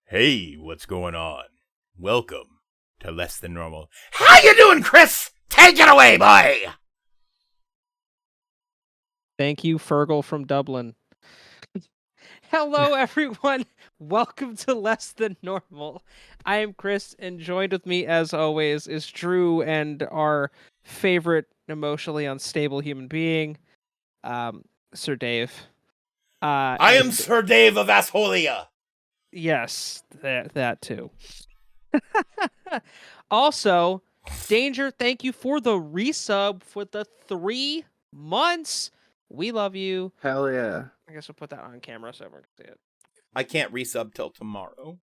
Hey, what's going on? Welcome to Less Than Normal. How you doing, Chris? Take it away, boy! Thank you, Fergal from Dublin. Hello, everyone. Welcome to Less Than Normal. I am Chris, and joined with me, as always, is Drew and our favorite emotionally unstable human being, Sir Dave. I am Sir Dave of Assholia. Yes, that too. Also, Danger, thank you for the resub for the 3 months. We love you. Hell yeah. I guess we'll put that on camera so everyone can see it. I can't resub till tomorrow.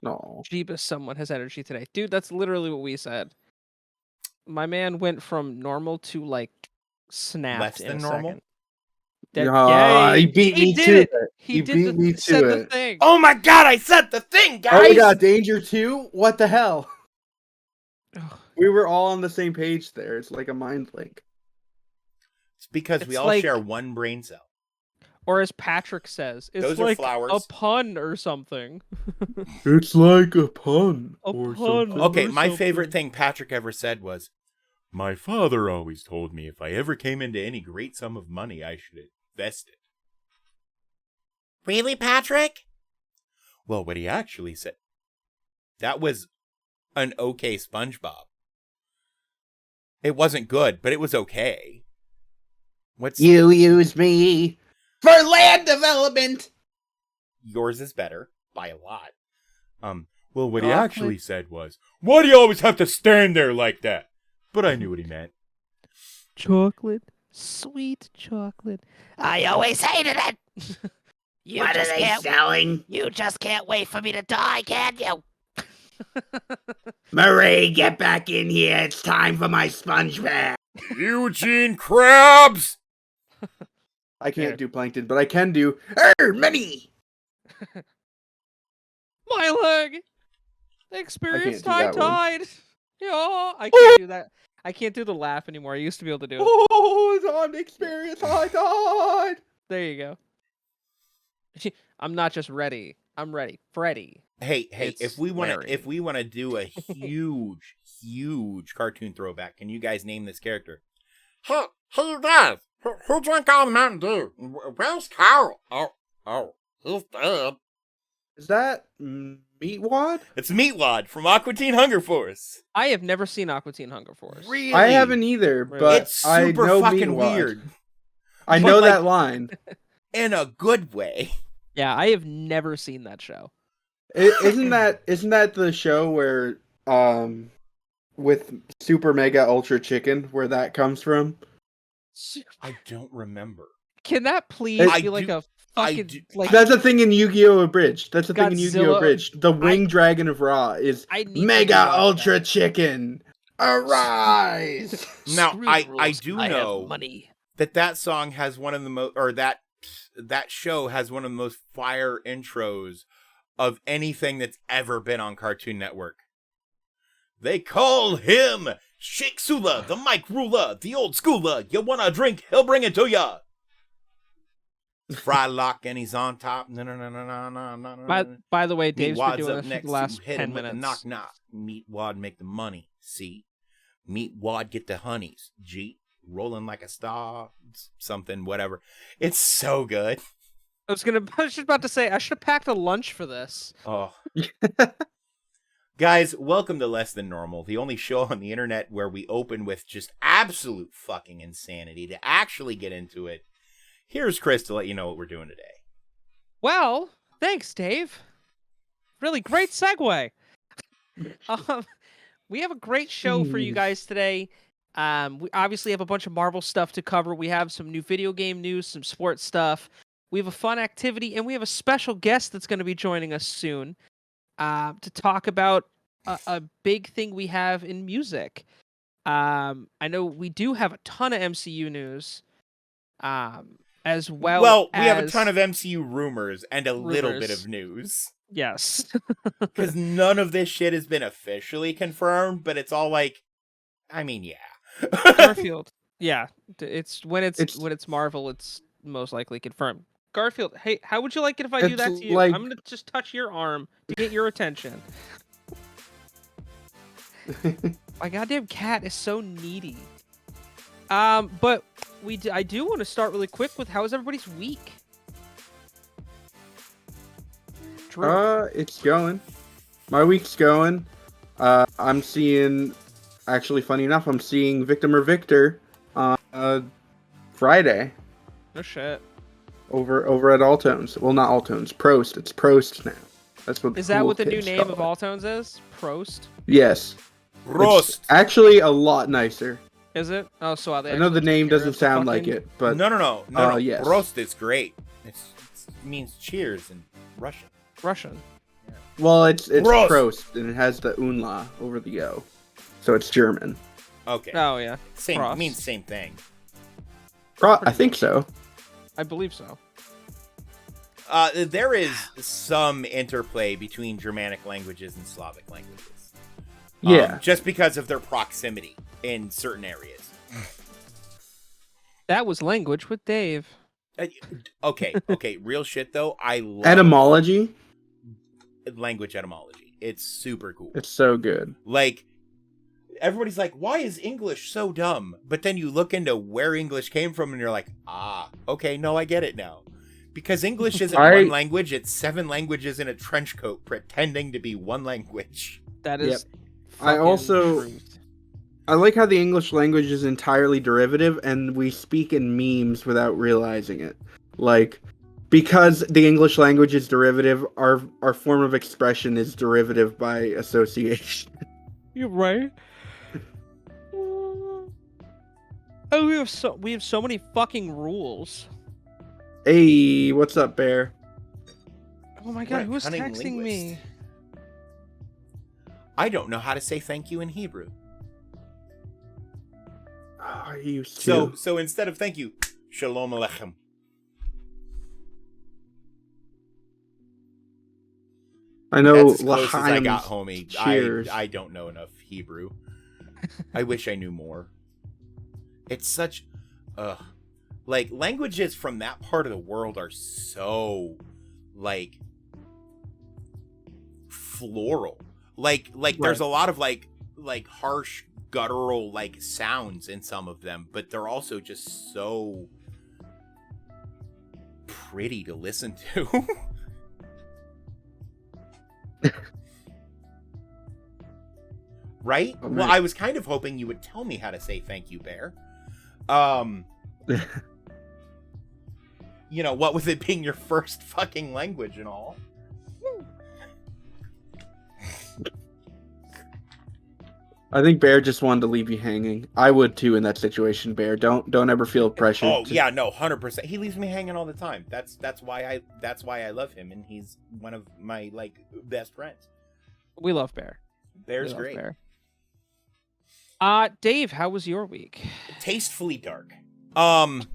No. Jeebus, someone has energy today. Dude, that's literally what we said. My man went from normal to, like, snapped Less in than a normal? second. He beat me to it. He beat me to the thing. Oh my god, I said the thing, guys! Oh my god, Danger 2? What the hell? We were all on the same page there. It's like a mind link. It's because we It's all like- share one brain cell. Or as Patrick says, it's Those are like flowers. a pun or something. It's like a pun. A or pun. something. Okay, or my something. favorite thing Patrick ever said was, my father always told me if I ever came into any great sum of money, I should invest it. Really, Patrick? Well, what he actually said, that was an okay SpongeBob. It wasn't good, but it was okay. What's You use me for land development! yours is better by a lot. Well, what he Chocolate. actually said was, why do you always have to stand there like that? But I knew what he meant. Chocolate. Sweet chocolate. I always hated it! What are they selling? You just can't wait for me to die, can you? Marie, get back in here. It's time for my sponge bath. Eugene Krabs! I can't Here. do plankton, but I can do money. My leg! Experienced do high that one. tide! I can't do that. I can't do the laugh anymore. I used to be able to do it. Oh, it's on experience. I died. There you go. I'm not just ready. I'm ready. Freddy. Hey, It's if we want Larry. to do a huge cartoon throwback, can you guys name this character? Hey, you guys, who drank all the Mountain Dew? Where's Carl? Oh, he's dead. Is that Meatwad? It's Meatwad from Aqua Teen Hunger Force. I have never seen Aqua Teen Hunger Force. Really? I haven't either, Really? but It's super I know fucking Meatwad. weird. I But, know like- that line. In a good way. Yeah, I have never seen that show. Isn't that the show where with Super Mega Ultra Chicken where that comes from? I don't remember. Can that please I be like do- a I fucking do- like? That's a thing in Yu-Gi-Oh! Abridged. That's a thing in Yu-Gi-Oh! Godzilla- Abridged. The Winged Dragon of Ra is I need to Mega rewatch Ultra that. Chicken. Arise! Now, Screw the I rules. do I have know money. that song has one of the most, or that show has one of the most fire intros of anything that's ever been on Cartoon Network. They call him Sheikh Sula, the Mike Ruler, the old schooler. You want a drink? He'll bring it to ya. Frylock and he's on top. No. By the way, Dave's been Meatwad's doing up this for next. the last You hit 10 him with the minutes. knock. Meatwad make the money. See, Meatwad get the honeys. G rolling like a star. Something, whatever. It's so good. I was just about to say I should have packed a lunch for this. Oh. Guys, welcome to Less Than Normal, the only show on the internet where we open with just absolute fucking insanity. To actually get into it, here's Chris to let you know what we're doing today. Well, thanks, Dave. Really great segue. We have a great show for you guys today. We obviously have a bunch of Marvel stuff to cover. We have some new video game news, some sports stuff. We have a fun activity, and we have a special guest that's going to be joining us soon to talk about a big thing we have in music. I know we do have a ton of MCU news, as well. Well, we have a as- ton of MCU rumors and a little bit Rumors. of news. Yes. Because none of this shit has been officially confirmed, but it's all like, I mean, yeah. Garfield. Yeah, it's when it's It's- when it's Marvel, it's most likely confirmed. Garfield, hey, how would you like it if I do It's that to you? like- I'm gonna just touch your arm to get your attention. My goddamn cat is so needy. But I do want to start really quick with how is everybody's week? Drew. It's going. My week's going. I'm seeing. Actually, funny enough, I'm seeing Victim or Victor on Friday No shit. over at Alltones. Well, not Alltones. Prost. It's Prost now. That's what. Is that cool what the new kids name call of it. Alltones is? Prost? Yes. It's Roast. actually a lot nicer. Is it? Oh, so they I know the actually name take care doesn't of the sound like fucking- it, but No. yes. Roast is great. It means cheers in Russian. Russian. well, it's Prost. Prost, and it has the umlaut over the O, so it's German. Okay. Oh yeah, Same Prost. means same thing. I think so. I believe so. There is some interplay between Germanic languages and Slavic languages. Yeah. Just because of their proximity in certain areas. That was language with Dave. Okay, real shit though. I love Etymology. language etymology. It's super cool. It's so good. Like, everybody's like, why is English so dumb? But then you look into where English came from and you're like, okay, no, I get it now. Because English isn't one language, it's 7 languages in a trench coat pretending to be one language. That is. I fucking also- truth. I like how the English language is entirely derivative, and we speak in memes without realizing it. Like, because the English language is derivative, our form of expression is derivative by association. You're right. Oh, we have so many fucking rules. Hey, what's up, Bear? Oh my What god, a who's cunning texting me? linguist. I don't know how to say thank you in Hebrew. Oh, I used to. So instead of thank you, shalom aleichem. I know That's as close as I L'chaim got, is homie. cheers. I don't know enough Hebrew. I wish I knew more. It's such, like languages from that part of the world are so, like, floral. Like there's a lot of like harsh guttural like sounds in some of them, but they're also just so pretty to listen to. Right? Oh, Well, man. I was kind of hoping you would tell me how to say thank you, Bear. You know, what with it being your first fucking language and all. I think Bear just wanted to leave you hanging. I would too in that situation, Bear. Don't ever feel pressured. Oh yeah, no, 100%. He leaves me hanging all the time. That's why I love him, and he's one of my like best friends. We love Bear. Bear's We love great. Bear. Dave, how was your week? Tastefully dark. What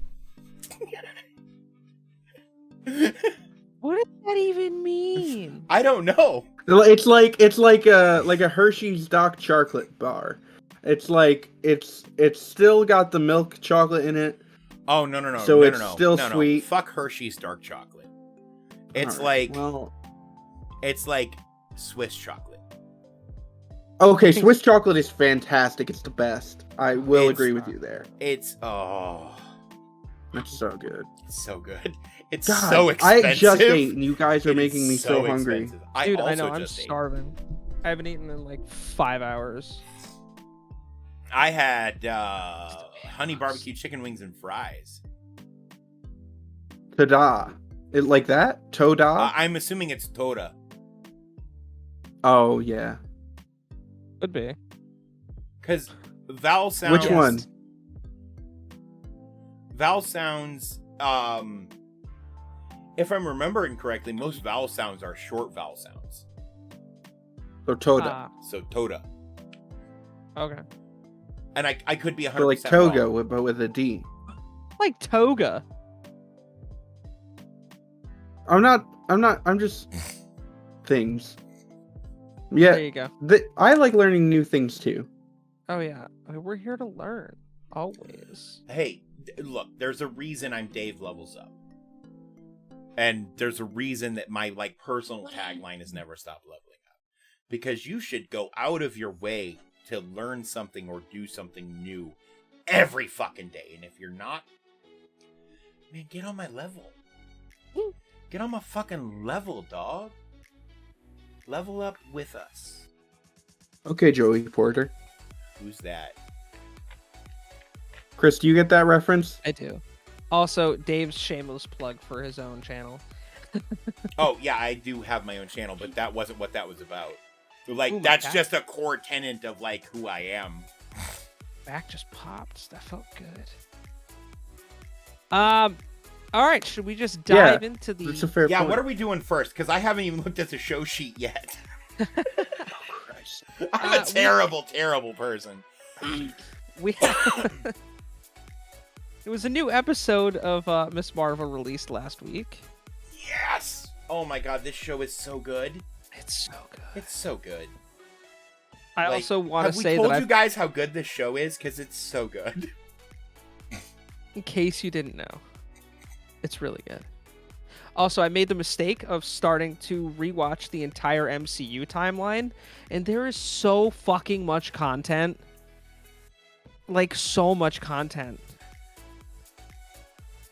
does that even mean? I don't know. It's like a Hershey's dark chocolate bar. It's like it's still got the milk chocolate in it. Oh no. So no, it's no, still no, no. sweet. Fuck Hershey's dark chocolate. It's Alright, like well, it's like Swiss chocolate. okay, Swiss chocolate is fantastic. It's the best. I will It's- agree with you there. It's That's so good. it's so good. It's God, so expensive. I just ate, and you guys are It is making me so hungry. expensive. Dude, I also know, I'm just ate. starving. I haven't eaten in like 5 hours. I had honey barbecue chicken wings and fries. Tada. It like that? Toda? I'm assuming it's Toda. Oh yeah. Could be. Because vowel sounds. Which one? Vowel sounds. If I'm remembering correctly, most vowel sounds are short vowel sounds. So Toda. So Toda. Okay. And I could be 100% So like Toga, wrong. but with a D. Like toga. I'm just things. Yeah, There you go. I like learning new things too. Oh yeah. I mean, we're here to learn. Always. Hey, look, there's a reason I'm Dave Levels Up. And there's a reason that my like personal tagline is never stop leveling up. Because you should go out of your way to learn something or do something new every fucking day. And if you're not, man, get on my level. Get on my fucking level, dog. Level up with us. Okay, Joey Porter. Who's that? Chris, do you get that reference? I do. Also, Dave's shameless plug for his own channel. Oh, yeah, I do have my own channel, but that wasn't what that was about. Like, Ooh, my that's God. just a core tenet of, like, who I am. Back just popped. That felt good. All right. Should we just dive into the? It's a fair Yeah, point. what are we doing first? Because I haven't even looked at the show sheet yet. Christ. I'm a terrible, terrible person. We It was a new episode of Miss Marvel released last week. Yes! Oh my god, this show is so good. It's so good. It's so good. I Like, also want to have we say told that you guys how good this show is? Because it's so good. in case you didn't know, it's really good. Also, I made the mistake of starting to rewatch the entire MCU timeline, and there is so fucking much content. Like, so much content.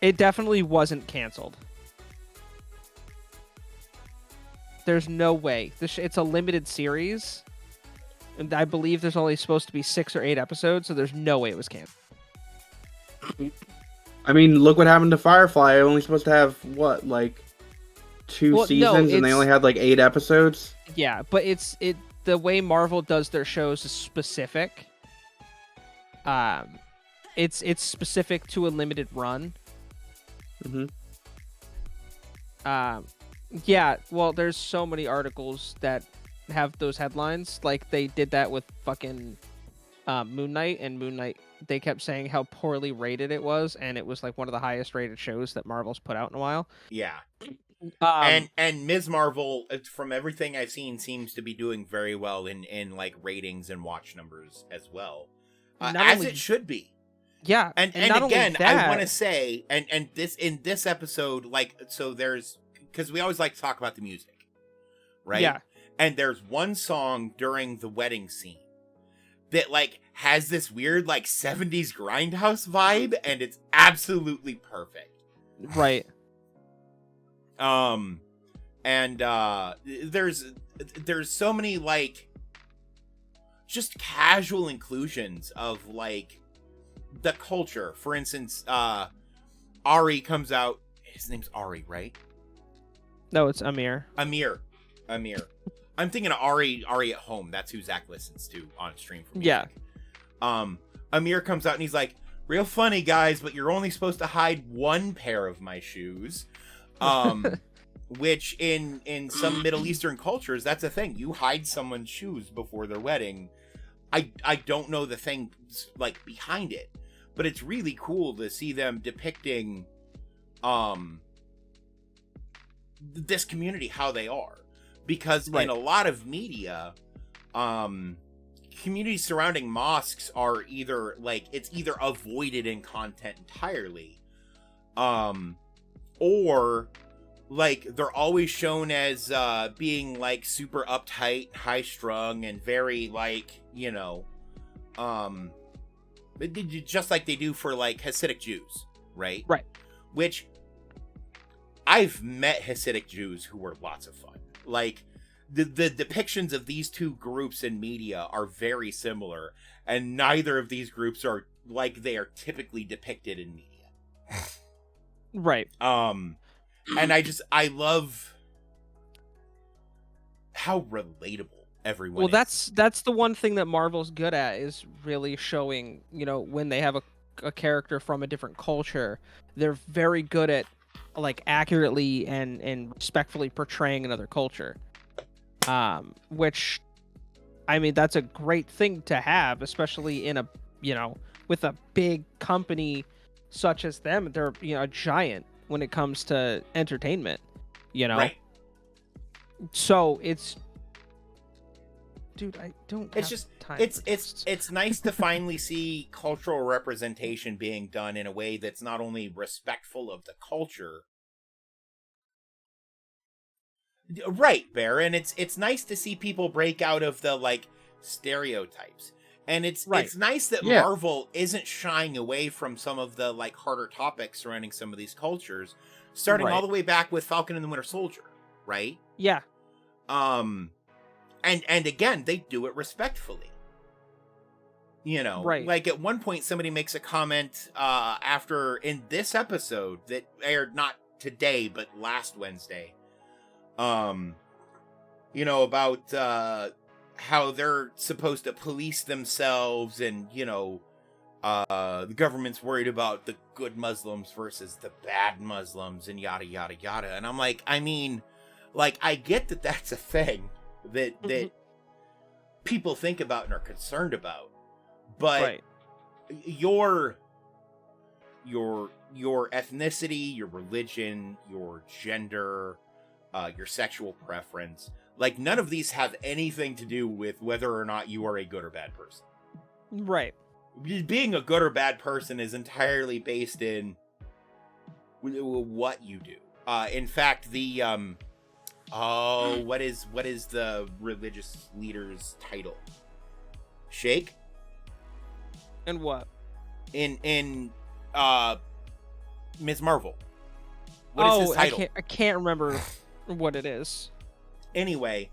It definitely wasn't canceled. There's no way. It's a limited series, and I believe there's only supposed to be 6 or 8 episodes, so there's no way it was canceled. I mean, look what happened to Firefly. Only supposed to have what, like 2 Well, no, seasons, and they it's- only had like 8 episodes. Yeah, but the way Marvel does their shows is specific. It's specific to a limited run. Mm-hmm. Yeah, well, there's so many articles that have those headlines. Like, they did that with fucking Moon Knight, and Moon Knight, they kept saying how poorly rated it was, and it was like one of the highest rated shows that Marvel's put out in a while. Yeah. And Ms. Marvel, from everything I've seen, seems to be doing very well in like ratings and watch numbers as well, as it should be. Yeah, and not only again, that, I want to say, and this in this episode, like, so there's, because we always like to talk about the music, right? Yeah. And there's one song during the wedding scene that like has this weird like 70s grindhouse vibe, and it's absolutely perfect. Right. And there's so many like just casual inclusions of like the culture. For instance, Ari comes out. His name's Ari, right? No, it's Amir. Amir. I'm thinking of Ari at home. That's who Zach listens to on stream for music. Yeah. Amir comes out and he's like, real funny, guys, but you're only supposed to hide one pair of my shoes. Which in some Middle Eastern cultures, that's a thing. You hide someone's shoes before their wedding. I don't know the thing like behind it, but it's really cool to see them depicting this community, how they are. Because in a lot of media, communities surrounding mosques are either like, it's either avoided in content entirely, or like they're always shown as being like super uptight, high strung, and very like, you know, just like they do for like Hasidic Jews, right? Right. Which I've met Hasidic Jews who were lots of fun. Like the depictions of these two groups in media are very similar, and neither of these groups are like they are typically depicted in media. Right. And I love how relatable everyone is. That's the one thing that Marvel's good at, is really showing, you know, when they have a character from a different culture, they're very good at like accurately and respectfully portraying another culture. Which, I mean, that's a great thing to have, especially in a, you know, with a big company such as them. They're, you know, a giant when it comes to entertainment, you know? Right. So it's, dude, I don't It's have just time it's nice to finally see cultural representation being done in a way that's not only respectful of the culture. Right, Bear, and it's nice to see people break out of the like stereotypes. And it's nice that Marvel isn't shying away from some of the like harder topics surrounding some of these cultures, starting all the way back with Falcon and the Winter Soldier, right? Yeah. And again, they do it respectfully. You know, right. Like at one point somebody makes a comment after in this episode that aired not today but last Wednesday. You know, about how they're supposed to police themselves, and you know, the government's worried about the good Muslims versus the bad Muslims, and yada yada yada. And I'm like, I mean, like, I get that that's a thing that people think about and are concerned about, but your ethnicity, your religion, your gender, your sexual preference, like, none of these have anything to do with whether or not you are a good or bad person. Right. Being a good or bad person is entirely based in what you do. In fact, the what is the religious leader's title? Sheikh? And what? In Ms. Marvel. What is his title? I can't remember what it is. Anyway,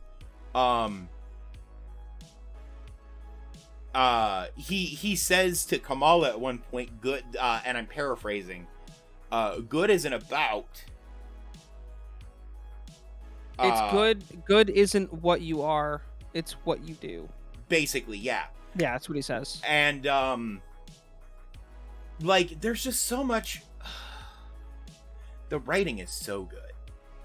he says to Kamala at one point, good, and I'm paraphrasing, good isn't about. It's good isn't what you are, it's what you do. Basically, yeah. Yeah, that's what he says. And, like, there's just so much. The writing is so good.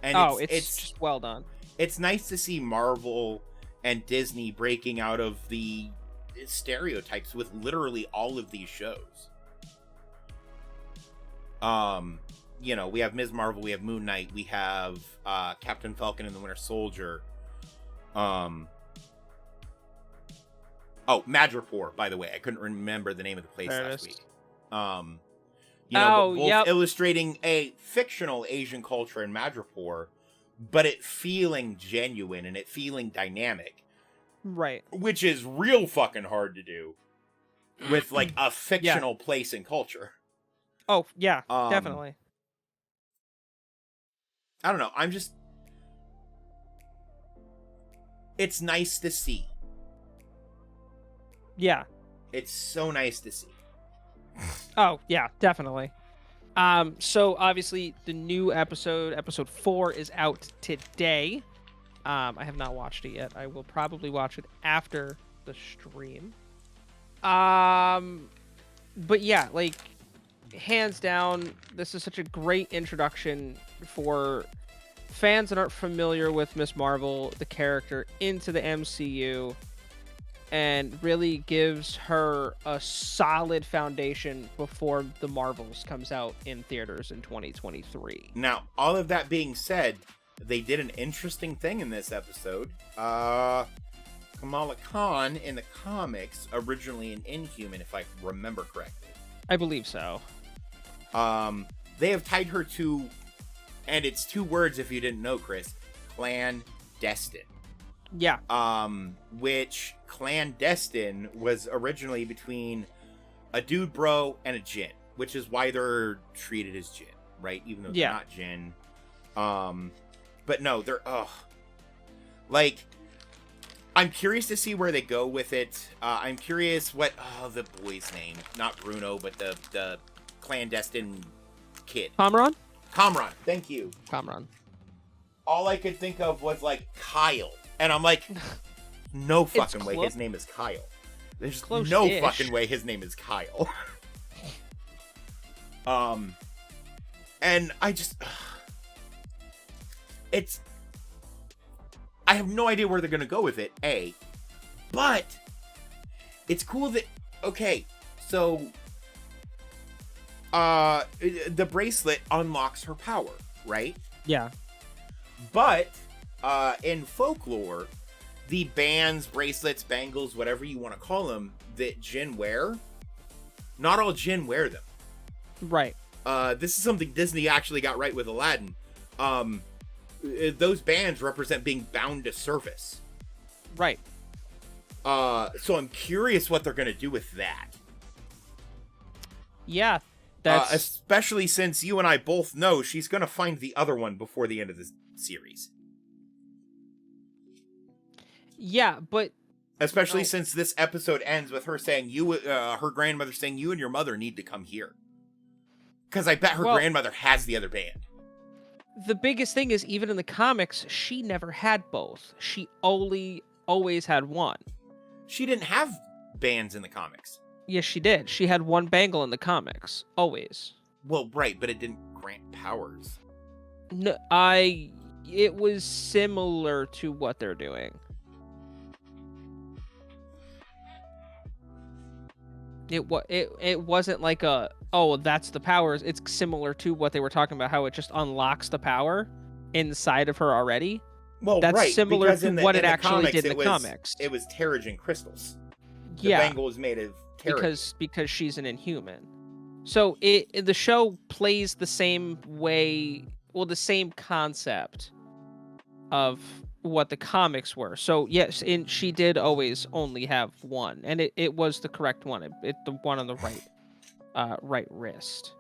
And it's just well done. It's nice to see Marvel and Disney breaking out of the stereotypes with literally all of these shows. you know, we have Ms. Marvel, we have Moon Knight, we have Captain Falcon and the Winter Soldier. Oh, Madripoor, by the way. I couldn't remember the name of the place last week. You know, both illustrating a fictional Asian culture in Madripoor, but it feeling genuine and it feeling dynamic. Right. Which is real fucking hard to do with, like, a fictional place and culture. Oh, yeah, definitely. I don't know. I'm just... It's nice to see. Yeah. It's so nice to see. Oh, yeah, definitely. So obviously the new episode 4 is out today. I have not watched it yet. I will probably watch it after the stream. But yeah, like, hands down, this is such a great introduction for fans that aren't familiar with Ms. Marvel, the character, into the MCU, and really gives her a solid foundation before The Marvels comes out in theaters in 2023. Now, all of that being said, they did an interesting thing in this episode. Kamala Khan in the comics, originally an Inhuman, if I remember correctly. I believe so. They have tied her to, and it's 2 words if you didn't know, Chris, clandestine. Yeah. Which clandestine was originally between a dude bro and a djinn, which is why they're treated as djinn, right? Even though they're not djinn. But no, they're, like, I'm curious to see where they go with it. I'm curious what, the boy's name, not Bruno, but the clandestine kid. Kamran, thank you. Kamran. All I could think of was, like, Kyle. And I'm like, no fucking way his name is Kyle. There's no fucking way his name is Kyle. And I just... I have no idea where they're going to go with it, A. But it's cool that... Okay, so... the bracelet unlocks her power, right? Yeah. But... in folklore, the bands, bracelets, bangles, whatever you want to call them, that Jinn wear, not all Jinn wear them. Right. This is something Disney actually got right with Aladdin. Those bands represent being bound to service. Right. So I'm curious what they're going to do with that. Yeah. That's... especially since you and I both know she's going to find the other one before the end of this series. Yeah, but... Especially since this episode ends with her saying, her grandmother saying, you and your mother need to come here. Because I bet her grandmother has the other band. The biggest thing is, even in the comics, she never had both. She always had one. She didn't have bands in the comics. Yes, she did. She had one bangle in the comics. Always. Well, right, but it didn't grant powers. No, it was similar to what they're doing. It wasn't like that's the powers. It's similar to what they were talking about, how it just unlocks the power inside of her already. Well, that's right, similar to what it actually did in the comics. It was Terrigen crystals. The bangle was made of Terrigen. Because she's an Inhuman. So the show plays the same way, the same concept of what the comics were. So yes, she did always only have one, and it was the correct one. The one on the right wrist.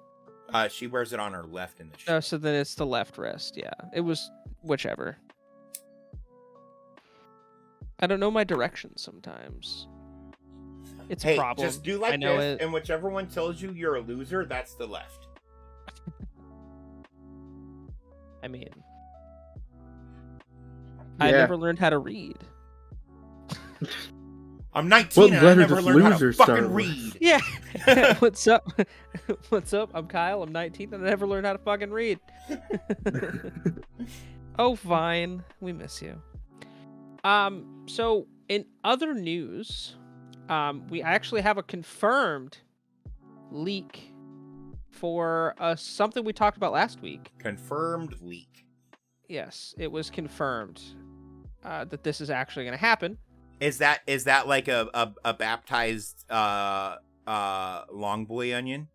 She wears it on her left in the show. So then it's the left wrist. Yeah, it was whichever. I don't know my directions sometimes. It's a problem. Just do like this, and whichever one tells you you're a loser, that's the left. I mean, I never learned how to read. I'm 19 and I never learned how to fucking read. Yeah. What's up? What's up? I'm Kyle. I'm 19 and I never learned how to fucking read. Oh, fine. We miss you. So in other news, we actually have a confirmed leak for something we talked about last week. Confirmed leak. Yes, it was confirmed that this is actually going to happen. Is that like a baptized long boy onion?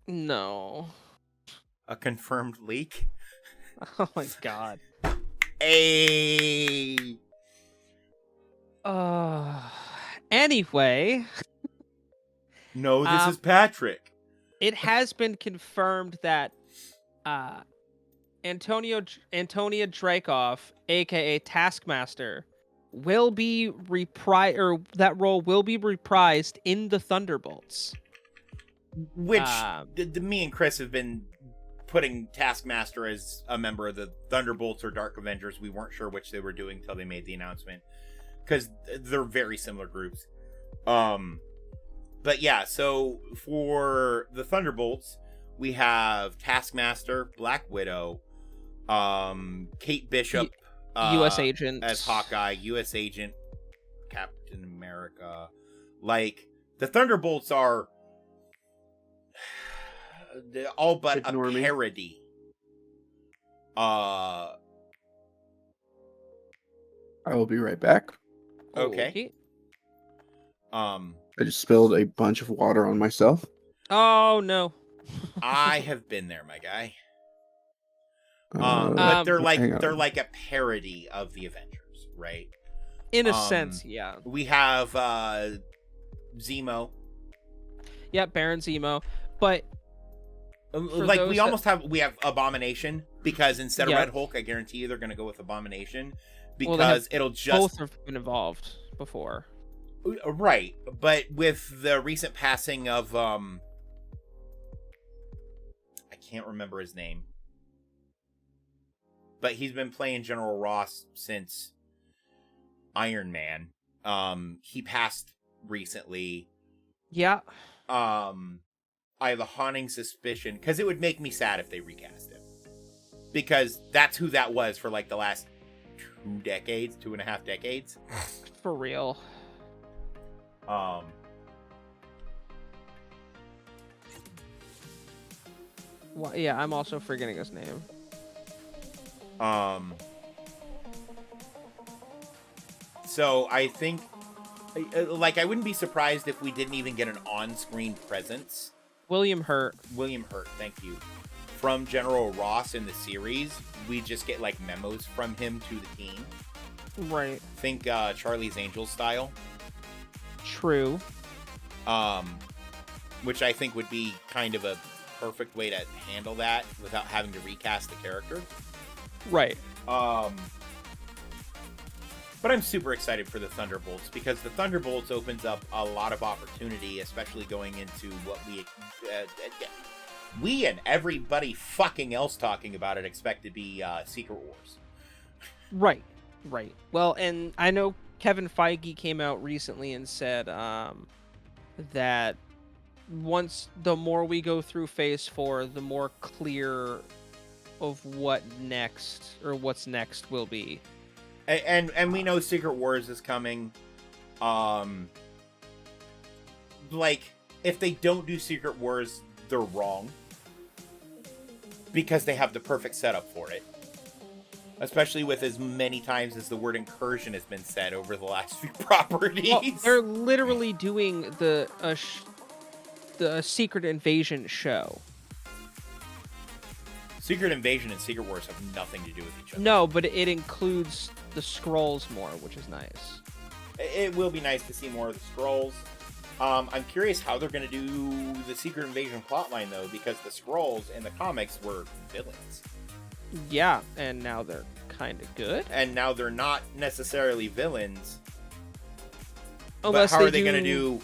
No. A confirmed leak? Oh my god. Hey. Anyway. No, this is Patrick. It has been confirmed that Antonia Dreykov, aka Taskmaster, will be that role will be reprised in the Thunderbolts. Which me and Chris have been putting Taskmaster as a member of the Thunderbolts or Dark Avengers. We weren't sure which they were doing until they made the announcement, because they're very similar groups. But yeah, so for the Thunderbolts, we have Taskmaster, Black Widow, Kate Bishop, U.S. Agent as Hawkeye, U.S. Agent, Captain America. Like, the Thunderbolts are all but Ignore a me. parody. I will be right back. Okay. I just spilled a bunch of water on myself. Oh no. I have been there, my guy. But they're like a parody of the Avengers, right? In a sense, yeah. We have Zemo. Yeah, Baron Zemo, but like we have Abomination, because instead of Yeah. Red Hulk, I guarantee you they're going to go with Abomination, Well, because they have it'll just both have been involved before. right. But with the recent passing of I can't remember his name, but he's been playing General Ross since Iron Man. He passed recently. Yeah. I have a haunting suspicion, because it would make me sad if they recast him, because that's who that was for like the last 2.5 decades. For real. Well, yeah, I'm also forgetting his name. So I think, like, I wouldn't be surprised if we didn't even get an on-screen presence. William Hurt, thank you. From General Ross in the series, we just get like memos from him to the team. right? Think Charlie's Angels style. True. Which I think would be kind of a perfect way to handle that without having to recast the character. Right. But I'm super excited for the Thunderbolts, because the Thunderbolts opens up a lot of opportunity, especially going into what we and everybody fucking else talking about it expect to be Secret Wars. Right. Well, and I know Kevin Feige came out recently and said that once the more we go through Phase 4, the more clear of what's next will be. And we know Secret Wars is coming. Like, if they don't do Secret Wars, they're wrong, because they have the perfect setup for it. Especially with as many times as the word incursion has been said over the last few properties. Well, they're literally doing the Secret Invasion show. Secret Invasion and Secret Wars have nothing to do with each other. No, but it includes the Skrulls more, which is nice. It will be nice to see more of the Skrulls. I'm curious how they're going to do the Secret Invasion plotline, though, because the Skrulls in the comics were villains. Yeah, and now they're kind of good. And now they're not necessarily villains. Unless but how they are they going to do...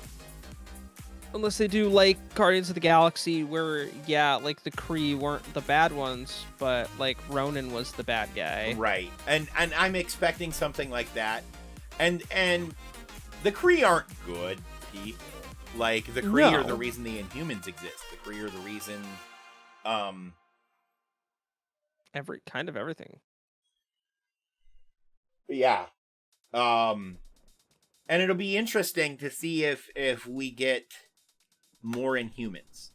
Unless they do, like, Guardians of the Galaxy, where, yeah, like, the Kree weren't the bad ones, but, like, Ronan was the bad guy. Right. And I'm expecting something like that. And the Kree aren't good people. Like, the Kree are the reason the Inhumans exist. The Kree are the reason... everything. Yeah. And it'll be interesting to see if we get more Inhumans.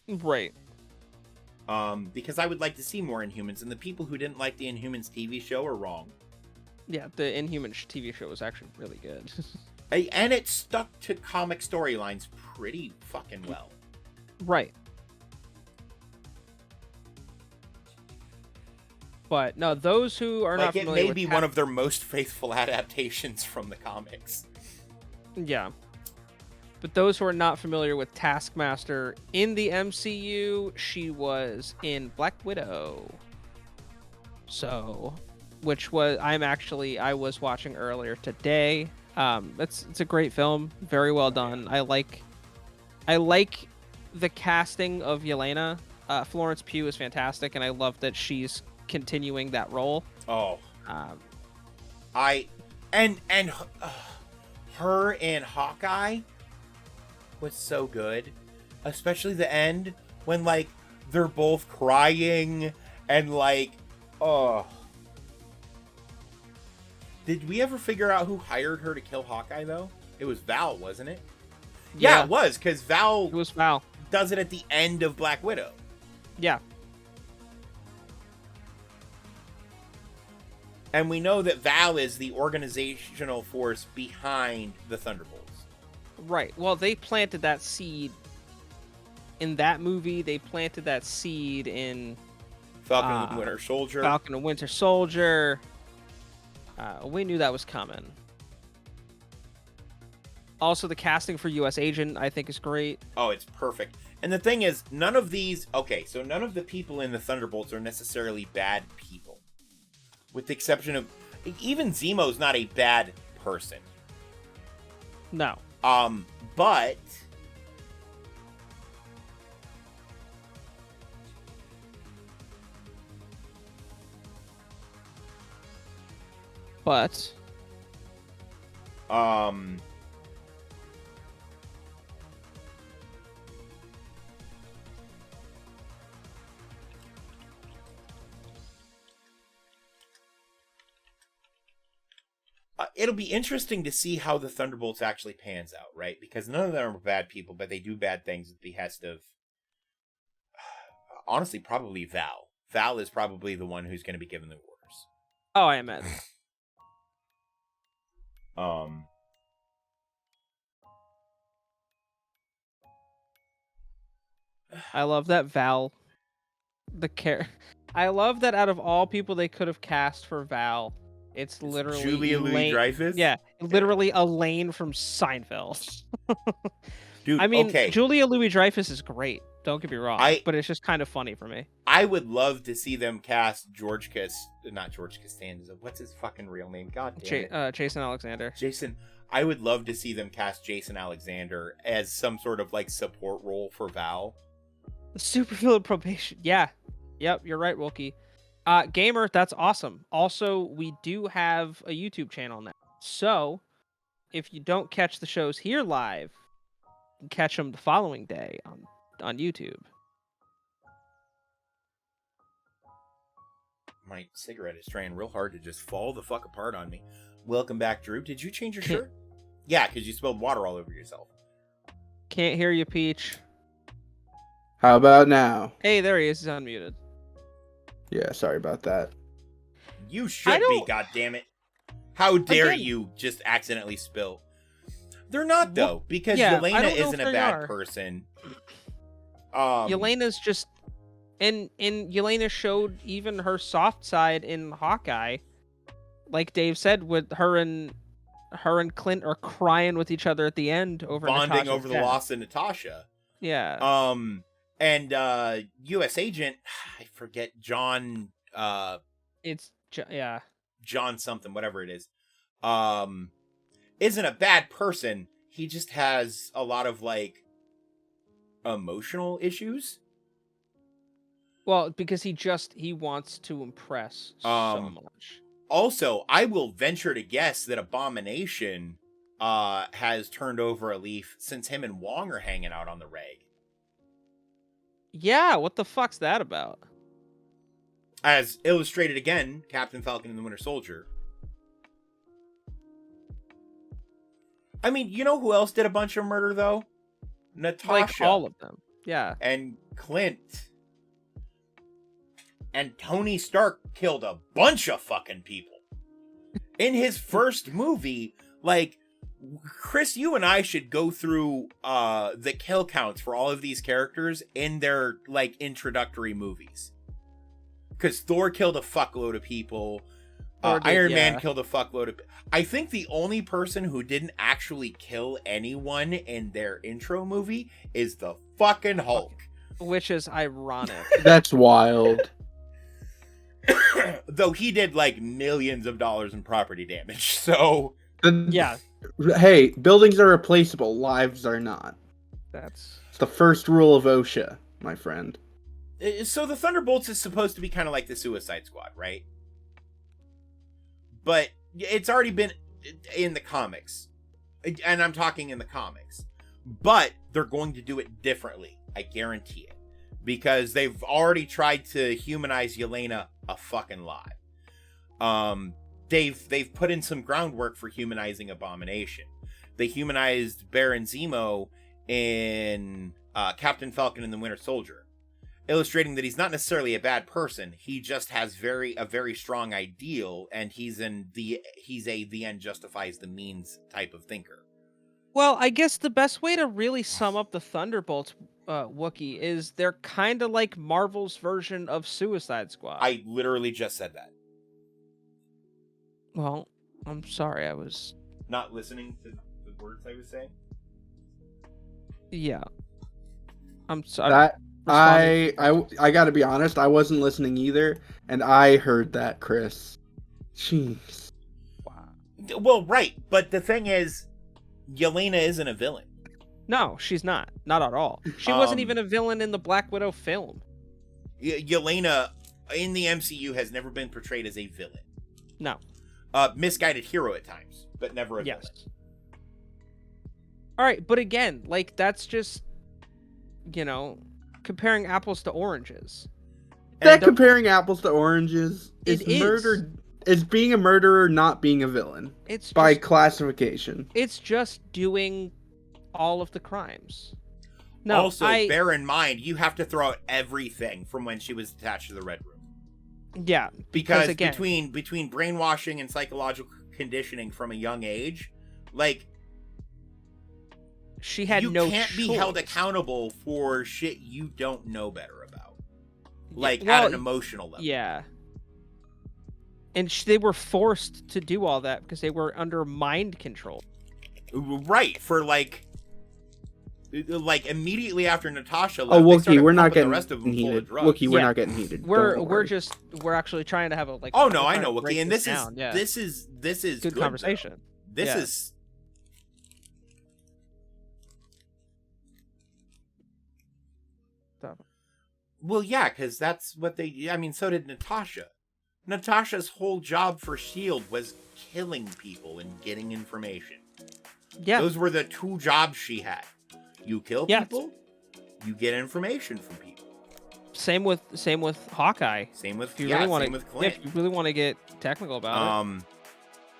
Right. Because I would like to see more Inhumans, and the people who didn't like the Inhumans TV show are wrong. Yeah, the Inhuman TV show was actually really good. And it stuck to comic storylines pretty fucking well. Right. But no, those who are not Like, it familiar may with be one of their most faithful adaptations from the comics. Yeah. But those who are not familiar with Taskmaster in the MCU, she was in Black Widow. So, which was I was watching earlier today. It's a great film, very well done. I like the casting of Yelena. Florence Pugh is fantastic, and I love that she's continuing that role. Oh, Um, her and Hawkeye was so good, especially the end when like they're both crying and like, oh. Did we ever figure out who hired her to kill Hawkeye though? It was Val, wasn't it? Yeah, it was, because Val it was Val. does it at the end of Black Widow. Yeah. And we know that Val is the organizational force behind the Thunderbolts. Right. Well, they planted that seed in that movie. They planted that seed in Falcon and the Winter Soldier. Falcon and Winter Soldier. We knew that was coming. Also, the casting for U.S. Agent, I think, is great. Oh, it's perfect. And the thing is, none of the people in the Thunderbolts are necessarily bad people. With the exception of, even Zemo's not a bad person. No. But it'll be interesting to see how the Thunderbolts actually pans out, right? Because none of them are bad people, but they do bad things at the behest of, honestly, probably Val. Val is probably the one who's going to be given the orders. Oh, I imagine. I love that Val, I love that out of all people they could have cast for Val, it's literally Julia Louis-Dreyfus? Yeah, literally Elaine from Seinfeld. Dude, I mean, okay. Julia Louis-Dreyfus is great. Don't get me wrong, but it's just kind of funny for me. I would love to see them cast not George Costanza. What's his fucking real name? God damn it. Jason Alexander. I would love to see them cast Jason Alexander as some sort of like support role for Val. Supervillain probation. Yeah. Yep, you're right, Wilkie. Gamer, that's awesome. Also, we do have a YouTube channel now. So, if you don't catch the shows here live, you can catch them the following day on YouTube. My cigarette is trying real hard to just fall the fuck apart on me. Welcome back, Drew. Did you change your shirt? Yeah, because you spilled water all over yourself. Can't hear you, Peach. How about now? Hey, there he is. He's unmuted. Yeah, sorry about that. You should be, goddammit. How dare you just accidentally spill? They're not, though, because Yelena isn't a bad person. Yelena's just... And Yelena showed even her soft side in Hawkeye. Like Dave said, with her and Clint are crying with each other at the end over bonding Natasha's over the death. loss of Natasha. Yeah. And U.S. Agent, I forget John. John something, whatever it is. Isn't a bad person. He just has a lot of like emotional issues. Well, because he wants to impress so much. Also, I will venture to guess that Abomination has turned over a leaf since him and Wong are hanging out on the reg. Yeah, what the fuck's that about? As illustrated again, Captain Falcon and the Winter Soldier. I mean, you know who else did a bunch of murder, though? Natasha. Like, all of them. Yeah. and Clint and Tony Stark killed a bunch of fucking people. In his first movie, like, Chris, you and I should go through the kill counts for all of these characters in their, like, introductory movies. Because Thor killed a fuckload of people. Iron Man killed a fuckload of... I think the only person who didn't actually kill anyone in their intro movie is the fucking Hulk. Which is ironic. That's wild. Though he did, like, millions of dollars in property damage, so... Yeah. Hey, buildings are replaceable, lives are not. That's... It's the first rule of OSHA, my friend. So the Thunderbolts is supposed to be kind of like the Suicide Squad, right? But it's already been in the comics. And I'm talking in the comics. But they're going to do it differently. I guarantee it. Because they've already tried to humanize Yelena a fucking lot. They've put in some groundwork for humanizing Abomination. They humanized Baron Zemo in Captain Falcon and the Winter Soldier, illustrating that he's not necessarily a bad person. He just has a very strong ideal, and he's a the end justifies the means type of thinker. Well, I guess the best way to really sum up the Thunderbolts, Wookiee, is they're kind of like Marvel's version of Suicide Squad. I literally just said that. Well, I'm sorry, I was... Not listening to the words I was saying? Yeah. I'm sorry. That I gotta be honest, I wasn't listening either, and I heard that, Chris. Jeez. Wow. Well, right, but the thing is, Yelena isn't a villain. No, she's not. Not at all. She wasn't even a villain in the Black Widow film. Yelena, in the MCU, has never been portrayed as a villain. No. Misguided hero at times, but never a villain. All right, but again, like, that's just, comparing apples to oranges. That comparing apples to oranges is It is. murder. Is being a murderer not being a villain? It's by just, classification. It's just doing all of the crimes. No, also, bear in mind, you have to throw out everything from when she was attached to the Red Room. Yeah, Because again, between brainwashing and psychological conditioning from a young age, like, she had you no can't be held choice. accountable for shit you don't know better about. Like, well, at an emotional level. Yeah. And they were forced to do all that because they were under mind control. Right, for like immediately after Natasha left, Oh, they Wookiee, started we're not pumping getting the rest of them full heated. of drugs. Wookiee, we're not getting heated. Don't worry. We're actually trying to have a Oh no, we're I trying know, to break Wookiee, and this down. is good conversation. Though. This Yeah. is well, yeah, because that's what they. I mean, so did Natasha. Natasha's whole job for S.H.I.E.L.D. was killing people and getting information. Yeah. Those were the two jobs she had. You kill people, you get information from people. Same with Hawkeye. Same with If you yeah, really want same to, with Clint. if you really want to get technical about it.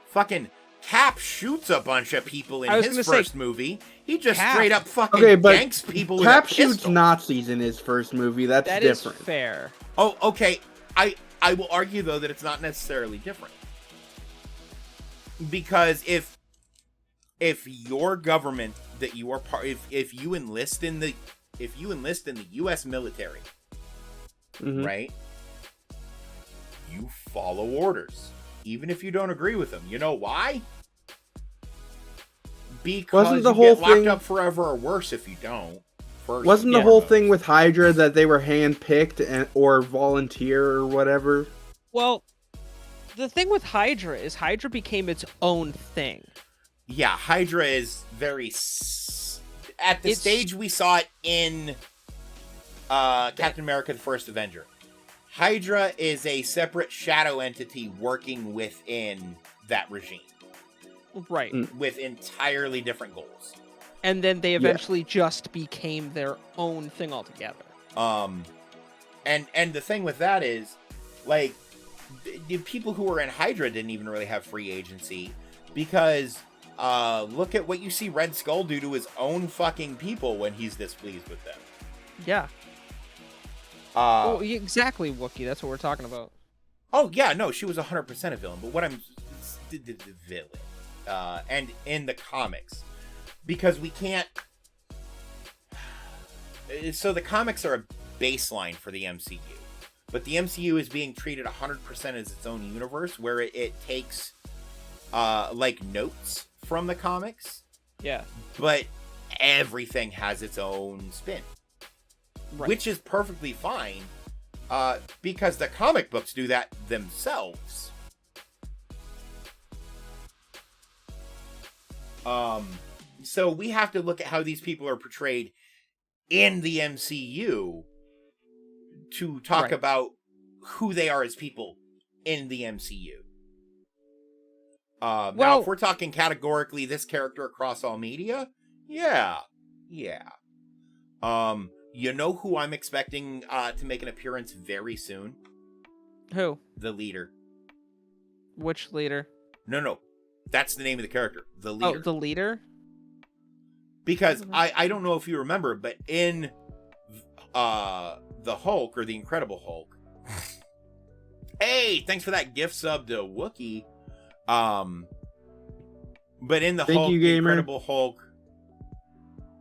Fucking Cap shoots a bunch of people in I was his gonna first say, movie. He just Cap- straight up fucking Okay, but yanks people with Cap a shoots pistol. Nazis in his first movie. That's That is different. fair. Oh, okay. I will argue though that it's not necessarily different. Because if your government that you are part if you enlist in the US military, Mhm. right? You follow orders even if you don't agree with them. You know why? Because Wasn't the you whole get locked thing- up forever or worse if you don't. Wasn't the whole thing with Hydra that they were handpicked or volunteer or whatever? Well, the thing with Hydra is Hydra became its own thing. Yeah, Hydra is very at the stage we saw it in Captain America: The First Avenger. Hydra is a separate shadow entity working within that regime. Right. With entirely different goals. And then they eventually just became their own thing altogether. And the thing with that is, like, the people who were in Hydra didn't even really have free agency because look at what you see Red Skull do to his own fucking people when he's displeased with them. Yeah. Oh, exactly, Wookiee. That's what we're talking about. Oh yeah, no, she was 100% a villain. But what I'm the villain, and in the comics, because we can't. So the comics are a baseline for the MCU, but the MCU is being treated 100% as its own universe, where it takes like notes from the comics. Yeah. But everything has its own spin, Right. which is perfectly fine, because the comic books do that themselves. So we have to look at how these people are portrayed in the MCU to talk Right. about who they are as people in the MCU. Now, Well- if we're talking categorically this character across all media, yeah. You know who I'm expecting to make an appearance very soon? Who? The leader. Which leader? No. That's the name of the character. The leader. Oh, the leader? Because I don't know if you remember, but in the Hulk or the Incredible Hulk. Hey, thanks for that gift sub to Wookiee. But in the Thank Hulk, you, the gamer. Incredible Hulk,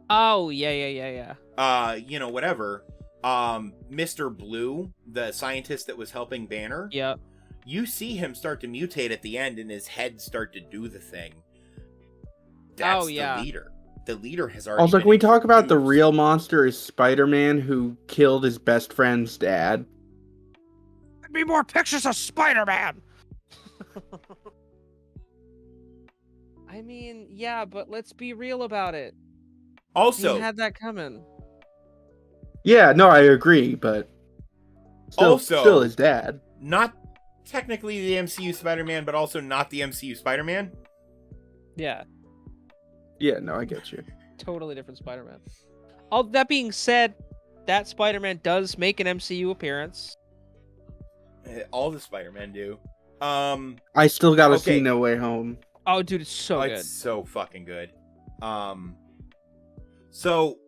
Oh, yeah. whatever. Mr. Blue, the scientist that was helping Banner, Yep. you see him start to mutate at the end and his head start to do the thing. That's Oh, yeah. the leader. The leader has already Also, been can we talk about the introduced. real monster is Spider-Man, who killed his best friend's dad? Be more pictures of Spider-Man! I mean, yeah, but let's be real about it. Also, He had that coming. Yeah, no, I agree, but Also- still his dad. not technically the MCU Spider-Man, but also not the MCU Spider-Man. Yeah, Yeah, no, I get you. totally different Spider-Man. All that being said, that Spider-Man does make an MCU appearance. All the Spider-Men do. I still gotta Okay. see No Way Home. Oh, dude, it's so good. It's so fucking good. So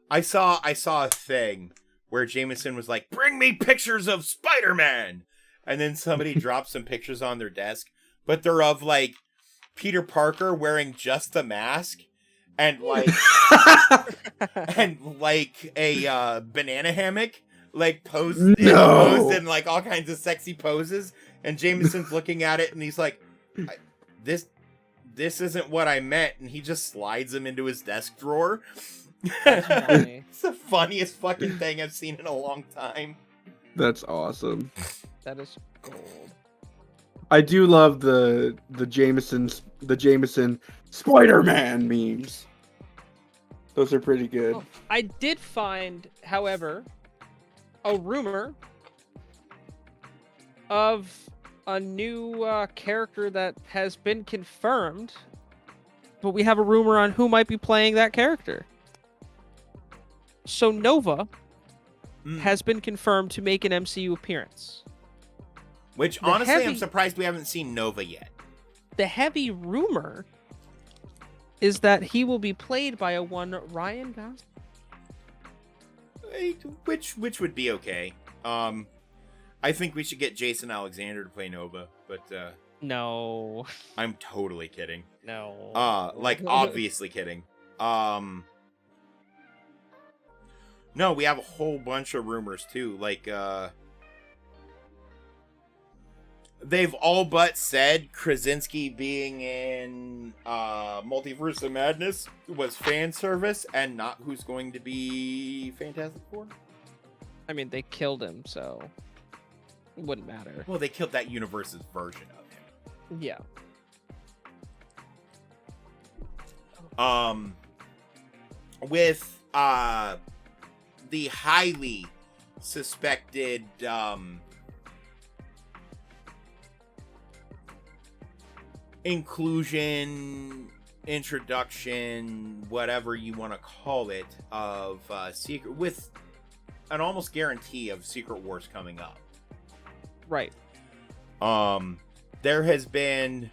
I saw a thing where Jameson was like, "Bring me pictures of Spider-Man," and then somebody dropped some pictures on their desk, but they're of like Peter Parker wearing just the mask and like a banana hammock, like posed in like all kinds of sexy poses, and Jameson's looking at it and he's like, this isn't what I meant, and he just slides him into his desk drawer. That's funny. It's the funniest fucking thing I've seen in a long time. That's awesome. That is gold. I do love the Jameson Spider-Man memes. Those are pretty good. Oh, I did find, however, a rumor of a new character that has been confirmed, but we have a rumor on who might be playing that character. So Nova has been confirmed to make an MCU appearance. Which, The honestly, I'm heavy- surprised we haven't seen Nova yet. The heavy rumor is that he will be played by a one Ryan Gosling. Which would be okay. I think we should get Jason Alexander to play Nova, but No. I'm totally kidding. No. Like obviously kidding. No, we have a whole bunch of rumors too. Like they've all but said Krasinski being in Multiverse of Madness was fan service and not who's going to be Fantastic Four. I mean, they killed him, so it wouldn't matter. Well, they killed that universe's version of him. Yeah. With the highly suspected inclusion, introduction, whatever you want to call it, of Secret, with an almost guarantee of Secret Wars coming up. Right. There has been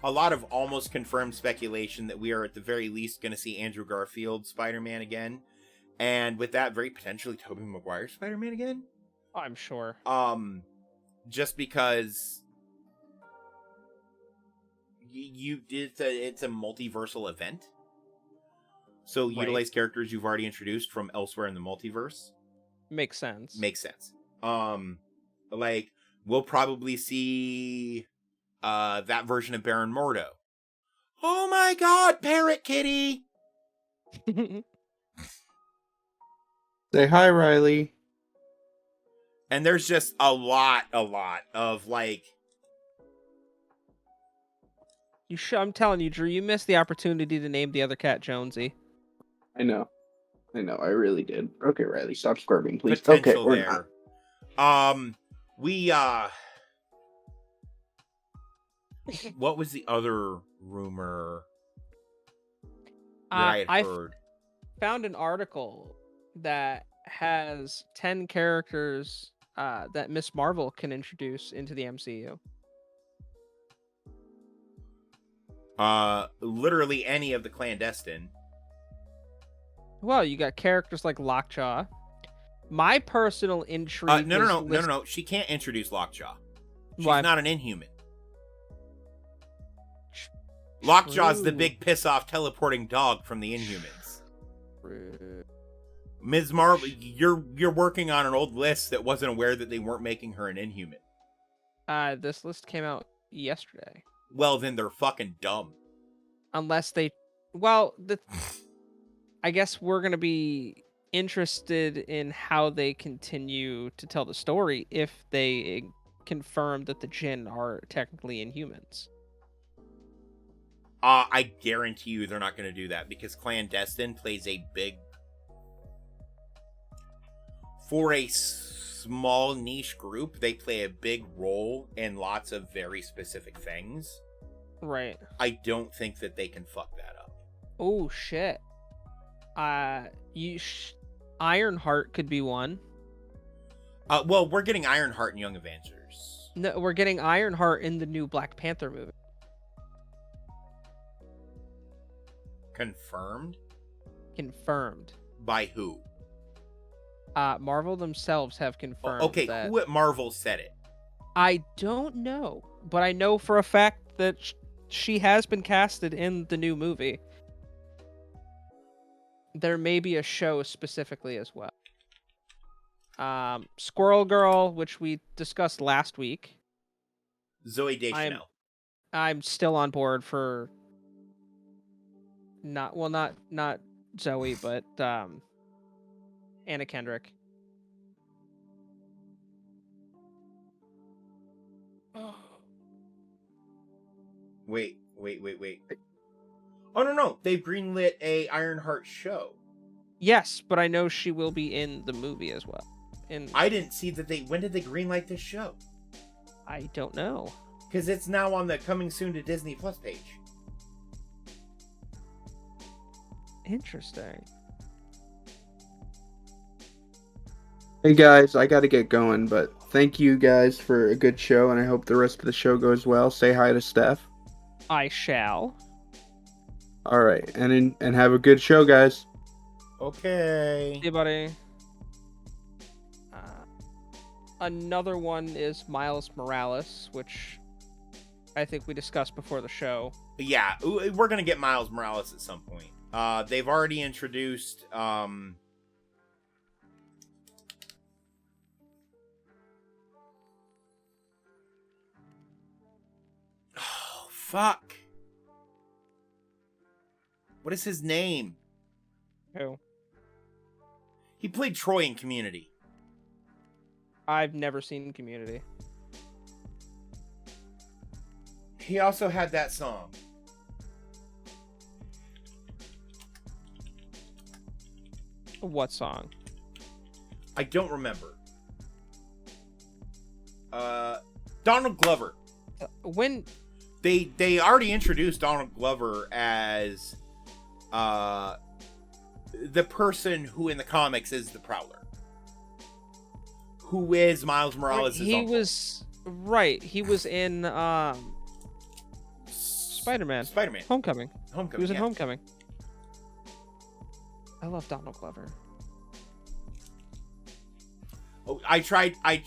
a lot of almost confirmed speculation that we are at the very least going to see Andrew Garfield Spider-Man again. And with that, very potentially Tobey Maguire Spider-Man again. I'm sure. Just because it's a multiversal event. So utilize characters you've already introduced from elsewhere in the multiverse. Makes sense. Makes sense. Like, we'll probably see that version of Baron Mordo. Oh my god, Parrot Kitty! Say hi, Riley. And there's just a lot of, like... I'm telling you, Drew, you missed the opportunity to name the other cat Jonesy. I know, I really did. Okay, Riley, stop squirming, please. Potential Okay, we're there. not. What was the other rumor that I had heard? Found an article that has 10 characters that Miss Marvel can introduce into the MCU. Literally any of the clandestine. Well, you got characters like Lockjaw. My personal intrigue. No. She can't introduce Lockjaw. She's Why? not an Inhuman. Lockjaw's the big piss-off teleporting dog from the Inhumans. Ms. Marvel, you're working on an old list that wasn't aware that they weren't making her an Inhuman. This list came out yesterday. Well, then they're fucking dumb. Unless they... I guess we're going to be interested in how they continue to tell the story if they confirm that the Jinn are technically Inhumans. I guarantee you they're not going to do that because clandestine plays a big... For a small niche group, they play a big role in lots of very specific things. Right. I don't think that they can fuck that up. Oh, shit. Ironheart could be one. Well, we're getting Ironheart in Young Avengers. No, we're getting Ironheart in the new Black Panther movie. Confirmed? Confirmed. By who? Marvel themselves have confirmed okay, that... who at Marvel said it? I don't know, but I know for a fact that she has been casted in the new movie. There may be a show specifically as well. Squirrel Girl, which we discussed last week. Zooey Deschanel. I'm still on board for not Zoe, but Anna Kendrick. Wait. Oh, no. They've greenlit a Ironheart show. Yes, but I know she will be in the movie as well. I didn't see that when did they greenlight this show? I don't know. Because it's now on the coming soon to Disney Plus page. Interesting. Hey guys, I gotta get going, but thank you guys for a good show, and I hope the rest of the show goes well. Say hi to Steph. I shall. All right, and have a good show, guys. Okay. Hey, buddy. Another one is Miles Morales, which I think we discussed before the show. Yeah, we're gonna get Miles Morales at some point. They've already introduced oh, fuck. What is his name? Who? He played Troy in Community. I've never seen Community. He also had that song. What song? I don't remember. Donald Glover. When they already introduced Donald Glover as the person who in the comics is the Prowler. Who is Miles Morales' he uncle. was right. He was in Spider-Man. Spider-Man. Homecoming. Homecoming. He was in yeah. Homecoming. I love Donald Glover. Oh, I tried to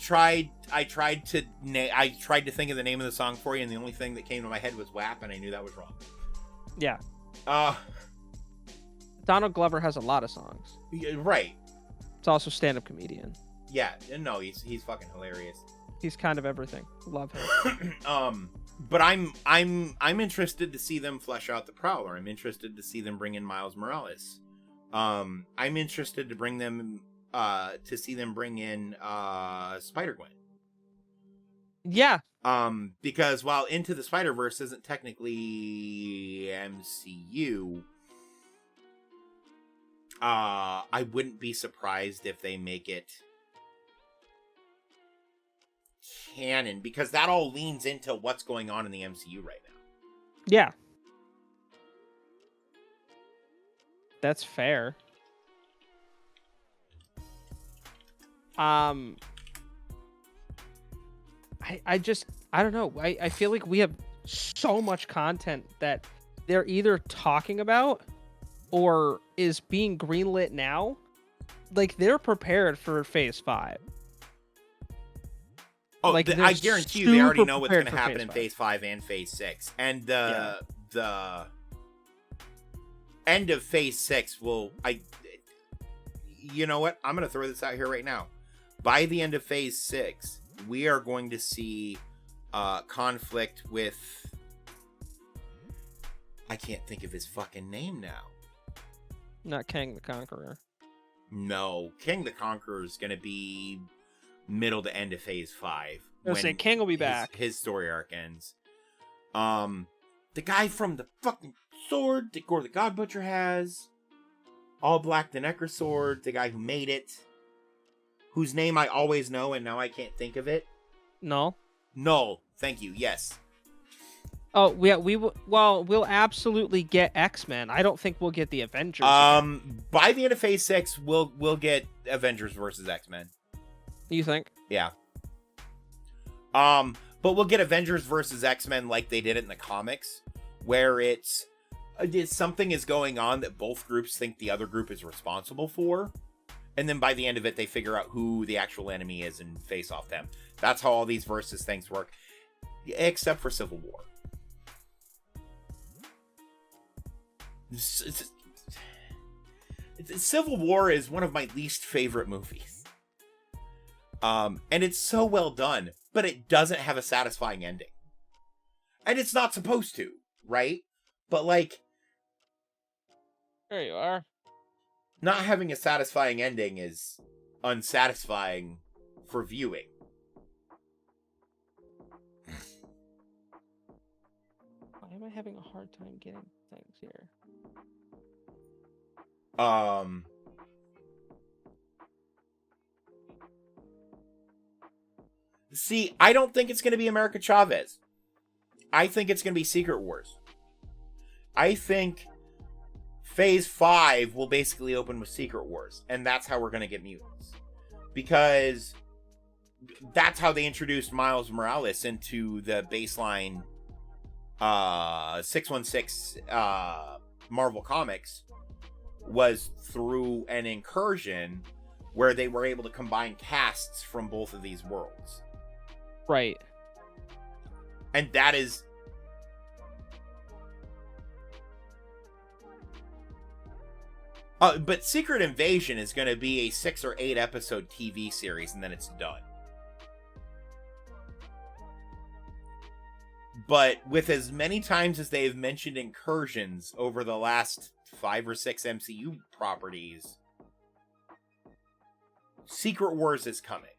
think of the name of the song for you, and the only thing that came to my head was WAP, and I knew that was wrong. Yeah. Uh, Donald Glover has a lot of songs. yeah, right. It's also stand-up comedian. Yeah, no, he's fucking hilarious. He's kind of everything. Love him. But I'm interested to see them flesh out the Prowler. I'm interested to see them bring in Miles Morales. I'm interested to see them bring in Spider-Gwen. Yeah. Because while Into the Spider-Verse isn't technically MCU, I wouldn't be surprised if they make it canon, because that all leans into what's going on in the MCU right now. Yeah. That's fair. I don't know. I feel like we have so much content that they're either talking about or is being greenlit now. Like, they're prepared for Phase 5. Oh, like, I guarantee you they already know what's going to prepared for happen in Phase 5 and Phase 6. And the end of Phase 6 will... You know what? I'm going to throw this out here right now. By the end of Phase 6, we are going to see conflict with... I can't think of his fucking name now. Not Kang the Conqueror. No, King the Conqueror is going to be middle to end of Phase 5. I was saying King will be back. His story arc ends. The guy from the fucking sword that Gore the God Butcher has. All Black the Necker sword. The guy who made it. Whose name I always know and now I can't think of it. No. No, thank you. Yes. Oh, we'll absolutely get X-Men. I don't think we'll get the Avengers. By the end of Phase 6, we'll get Avengers versus X-Men. You think? Yeah. But we'll get Avengers versus X-Men like they did it in the comics, where it's something is going on that both groups think the other group is responsible for, and then by the end of it, they figure out who the actual enemy is and face off them. That's how all these versus things work, except for Civil War. Civil War is one of my least favorite movies. And it's so well done, but it doesn't have a satisfying ending. And it's not supposed to, right? But like... There you are. Not having a satisfying ending is unsatisfying for viewing. Why am I having a hard time getting things here? See, I don't think it's going to be America Chavez. I think it's going to be Secret Wars. I think Phase 5 will basically open with Secret Wars, and that's how we're going to get mutants. Because that's how they introduced Miles Morales into the baseline 616 Marvel Comics, was through an incursion where they were able to combine casts from both of these worlds. Right. And that is... but Secret Invasion is going to be a 6 or 8 episode TV series, and then it's done. But with as many times as they've mentioned incursions over the last 5 or 6 MCU properties, Secret Wars is coming.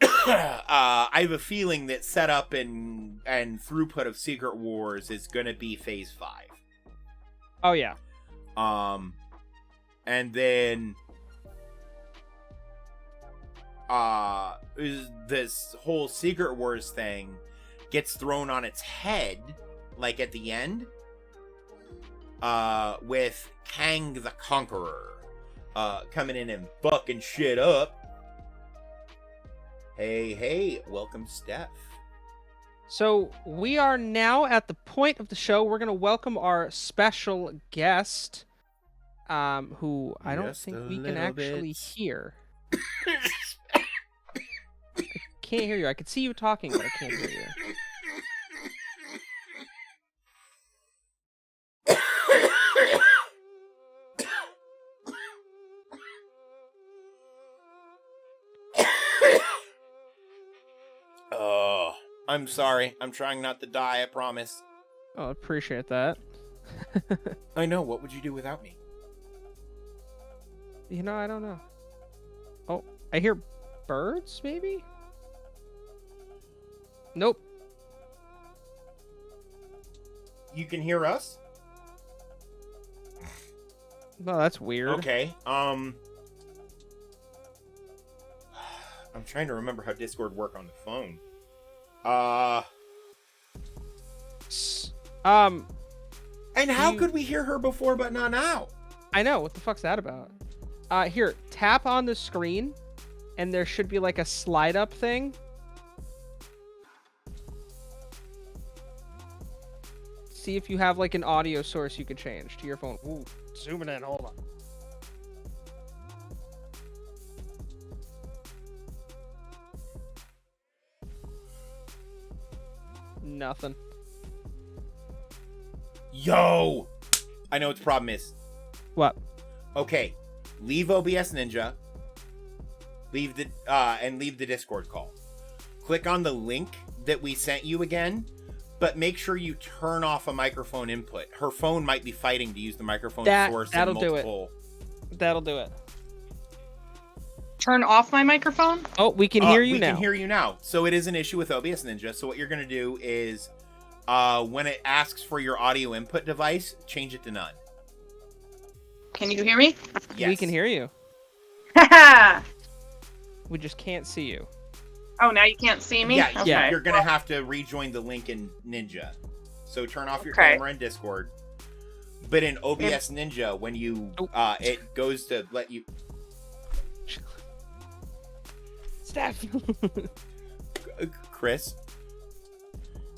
I have a feeling that setup and throughput of Secret Wars is going to be Phase 5. Oh, yeah. And then this whole Secret Wars thing gets thrown on its head, like at the end, with Kang the Conqueror coming in and fucking shit up. Hey, welcome, Steph. So we are now at the point of the show. We're gonna welcome our special guest, who I don't Just think a we can little actually bit. hear. Can't hear you. I could see you talking, but I can't hear you. Oh, I'm sorry. I'm trying not to die, I promise. Oh, appreciate that. I know. What would you do without me? You know, I don't know. Oh, I hear birds, maybe? Nope. You can hear us? No, that's weird. Okay. I'm trying to remember how Discord work on the phone. And how could we hear her before but not now? I know. What the fuck's that about? Here, tap on the screen, and there should be like a slide up thing. See if you have like an audio source you could change to your phone. Ooh, zooming in. Hold on. Nothing. Yo! I know what the problem is. What? Okay. Leave OBS Ninja. Leave the Discord call. Click on the link that we sent you again, but make sure you turn off a microphone input. Her phone might be fighting to use the microphone source. That'll in do it. multiple... That'll do it. Turn off my microphone? Oh, we can hear you we now. can hear you now. So it is an issue with OBS Ninja. So what you're going to do is, when it asks for your audio input device, change it to none. Can you hear me? We can hear you. Haha! We just can't see you. Oh, now you can't see me? Yeah, Okay. yeah. You're going to have to rejoin the link in Ninja. So turn off your Okay. camera in Discord. But in OBS Ninja, when you, it goes to let you... Steph! Chris,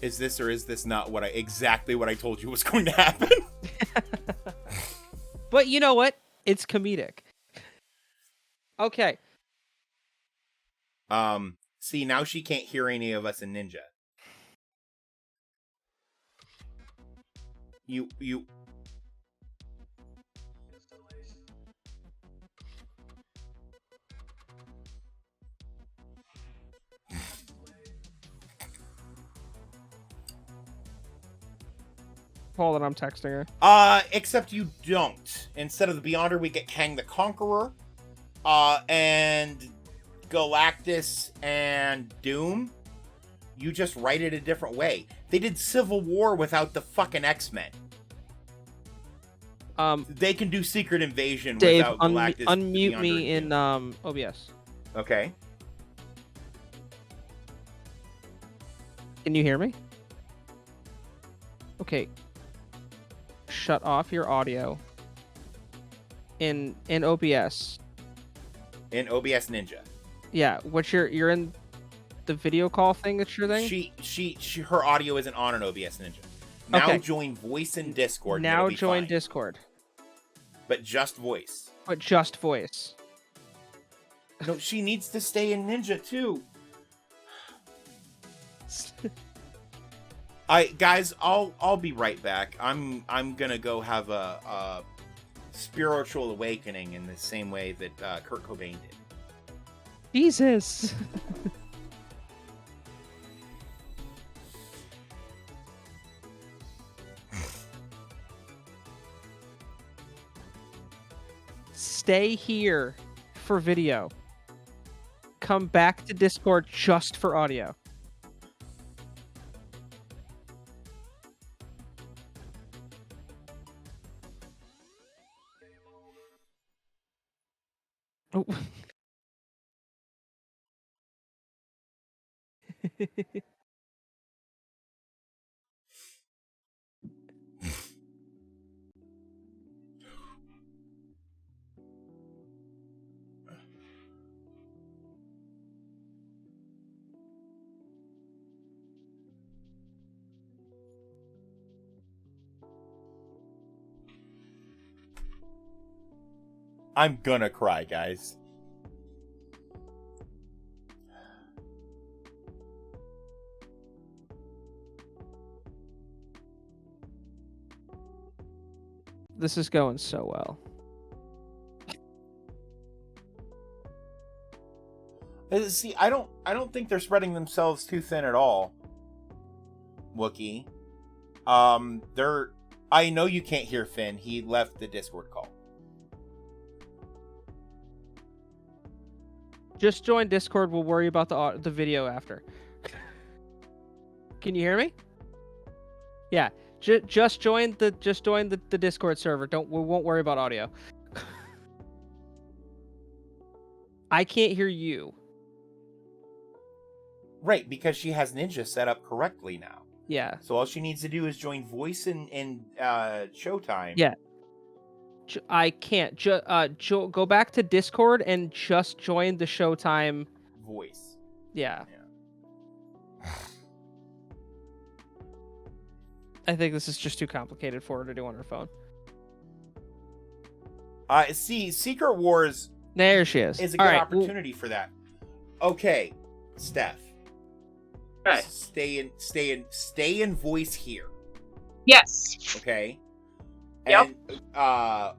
is this or is this not exactly what I told you was going to happen? But you know what? It's comedic. Okay. See, now she can't hear any of us in Ninja. You... Hold on, I'm texting her. Except you don't. Instead of the Beyonder, we get Kang the Conqueror, and Galactus and Doom. You just write it a different way. They did Civil War without the fucking X-Men. They can do Secret Invasion Dave, without Galactus. unmute Beyonder, me and in Doom. OBS. Okay. Can you hear me? Okay. Shut off your audio. In OBS. In OBS Ninja. Yeah, you're in the video call thing. That's your thing. She her audio isn't on in OBS Ninja. Now Okay. join voice in Discord. and Now it'll be join fine. Discord, But just voice. but just voice. No, she needs to stay in Ninja too. Guys, I'll be right back. I'm gonna go have a spiritual awakening in the same way that Kurt Cobain did. Jesus. Stay here for video. Come back to Discord just for audio. Oh. I'm gonna cry, guys. This is going so well. See, I don't think they're spreading themselves too thin at all. Wookie. I know you can't hear Finn. He left the Discord call. Just join Discord. We'll worry about the video after. Can you hear me? Yeah. Just join the Discord server. We won't worry about audio. I can't hear you. Right, because she has Ninja set up correctly now. Yeah. So all she needs to do is join voice and Showtime. Yeah. I can't. Go back to Discord and just join the Showtime voice. Yeah. I think this is just too complicated for her to do on her phone. See, Secret Wars There she is. is a good opportunity for that. Okay, Steph. Okay. Stay in voice here. Yes. Okay. Yep. And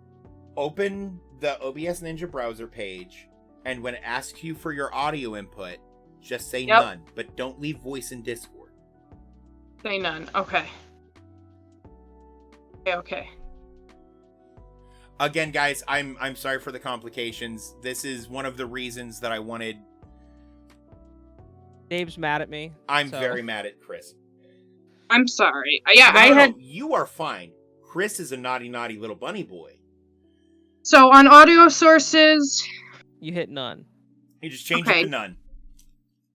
open the OBS Ninja browser page, and when it asks you for your audio input, just say none, but don't leave voice in Discord. Say none. Okay. Okay. Again, guys, I'm sorry for the complications. This is one of the reasons that I wanted. Dave's mad at me. I'm very mad at Chris. I'm sorry. Yeah, No, you are fine. Chris is a naughty little bunny boy. So on audio sources, you hit none. You just change it to none.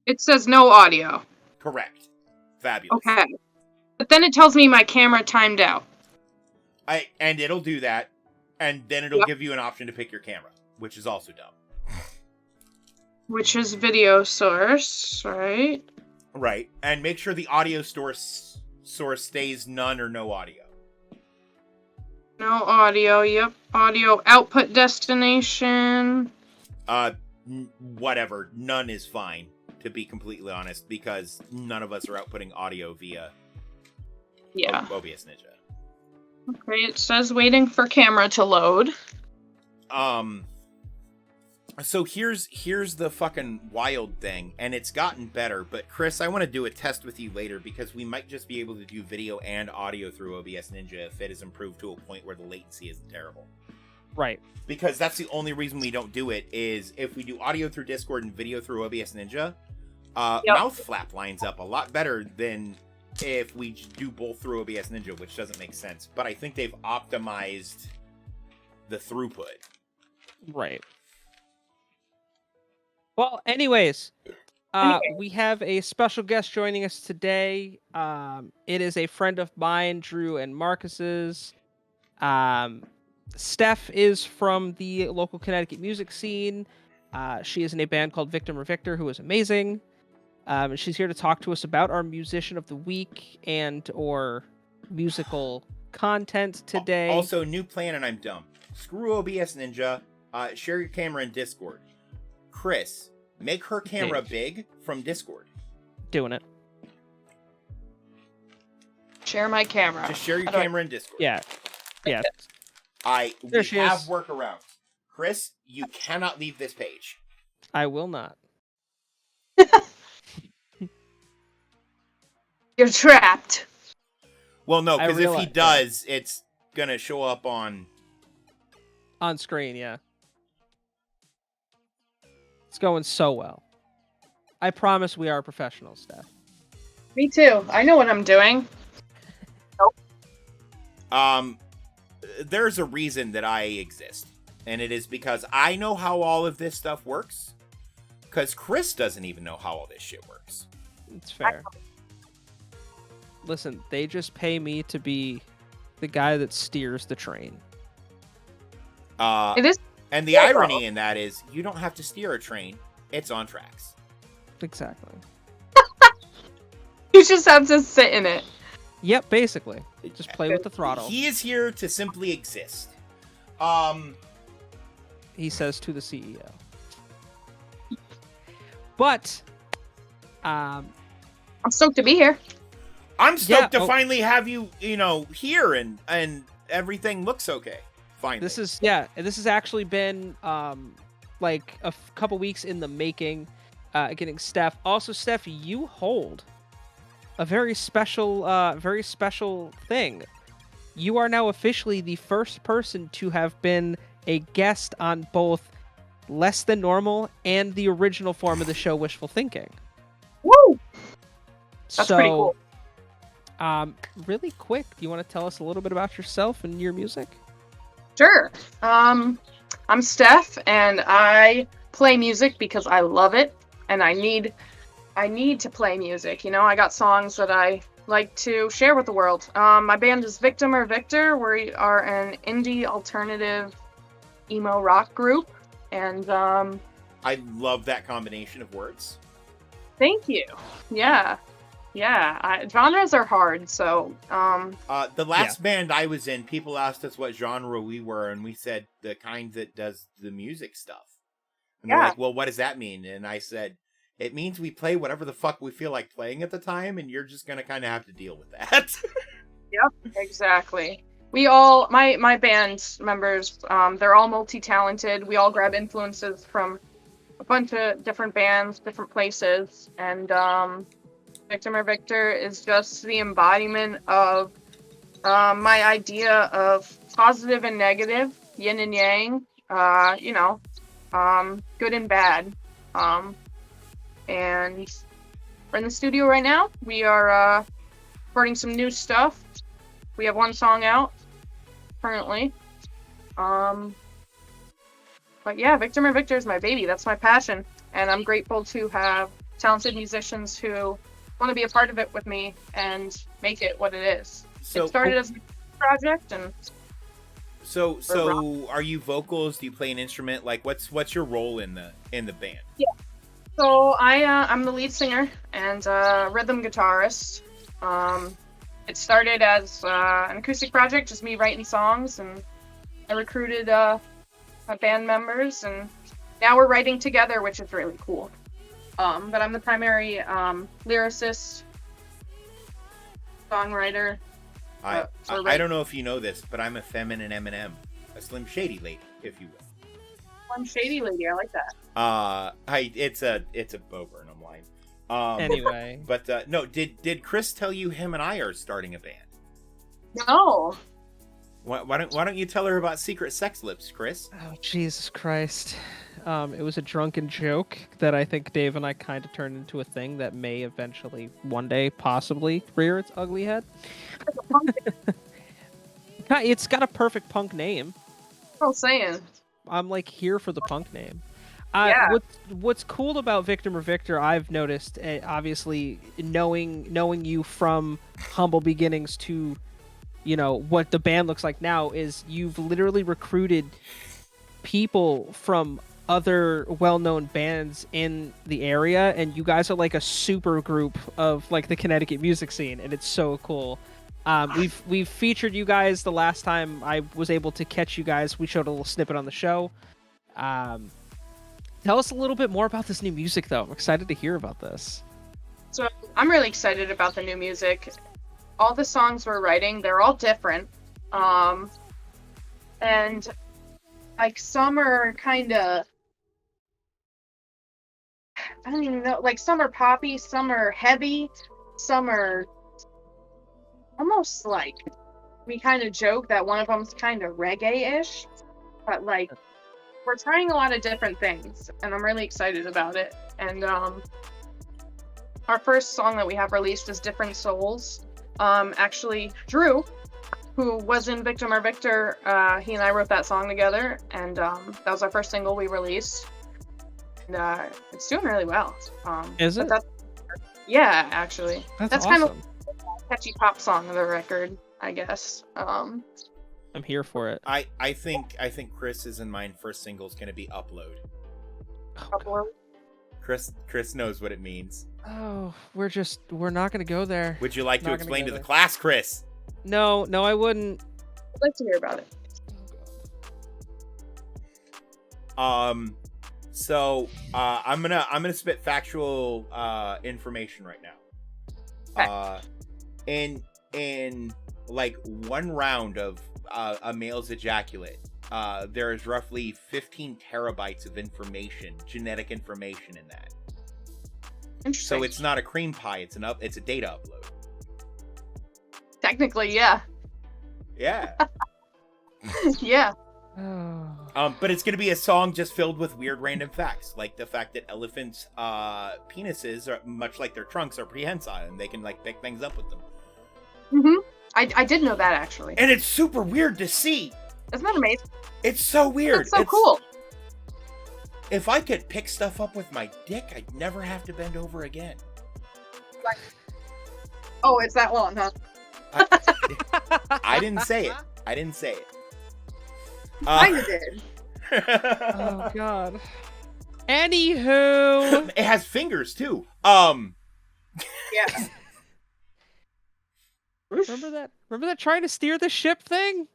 It says no audio. Correct. Fabulous. Okay. But then it tells me my camera timed out. And it'll do that, and then it'll give you an option to pick your camera, which is also dumb. Which is video source, right? Right. And make sure the audio source stays none or no audio. No audio, yep. Audio output destination. Whatever. None is fine, to be completely honest, because none of us are outputting audio via OBS Ninja. Okay, it says waiting for camera to load. So here's the fucking wild thing, and it's gotten better, but Chris, I want to do a test with you later, because we might just be able to do video and audio through OBS Ninja if it is improved to a point where the latency isn't terrible. Right. Because that's the only reason we don't do it, is if we do audio through Discord and video through OBS Ninja, mouth flap lines up a lot better than if we do both through OBS Ninja, which doesn't make sense. But I think they've optimized the throughput. Right. Well, anyways, we have a special guest joining us today. It is a friend of mine, Drew and Marcus's. Steph is from the local Connecticut music scene. She is in a band called Victim or Victor, who is amazing. She's here to talk to us about our Musician of the Week and or musical content today. Also, new plan, and I'm dumb. Screw OBS Ninja. Share your camera in Discord. Chris, make her camera big from Discord. Doing it. Share my camera. Just share your camera in Discord. Yeah. Yeah. We have workarounds. Chris, you cannot leave this page. I will not. You're trapped. Well, no, because if he does, it's gonna show up on screen, yeah. It's going so well. I promise we are professionals, Steph. Me too. I know what I'm doing. There's a reason that I exist, and it is because I know how all of this stuff works, because Chris doesn't even know how all this shit works. It's fair. Listen, they just pay me to be the guy that steers the train. It is. And the irony in that is, you don't have to steer a train. It's on tracks. Exactly. You just have to sit in it. Yep, basically. Just play with the throttle. He is here to simply exist. he says to the CEO. But, I'm stoked to be here. I'm stoked Yeah, to finally have you, here and everything looks okay. Finally. this has actually been like a couple weeks in the making. Getting Steph. Also, Steph, you hold a very special thing. You are now officially the first person to have been a guest on both Less Than Normal and the original form of the show Wishful Thinking. Woo! That's pretty cool. Really quick, do you want to tell us a little bit about yourself and your music? Sure. I'm Steph, and I play music because I love it, and I need to play music. I got songs that I like to share with the world. My band is Victim or Victor. We are an indie alternative emo rock group, and I love that combination of words. Thank you. Yeah. Genres are hard, so the last band I was in, people asked us what genre we were, and we said the kind that does the music stuff. And they're like, well, what does that mean? And I said, it means we play whatever the fuck we feel like playing at the time, and you're just gonna kind of have to deal with that. Yep, exactly. We all, my band members, they're all multi-talented. We all grab influences from a bunch of different bands, different places, and Victim or Victor is just the embodiment of my idea of positive and negative, yin and yang, good and bad. And we're in the studio right now. We are recording some new stuff. We have one song out currently. But yeah, Victim or Victor is my baby. That's my passion. And I'm grateful to have talented musicians who want to be a part of it with me and make it what it is. So, it started as a project, and so are you vocals? Do you play an instrument? Like, what's your role in the band? Yeah. So I'm the lead singer and rhythm guitarist. It started as an acoustic project, just me writing songs, and I recruited my band members, and now we're writing together, which is really cool. But I'm the primary lyricist, songwriter. I don't know if you know this, but I'm a feminine Eminem, a Slim Shady lady, if you will. I'm Shady Lady. I like that. It's a Bober, and I'm lying. Anyway, but no, did Chris tell you him and I are starting a band? No. Why don't you tell her about Secret Sex Lips, Chris? oh Jesus Christ. It was a drunken joke that I think Dave and I kind of turned into a thing that may eventually, one day, possibly rear its ugly head. It's got a perfect punk name. I'm saying. I'm like here for the punk name. Yeah. What's cool about Victim or Victor, I've noticed, obviously knowing you from humble beginnings to, what the band looks like now, is you've literally recruited people from other well-known bands in the area, and you guys are like a super group of like the Connecticut music scene, and it's so cool. We've featured you guys the last time I was able to catch you guys. We showed a little snippet on the show. Tell us a little bit more about this new music, though. I'm excited to hear about this. So I'm really excited about the new music. All the songs we're writing, they're all different. And like some are kind of, I don't even know, like some are poppy, some are heavy, some are almost like, we kind of joke that one of them's kind of reggae-ish, but like we're trying a lot of different things, and I'm really excited about it. And our first song that we have released is Different Souls. Actually, Drew, who was in Victim or Victor, he and I wrote that song together, and that was our first single we released. And it's doing really well. Is it? Yeah, actually. That's kind awesome. of a catchy pop song of the record, I guess. I'm here for it. I think Chris's and mine first single is going to be Upload. Upload. Chris knows what it means. Oh, we're not going to go there. Would you like to Not explain gonna to go the class, Chris? No, I wouldn't. I'd like to hear about it. So I'm gonna spit factual information right now. In like one round of a male's ejaculate, there is roughly 15 terabytes of information, genetic information in that. Interesting. So it's not a cream pie; it's a data upload. Technically, yeah. Yeah. Yeah. But it's gonna be a song just filled with weird random facts, like the fact that elephants' penises are much like their trunks are prehensile, and they can like pick things up with them. Mm-hmm. I did know that, actually. And it's super weird to see. Isn't that amazing? It's so weird. That's so cool. If I could pick stuff up with my dick, I'd never have to bend over again. Oh, it's that long, huh? I didn't say it. Kinda did. Oh god. Anywho, It has fingers too. Yeah. remember that trying to steer the ship thing?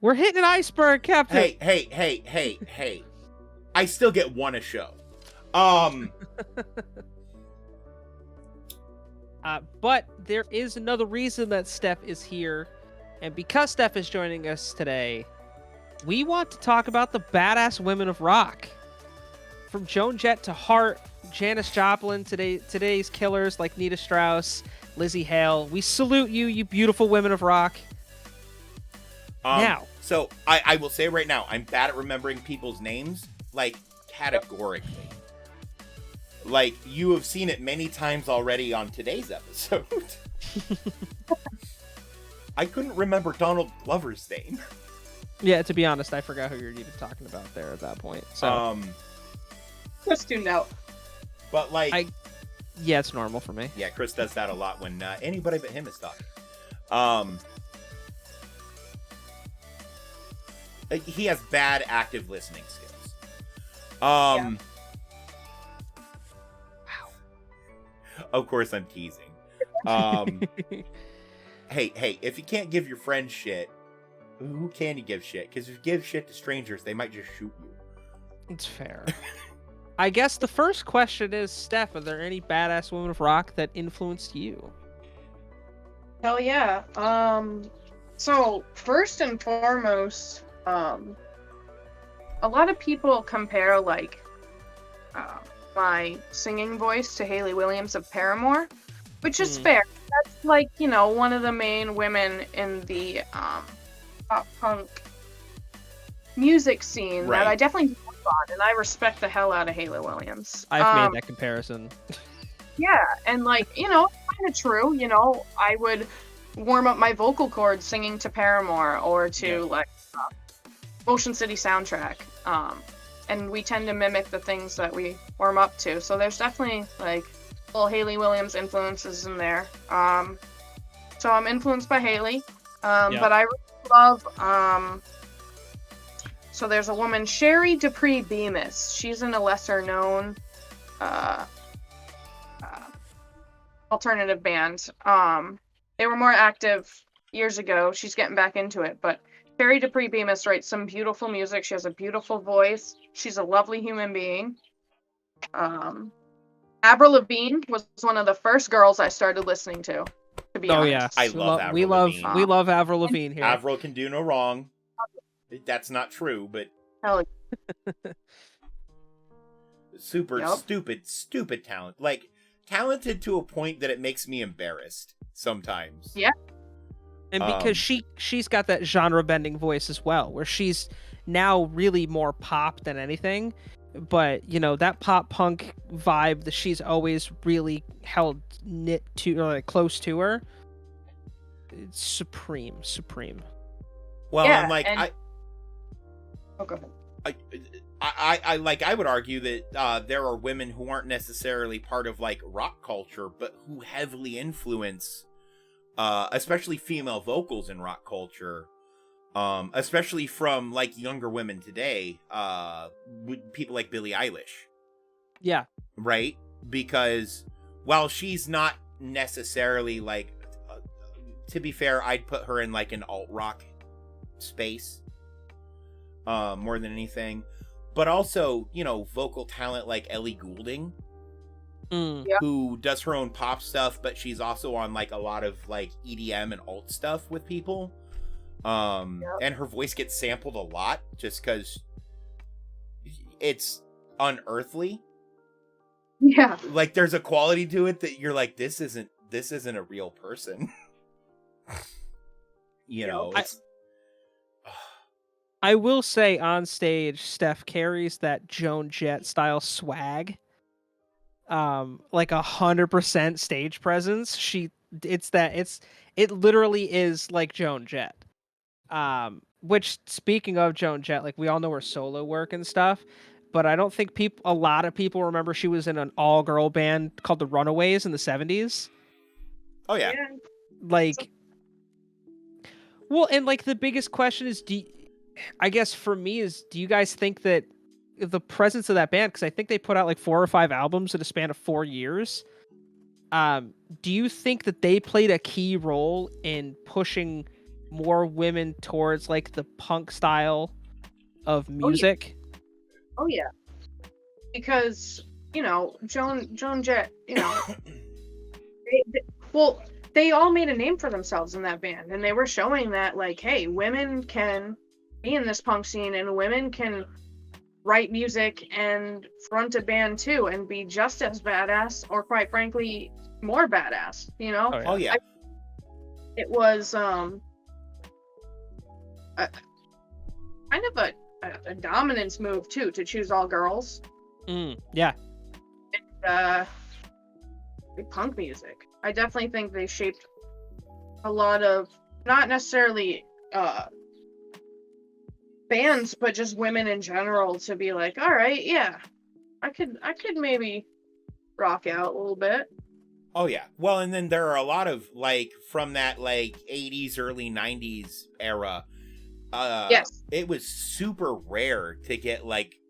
We're hitting an iceberg, Captain. Hey. I still get one a show. But there is another reason that Steph is here. And because Steph is joining us today, we want to talk about the badass women of rock. From Joan Jett to Hart, Janis Joplin, today's killers like Nita Strauss, Lizzie Hale. We salute you, you beautiful women of rock. Now. So, I will say right now, I'm bad at remembering people's names, like, categorically. Like, you have seen it many times already on today's episode. I couldn't remember Donald Glover's name. Yeah, to be honest, I forgot who you're even talking about there at that point. So, Just tuned out. but like, yeah, it's normal for me. yeah, Chris does that a lot when anybody but him is talking. He has bad active listening skills. Yeah. Of course I'm teasing. Hey, if you can't give your friends shit, who can you give shit? Because if you give shit to strangers, they might just shoot you. It's fair. I guess the first question is, Steph, are there any badass women of rock that influenced you? Hell yeah. So first and foremost, a lot of people compare like my singing voice to Hayley Williams of Paramore, which is fair. That's like, you know, one of the main women in the pop punk music scene Right. that I definitely grew up on, and I respect the hell out of Hayley Williams. I've made that comparison. Yeah, and like, you know, it's kind of true. You know, I would warm up my vocal cords singing to Paramore or to like Motion City Soundtrack. And we tend to mimic the things that we warm up to. So there's definitely like little Hayley Williams influences in there. So I'm influenced by Hayley. But I really love so there's a woman, Sherry Dupree Bemis. She's in a lesser known alternative band. They were more active years ago. She's getting back into it, but Sherry Dupree Bemis writes some beautiful music. She has a beautiful voice. She's a lovely human being. Avril Lavigne was one of the first girls I started listening to be honest. Yeah, I love Avril we Lavigne. we love Avril Lavigne here. Avril can do no wrong. That's not true, but Hell, super stupid talent. Like, talented to a point that it makes me embarrassed sometimes. Yeah. And because she's got that genre bending voice as well, where she's now really more pop than anything. But, you know, that pop punk vibe that she's always really held knit to, or like close to her, it's supreme. Well, Yeah, I'm like, and- Oh, go ahead. I would argue that there are women who aren't necessarily part of like rock culture, but who heavily influence, especially female vocals in rock culture, especially from like younger women today, people like Billie Eilish. Yeah. Right? Because while she's not necessarily like, to be fair, I'd put her in like an alt rock space, more than anything. but also, you know, vocal talent like Ellie Goulding, Mm. Yep. who does her own pop stuff, but she's also on like a lot of like EDM and alt stuff with people. And her voice gets sampled a lot just because it's unearthly. Yeah. Like there's a quality to it that you're like, this isn't a real person. You know, I will say on stage, Steph carries that Joan Jett style swag. Like 100% stage presence. It literally is like Joan Jett. Which, speaking of Joan Jett, like we all know her solo work and stuff, but I don't think a lot of people remember she was in an all-girl band called the Runaways in the 70s. oh yeah. Like, well, and like the biggest question is, I guess for me is, do you guys think that the presence of that band, because I think they put out like 4 or 5 albums in a span of 4 years, do you think that they played a key role in pushing more women towards like the punk style of music? Oh yeah. Because, you know, Joan Jett, you know, they all made a name for themselves in that band, and they were showing that, like, hey, women can be in this punk scene, and women can write music and front a band too, and be just as badass, or quite frankly, more badass. You know, Oh yeah. it was kind of a dominance move too, to choose all girls. Yeah. Punk music. I definitely think they shaped a lot of, not necessarily bands, but just women in general, to be like, all right, yeah, I could maybe rock out a little bit. Oh yeah. Well, and then there are a lot of like from that like 80s, early 90s era. Yes. It was super rare to get like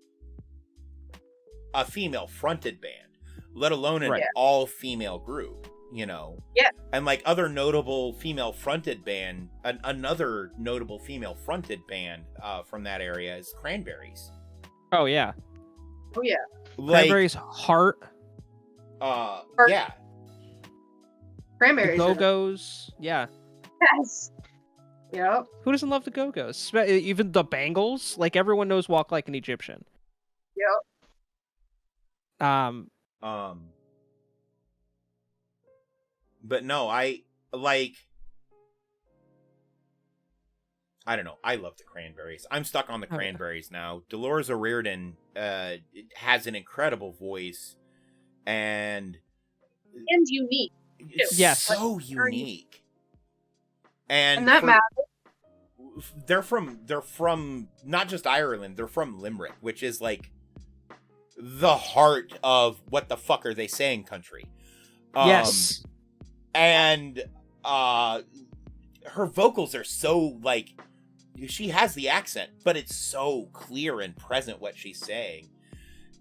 a female fronted band, let alone an all female group, you know? Yeah. And like other notable female fronted band, another notable female fronted band from that area is Cranberries. Oh yeah. Oh yeah. Like, Cranberries' Heart. Yeah. Cranberries. The Go-Go's. Yeah. Yes. Yep. Who doesn't love the Go-Go's? Even the Bangles. Like everyone knows "Walk Like an Egyptian." Yep. But no, I don't know. I love the Cranberries. I'm stuck on the Cranberries now. Dolores O'Riordan has an incredible voice and unique. Yes. So unique. And that matters. They're from not just Ireland, they're from Limerick, which is like the heart of what the fuck are they saying country. Yes. And her vocals are so like, she has the accent, but it's so clear and present what she's saying.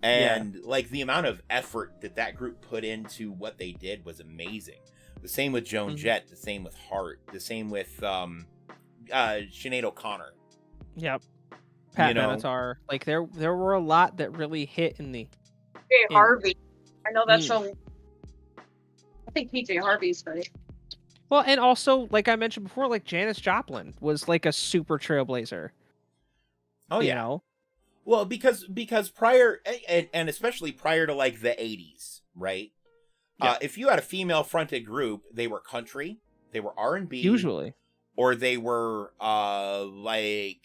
And like the amount of effort that group put into what they did was amazing. The same with Joan Jett, the same with Hart, the same with Sinead O'Connor. Yep. Pat Benatar. Like there were a lot that really hit in the PJ Harvey. I know that's I think PJ Harvey's funny. Well, and also, like I mentioned before, like Janis Joplin was like a super trailblazer. Oh yeah. You know? Well, because prior and especially prior to like the 80s, right? Yeah. If you had a female fronted group, they were country, they were R&B usually, or they were country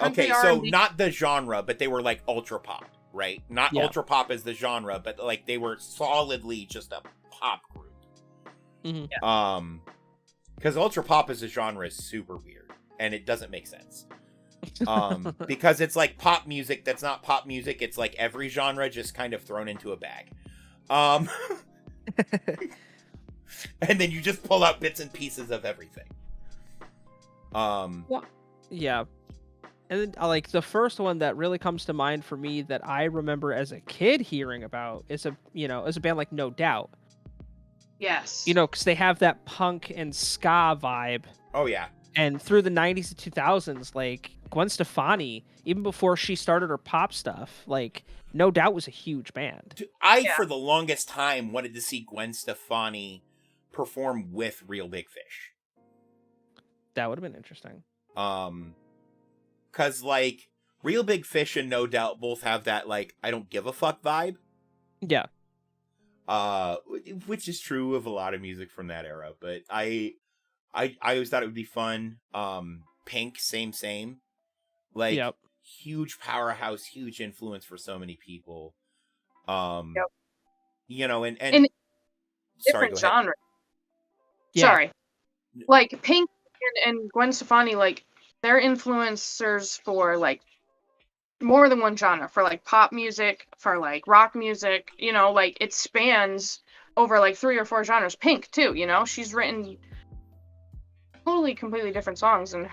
okay, R&B. so not the genre, but they were like ultra pop, right? Not ultra pop as the genre, but like they were solidly just a pop group. Because ultra pop as a genre is super weird and it doesn't make sense. Because it's like pop music that's not pop music. It's like every genre just kind of thrown into a bag. And then you just pull out bits and pieces of everything. Yeah. And then, like the first one that really comes to mind for me that I remember as a kid hearing about is a band like No Doubt. Yes. You know, because they have that punk and ska vibe. Oh yeah. And through the 90s to 2000s, like Gwen Stefani, even before she started her pop stuff, like No Doubt was a huge band. Dude, I for the longest time wanted to see Gwen Stefani perform with Real Big Fish. That would have been interesting. Cause like Real Big Fish and No Doubt both have that like I don't give a fuck vibe. Yeah. Which is true of a lot of music from that era, but I always thought it would be fun. Pink, same. Like Yep. huge powerhouse, huge influence for so many people. Yep. You know, and In sorry, different go ahead. genre. Yeah. Sorry. Like Pink and Gwen Stefani, like they're influencers for like more than one genre, for like pop music, for like rock music, you know, like it spans over like 3 or 4 genres. Pink too, you know, she's written totally completely different songs, and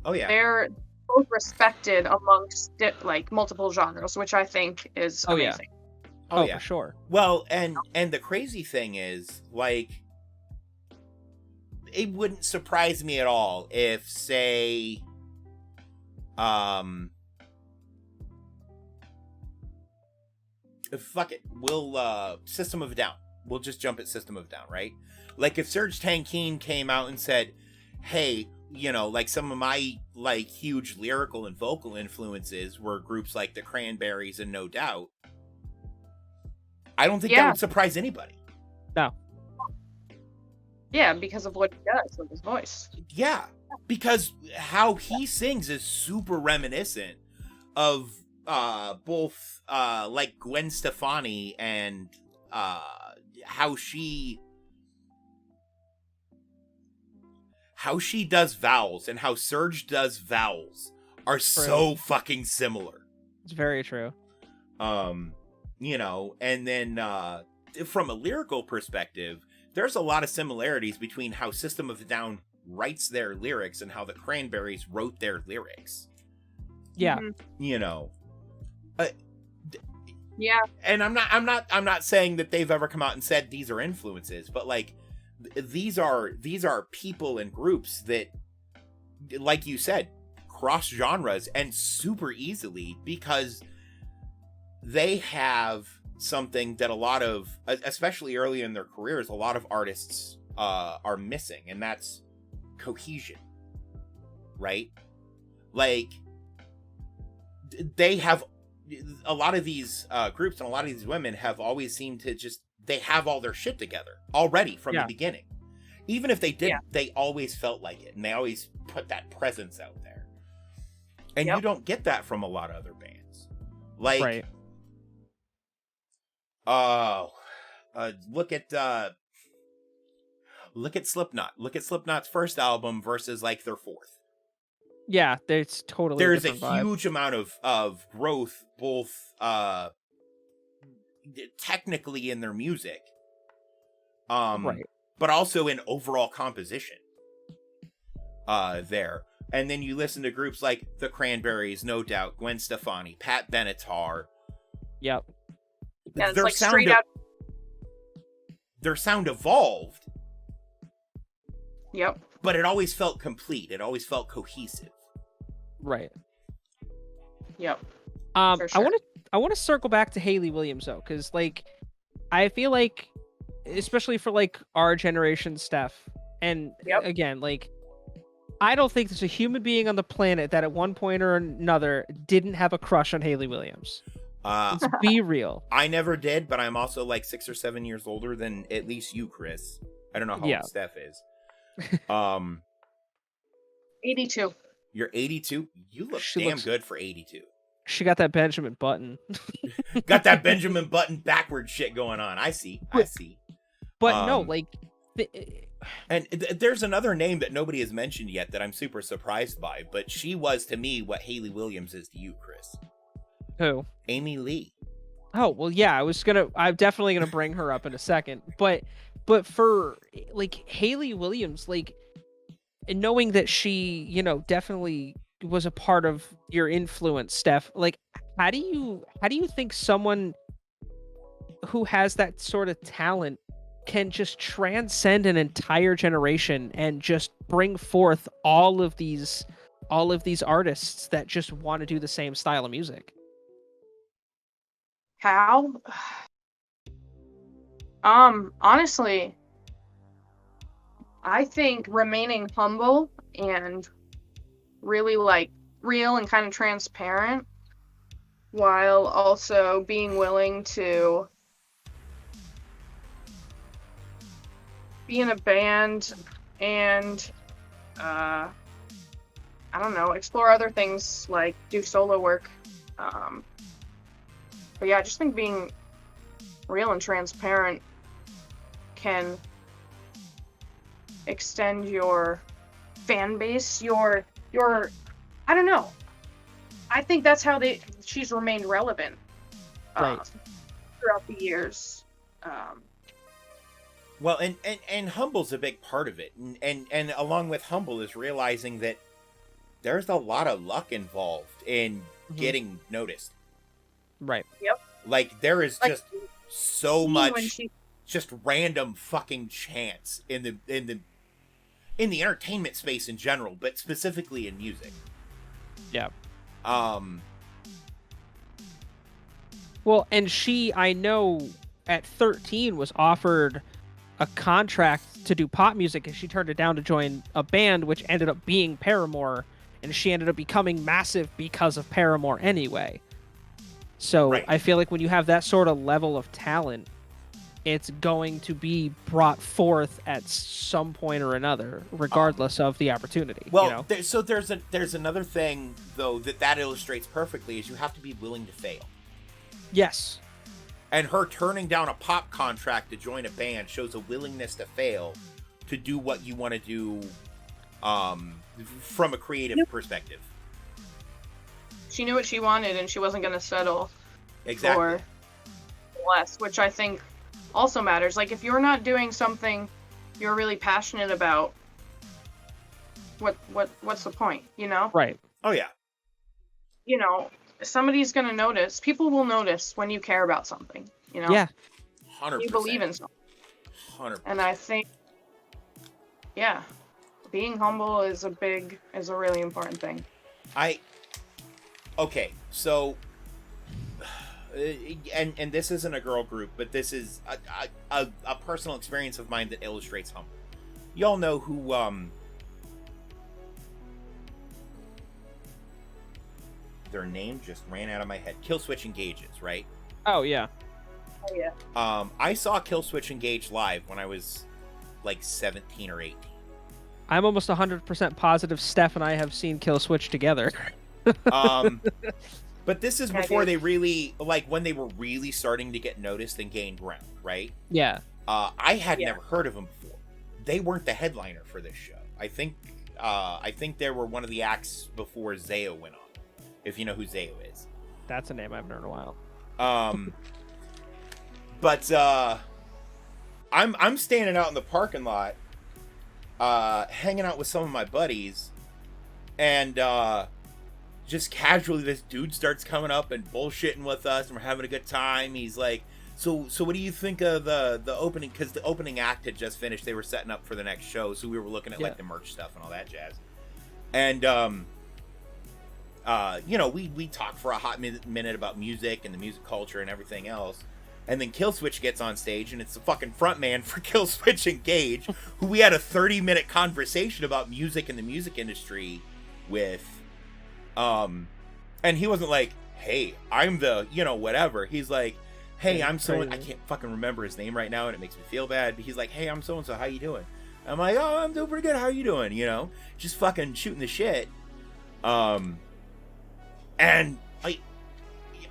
Oh yeah. they're both respected amongst like multiple genres, which I think is Oh, yeah. amazing. Oh yeah. For sure. Well, and the crazy thing is, like, it wouldn't surprise me at all if, say, fuck it, we'll System of a Down. We'll just jump at System of a Down, right? Like, if Serj Tankian came out and said, "Hey, you know, like some of my like huge lyrical and vocal influences were groups like the Cranberries and No Doubt," I don't think that Yeah. would surprise anybody. No. Yeah, because of what he does with his voice. Yeah, because how he sings is super reminiscent of both like Gwen Stefani and how she does vowels and how Serj does vowels are so fucking similar. It's very true. You know, and then from a lyrical perspective, there's a lot of similarities between how System of a Down writes their lyrics and how the Cranberries wrote their lyrics. Yeah. Mhm. You know, Yeah. and I'm not saying that they've ever come out and said these are influences, but like these are people and groups that, like you said, cross genres and super easily because they have something that a lot of, especially early in their careers, a lot of artists are missing, and that's cohesion, right? Like, they have a lot of these groups and a lot of these women have always seemed to just, they have all their shit together already from the beginning. Even if they didn't, they always felt like it, and they always put that presence out there. And you don't get that from a lot of other bands. Like, Right. look at Slipknot. Look at Slipknot's first album versus like their fourth. Yeah, there's totally There's a different vibe. huge amount of growth, both technically in their music, Right. but also in overall composition. There, and then you listen to groups like the Cranberries, No Doubt, Gwen Stefani, Pat Benatar. Yep. Yeah, it's like straight out. Their sound evolved, Yep. but it always felt complete. It always felt cohesive. Right. Yep. I sure. want to circle back to Hayley Williams though, because like I feel like, especially for like our generation stuff, and again, like I don't think there's a human being on the planet that at one point or another didn't have a crush on Hayley Williams. Let's be real. I never did, but I'm also like 6 or 7 years older than at least you, Chris. I don't know how old Steph is. 82. You're 82. You look She damn looks- good for 82. She got that Benjamin Button. Got that Benjamin Button backward shit going on. I see. But no, like and there's another name that nobody has mentioned yet that I'm super surprised by, but she was to me what Hayley Williams is to you, Chris. who? Amy Lee. Oh, well, yeah, I'm definitely gonna bring her up in a second. But for like Hayley Williams, like, and knowing that she, you know, definitely was a part of your influence, Steph, like how do you think someone who has that sort of talent can just transcend an entire generation and just bring forth all of these artists that just want to do the same style of music. How? Honestly, I think remaining humble and really like real and kind of transparent, while also being willing to be in a band and I don't know, explore other things like do solo work. But yeah, I just think being real and transparent can extend your fan base, your I don't know. I think that's how she's remained relevant Right. throughout the years. Well, and humble's a big part of it, and along with humble is realizing that there's a lot of luck involved in getting noticed. Right. Like there is Like, just so when much she just random fucking chance in the entertainment space in general, but specifically in music. Yeah. Um Well, and she, I know, at 13 was offered a contract to do pop music, and she turned it down to join a band, which ended up being Paramore, and she ended up becoming massive because of Paramore anyway. So Right. I feel like when you have that sort of level of talent, it's going to be brought forth at some point or another, regardless of the opportunity. well, you know? so there's another thing though that illustrates perfectly is you have to be willing to fail. Yes. And her turning down a pop contract to join a band shows a willingness to fail to do what you want to do from a creative perspective. she knew what she wanted and she wasn't going to settle Exactly. for less, which I think also matters. Like if you're not doing something you're really passionate about, what's the point, you know? Right. Oh yeah. You know, somebody's going to notice. People will notice when you care about something, you know? Yeah. 100%. You believe in something. 100%. And I think, yeah, being humble is a really important thing. Okay, so, and this isn't a girl group, but this is a personal experience of mine that illustrates humble. Y'all know who, their name just ran out of my head. Killswitch Engages, right? Oh, yeah. Oh, yeah. I saw Killswitch Engage live when I was like 17 or 18. I'm almost 100% positive Steph and I have seen Killswitch together. But this is Yeah, before dude. they really, like, when they were really starting to get noticed and gain ground, right? Yeah. I had Yeah. never heard of them before. They weren't the headliner for this show. I think they were one of the acts before Zayo went on. If you know who Zayo is. That's a name I've heard in a while. But I'm standing out in the parking lot, hanging out with some of my buddies, and just casually this dude starts coming up and bullshitting with us, and we're having a good time. He's like, so what do you think of the opening? Because the opening act had just finished. They were setting up for the next show, so we were looking at like the merch stuff and all that jazz. And we talked for a hot minute about music and the music culture and everything else. And then Killswitch gets on stage, and it's the fucking frontman for Killswitch Engage, who we had a 30-minute conversation about music and the music industry with. And he wasn't like, hey, I'm the, whatever. He's like, hey, I'm so, I can't fucking remember his name right now, and it makes me feel bad. But he's like, hey, I'm so-and-so, how you doing? I'm like, oh, I'm doing pretty good, how are you doing? Just fucking shooting the shit. And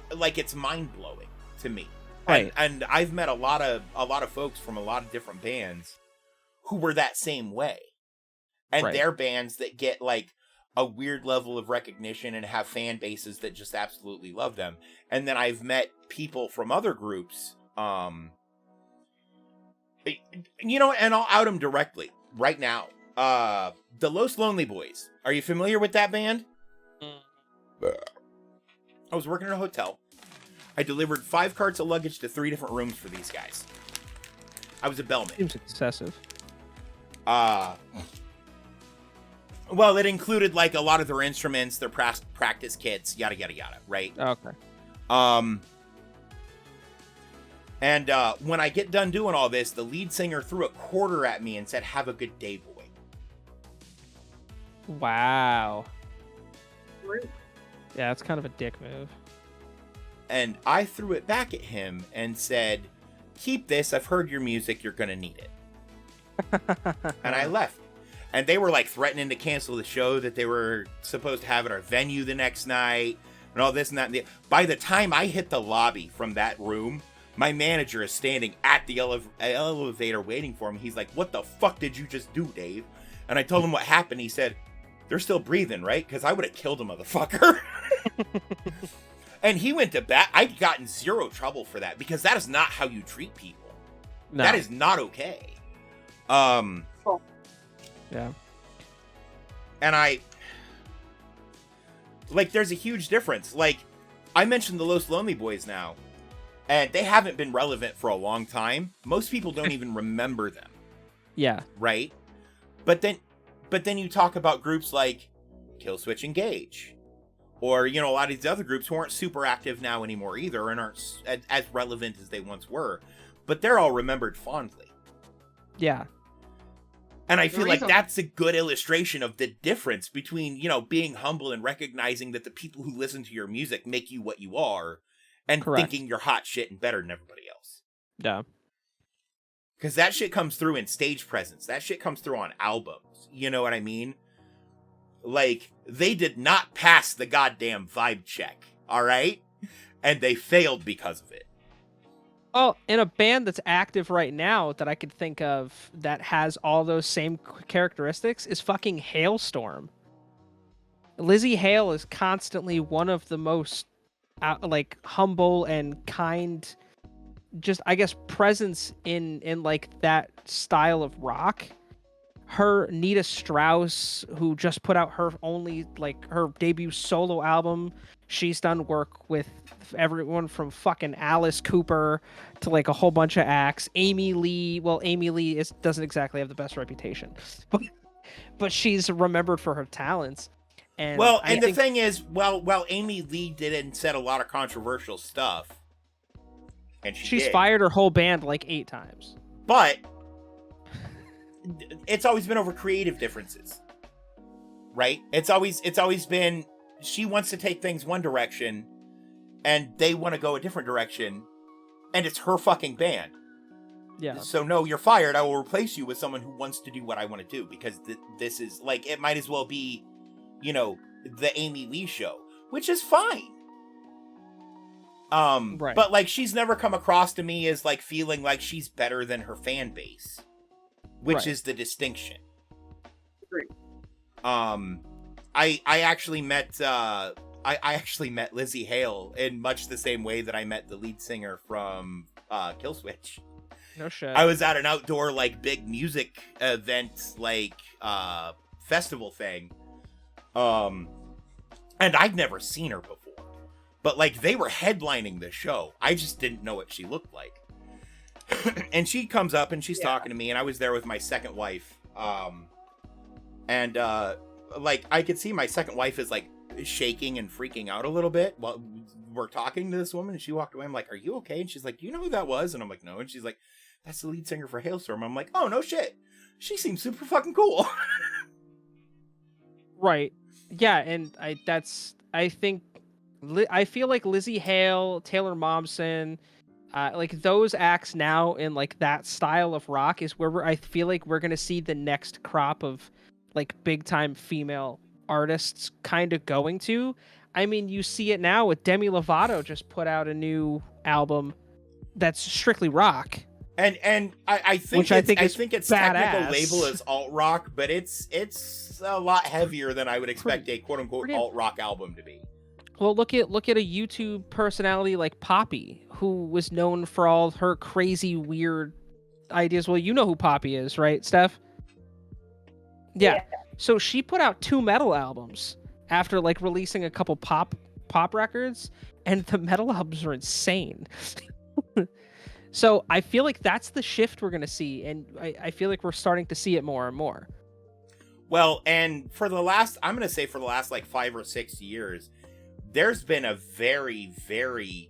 it's mind-blowing to me. Right. And I've met a lot of folks from a lot of different bands who were that same way. And Right. they're bands that get like a weird level of recognition and have fan bases that just absolutely love them. And then I've met people from other groups, and I'll out them directly right now. The Los Lonely Boys. Are you familiar with that band? I was working in a hotel. I delivered 5 carts of luggage to 3 different rooms for these guys. I was a bellman. Seems excessive. Well, it included like a lot of their instruments, their practice kits, yada yada yada, right? Okay. And when I get done doing all this, the lead singer threw a quarter at me and said, "Have a good day, boy." Wow. Rude. Yeah, it's kind of a dick move. And I threw it back at him and said, "Keep this. I've heard your music. You're going to need it." And I left. And they were like threatening to cancel the show that they were supposed to have at our venue the next night and all this and that. By the time I hit the lobby from that room, my manager is standing at the elevator waiting for me. He's like, "What the fuck did you just do, Dave?" And I told him what happened. He said, "They're still breathing, right? Because I would have killed a motherfucker." And he went to bat. I've gotten zero trouble for that because that is not how you treat people. No. That is not okay. Yeah. And there's a huge difference. Like, I mentioned the Los Lonely Boys now, and they haven't been relevant for a long time. Most people don't even remember them, Yeah. right? But then you talk about groups like Killswitch Engage, or, you know, a lot of these other groups who aren't super active now anymore either, and aren't as relevant as they once were, but they're all remembered fondly. Yeah. And I feel like reason- that's a good illustration of the difference between, you know, being humble and recognizing that the people who listen to your music make you what you are, and Correct. thinking you're hot shit and better than everybody else. Yeah. Because that shit comes through in stage presence. That shit comes through on albums. You know what I mean? Like, they did not pass the goddamn vibe check, all right? And they failed because of it. Oh, in a band that's active right now that I could think of that has all those same characteristics is fucking Hailstorm. Lizzie Hale is constantly one of the most humble and kind, just I guess presence in like that style of rock. Her Nita Strauss, who just put out her her debut solo album. She's done work with everyone from fucking Alice Cooper to like a whole bunch of acts. Amy Lee doesn't exactly have the best reputation, but she's remembered for her talents. And the thing is, while Amy Lee didn't said a lot of controversial stuff, and she's did. Fired her whole band like 8 times. But it's always been over creative differences, right? It's always been she wants to take things one direction, and they want to go a different direction, and it's her fucking band. Yeah. So no, you're fired. I will replace you with someone who wants to do what I want to do, because this is like, it might as well be, you know, the Amy Lee show, which is fine. Right. But like, she's never come across to me as like feeling like she's better than her fan base, which Right. is the distinction. Agreed. I actually met I actually met Lizzie Hale in much the same way that I met the lead singer from Killswitch. No shit. I was at an outdoor like big music event, like festival thing. And I'd never seen her before. But like, they were headlining the show. I just didn't know what she looked like. And she comes up and she's talking to me, and I was there with my second wife. Like, I could see my second wife is like shaking and freaking out a little bit while we're talking to this woman, and she walked away. I'm like, "Are you okay?" And she's like, "Do you know who that was?" And I'm like, "No." And she's like, "That's the lead singer for Hailstorm." I'm like, "Oh, no shit. She seems super fucking cool." Right. Yeah, and I feel like Lizzie Hale, Taylor Momsen, like those acts now in like that style of rock is where I feel like we're gonna see the next crop of like big time female artists kind of going to. I mean, you see it now with Demi Lovato just put out a new album that's strictly rock. And I think its technical badass. label is alt rock, but it's a lot heavier than I would expect a quote unquote alt rock album to be. Well, look at a YouTube personality like Poppy, who was known for all her crazy weird ideas. Well, you know who Poppy is, right, Steph? Yeah. So she put out 2 metal albums after like releasing a couple pop records, and the metal albums are insane. So I feel like that's the shift we're gonna see, and I feel like we're starting to see it more and more. Well, and for the last, I'm going to say for the last like 5 or 6 years, there's been a very, very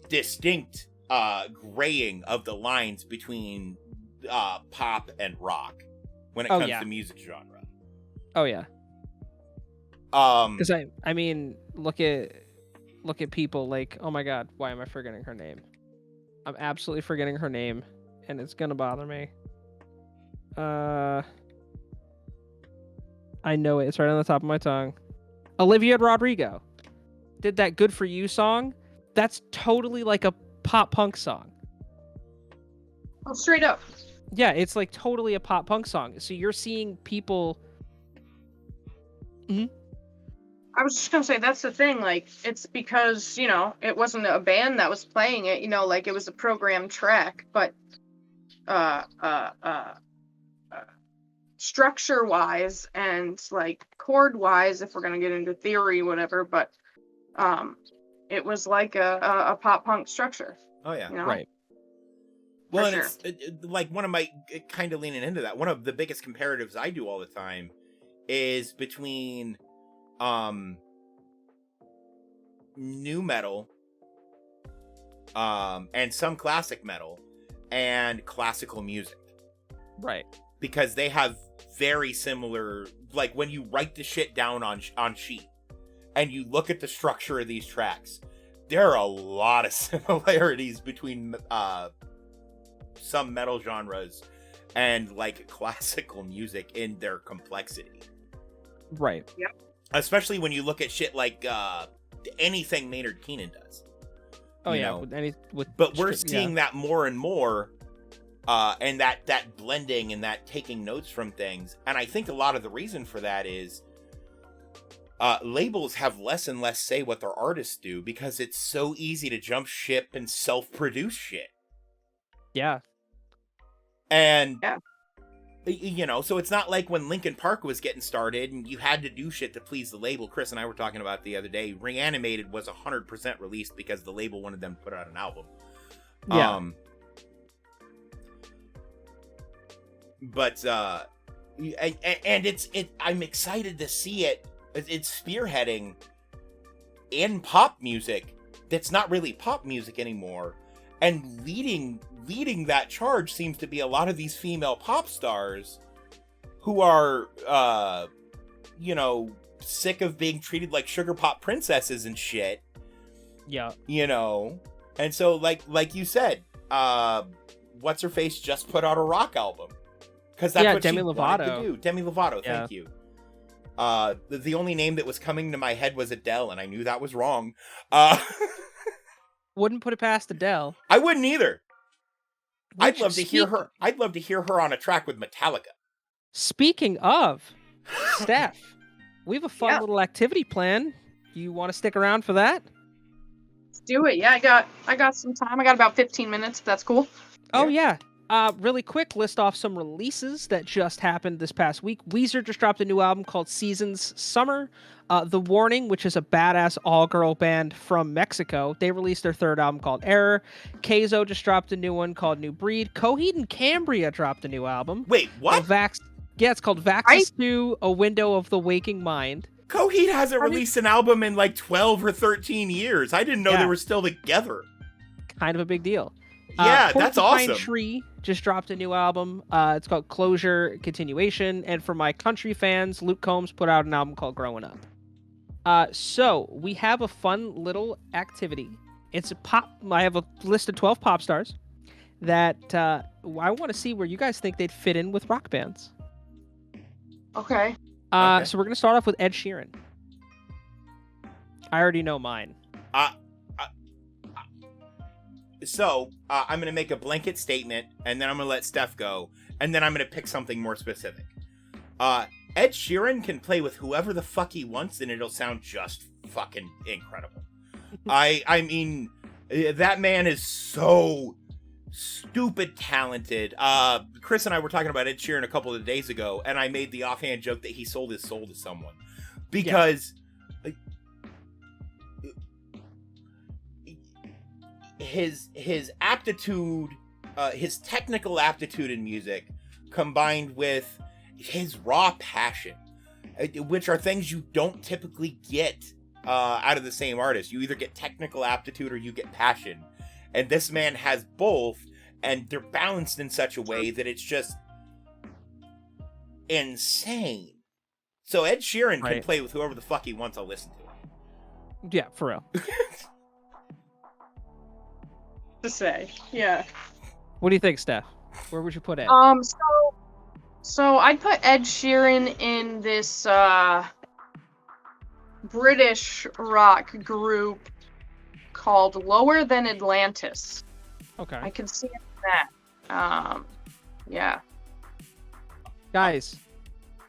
distinct graying of the lines between pop and rock when it comes to music genre. Oh yeah. Because I mean, look at people like, oh my god, why am I forgetting her name? I'm absolutely forgetting her name, and it's gonna bother me. I know it. It's right on the top of my tongue. Olivia Rodrigo did that "Good for You" song. That's totally like a pop punk song. Oh, straight up. Yeah, it's like totally a pop punk song. So you're seeing people. I was just gonna say that's the thing. Like, it's because it wasn't a band that was playing it. Like it was a programmed track, but structure wise and like chord wise, if we're gonna get into theory, whatever. But it was like a pop punk structure. Oh yeah, right. Well, For and sure. it's like one of my kind of leaning into that. One of the biggest comparatives I do all the time is between new metal and some classic metal and classical music. Right. Because they have very similar, like when you write the shit down on sheet and you look at the structure of these tracks, there are a lot of similarities between some metal genres and like classical music in their complexity. Right. Yep. Especially when you look at shit like anything Maynard Keenan does. Oh you yeah. know? With But we're seeing that more and more, and that blending and that taking notes from things. And I think a lot of the reason for that is labels have less and less say what their artists do because it's so easy to jump ship and self-produce shit. Yeah. And Yeah. So it's not like when Linkin Park was getting started and you had to do shit to please the label. Chris and I were talking about it the other day. Reanimated was 100% released because the label wanted them to put out an album. Yeah. But I'm excited to see it. It's spearheading in pop music that's not really pop music anymore, and leading that charge seems to be a lot of these female pop stars who are sick of being treated like sugar pop princesses and shit. Yeah. And so like you said, what's her face just put out a rock album. Because that's what Demi she Lovato. wanted to do. Demi Lovato, Yeah. thank you. The only name that was coming to my head was Adele, and I knew that was wrong. Wouldn't put it past Adele. I wouldn't either. I'd Which, love to hear her. I'd love to hear her on a track with Metallica. Speaking of, Steph, we have a fun Yeah. little activity plan. You want to stick around for that? Let's do it. Yeah, I got some time. I got about 15 minutes. If that's cool. Oh yeah. Really quick, list off some releases that just happened this past week. Weezer just dropped a new album called Seasons Summer. The Warning, which is a badass all-girl band from Mexico, they released their third album called Error. Keizo just dropped a new one called New Breed. Coheed and Cambria dropped a new album. Wait, what? It's called Vaxxus 2, A Window of the Waking Mind. Coheed hasn't released an album in like 12 or 13 years. I didn't know they were still together. Kind of a big deal. Yeah, that's Porcupine awesome. Tree just dropped a new album. It's called Closure Continuation. And for my country fans, Luke Combs put out an album called Growing Up. So we have a fun little activity. It's a pop. I have a list of 12 pop stars that I want to see where you guys think they'd fit in with rock bands. Okay. Okay. So we're going to start off with Ed Sheeran. I already know mine. So I'm going to make a blanket statement, and then I'm going to let Steph go, and then I'm going to pick something more specific. Ed Sheeran can play with whoever the fuck he wants, and it'll sound just fucking incredible. I mean, that man is so stupid talented. Chris and I were talking about Ed Sheeran a couple of days ago, and I made the offhand joke that he sold his soul to someone. Because... his aptitude, his technical aptitude in music, combined with his raw passion, which are things you don't typically get out of the same artist. You either get technical aptitude or you get passion, and this man has both, and they're balanced in such a way that it's just insane. So Ed Sheeran can play with whoever the fuck he wants. I'll listen to him. Yeah, for real. To say, yeah. What do you think, Steph? Where would you put Ed? So I'd put Ed Sheeran in this British rock group called Lower Than Atlantis. Okay. I could see that. Yeah. Guys,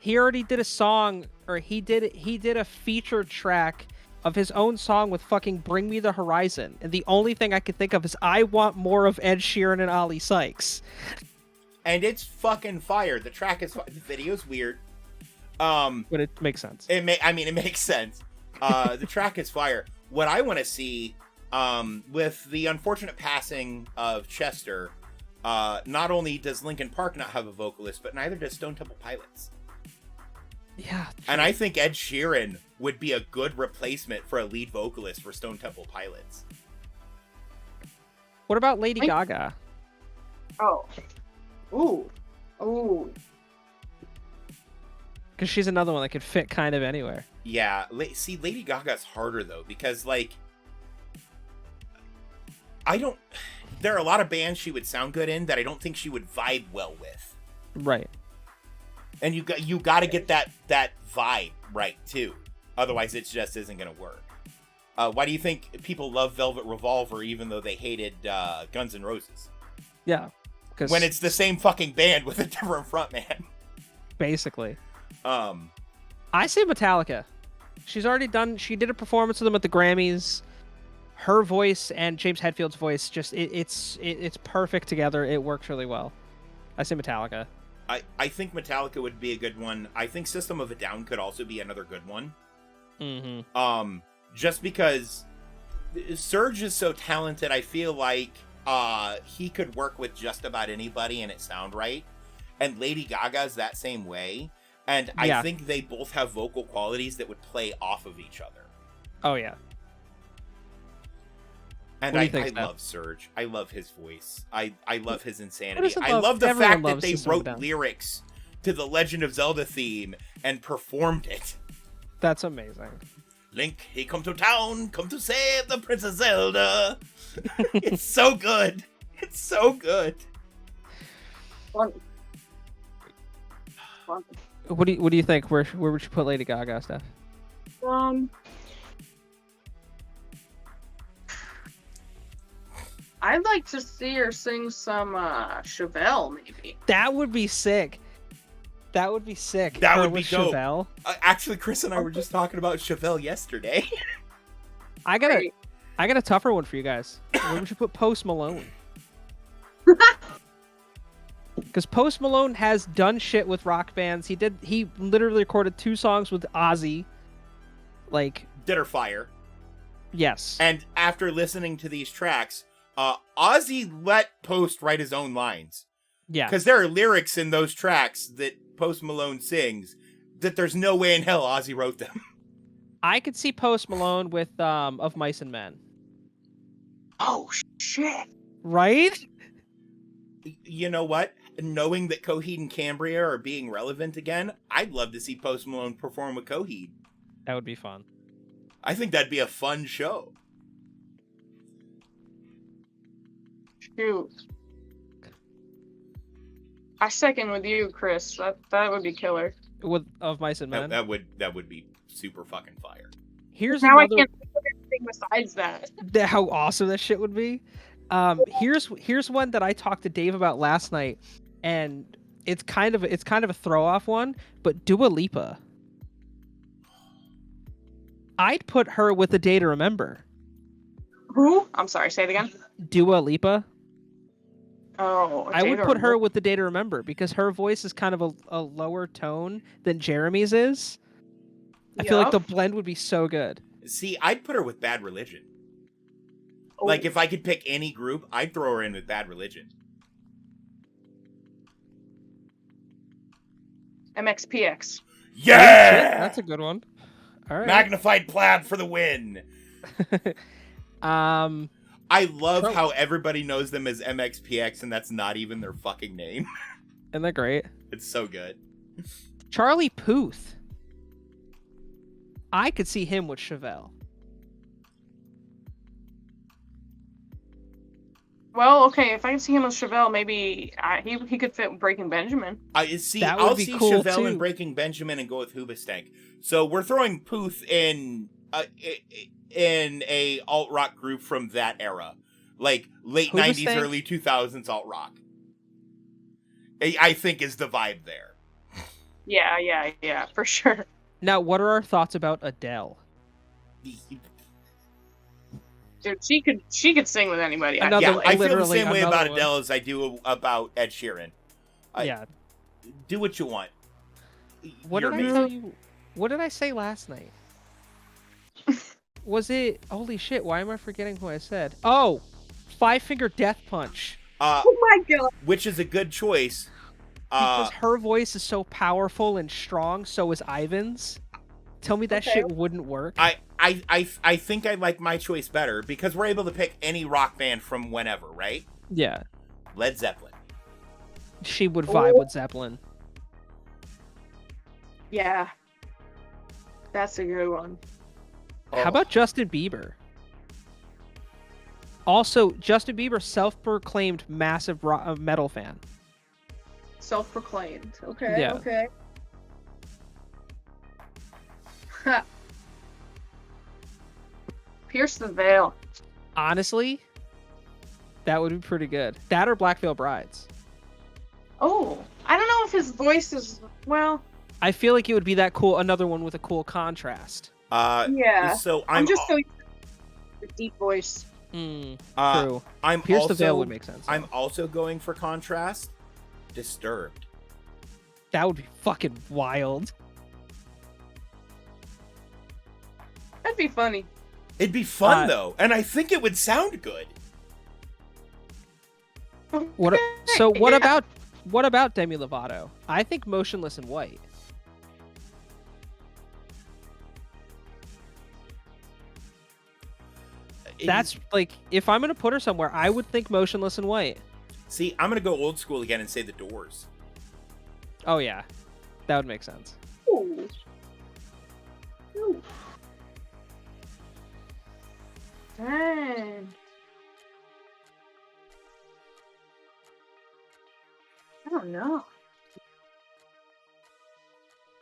he already did a song, or he did a feature track of his own song with fucking Bring Me the Horizon, and the only thing I could think of is I want more of Ed Sheeran and Ollie Sykes. And it's fucking fire. The track is the video's weird. But it makes sense. It makes sense. The track is fire. What I want to see, with the unfortunate passing of Chester, not only does Linkin Park not have a vocalist, but neither does Stone Temple Pilots. Yeah. And I think Ed Sheeran would be a good replacement for a lead vocalist for Stone Temple Pilots. What about Lady Gaga? Oh. Ooh. Because she's another one that could fit kind of anywhere. Yeah. See, Lady Gaga's harder, though, because, like, there are a lot of bands she would sound good in that I don't think she would vibe well with. Right. And you got to get that vibe right, too. Otherwise, it just isn't going to work. Why do you think people love Velvet Revolver even though they hated Guns N' Roses? Yeah. When it's the same fucking band with a different frontman. Basically. I say Metallica. She did a performance with them at the Grammys. Her voice and James Hetfield's voice, it's perfect together. It works really well. I say Metallica. I think Metallica would be a good one. I think System of a Down could also be another good one. Mm-hmm. Just because Serge is so talented, I feel like he could work with just about anybody and it sound right. And Lady Gaga's that same way. And I think they both have vocal qualities that would play off of each other. Oh, yeah. And I love Serge. I love his voice. I love his insanity. I love the fact that they wrote lyrics to the Legend of Zelda theme and performed it. That's amazing. Link, he come to town, come to save the Princess Zelda. It's so good. It's so good. Fun. What do you think? Where would you put Lady Gaga, Steph? I'd like to see her sing some Chevelle, maybe. That would be sick. That would be dope. Chevelle. Actually, Chris and I were just talking about Chevelle yesterday. I got a tougher one for you guys. Where would you put Post Malone? Because Post Malone has done shit with rock bands. He literally recorded 2 songs with Ozzy. Did her fire. Yes. And after listening to these tracks, Ozzy let Post write his own lines. Yeah. Because there are lyrics in those tracks that Post Malone sings that there's no way in hell Ozzy wrote them. I could see Post Malone with Of Mice and Men. Oh, shit. Right? You know what? Knowing that Coheed and Cambria are being relevant again, I'd love to see Post Malone perform with Coheed. That would be fun. I think that'd be a fun show. Shoot. I second with you, Chris. That would be killer. With Of Mice and Men? That would be super fucking fire. Here's now another... I can't think of anything besides that. How awesome that shit would be. Here's one that I talked to Dave about last night, and it's kind of a throw off one, but Dua Lipa. I'd put her with A Day to Remember. Who? I'm sorry, say it again. Dua Lipa. Oh, I would put her with The Day to Remember because her voice is kind of a lower tone than Jeremy's is. I feel like the blend would be so good. See, I'd put her with Bad Religion. Like, if I could pick any group, I'd throw her in with Bad Religion. MXPX. Yeah! That's a good one. All right. Magnified Plaid for the win! I love how everybody knows them as MXPX, and that's not even their fucking name. Isn't that great? It's so good. Charlie Puth. I could see him with Chevelle. Well, okay, if I can see him with Chevelle, maybe he could fit with Breaking Benjamin. I'll That see would be cool, Chevelle and too. Breaking Benjamin and go with Hoobastank. So we're throwing Puth in a alt rock group from that era, like late Hoobastank? 90s, early 2000s alt rock. I think is the vibe there. Yeah, for sure. Now, what are our thoughts about Adele? Dude, she could sing with anybody. Another- Yeah, I feel the literally same way another about one. Adele as I do about Ed Sheeran. Yeah. Do what you want. What You're did I amazing. tell you? What did I say last night? Was it? Holy shit! Why am I forgetting who I said? Oh, Five Finger Death Punch. Oh my god. Which is a good choice. Because her voice is so powerful and strong, so is Ivan's. Tell me that Okay. shit wouldn't work. I think I like my choice better because we're able to pick any rock band from whenever, right? Yeah, Led Zeppelin. she would vibe with Zeppelin. Yeah. That's a good one. How about Justin Bieber? Also, Justin Bieber, self-proclaimed massive metal fan. Self-proclaimed. Okay, Yeah. okay. Ha. Pierce the Veil. Honestly, that would be pretty good. That or Black Veil Brides. Oh, I don't know if his voice is, well, I feel like it would be that cool. Another one with a cool contrast. yeah. So I'm just so used to the deep voice. True. I'm Pierce also, the Veil would make sense. I'm also going for contrast. Disturbed. That would be fucking wild. That'd be funny. It'd be fun though, and I think it would sound good. What? So what Yeah. about Demi Lovato? I think Motionless in White. That's like, if I'm gonna put her somewhere, I would think Motionless in White. See, I'm gonna go old school again and say The Doors. Oh yeah, that would make sense. Ooh. Ooh. Dang. I don't know.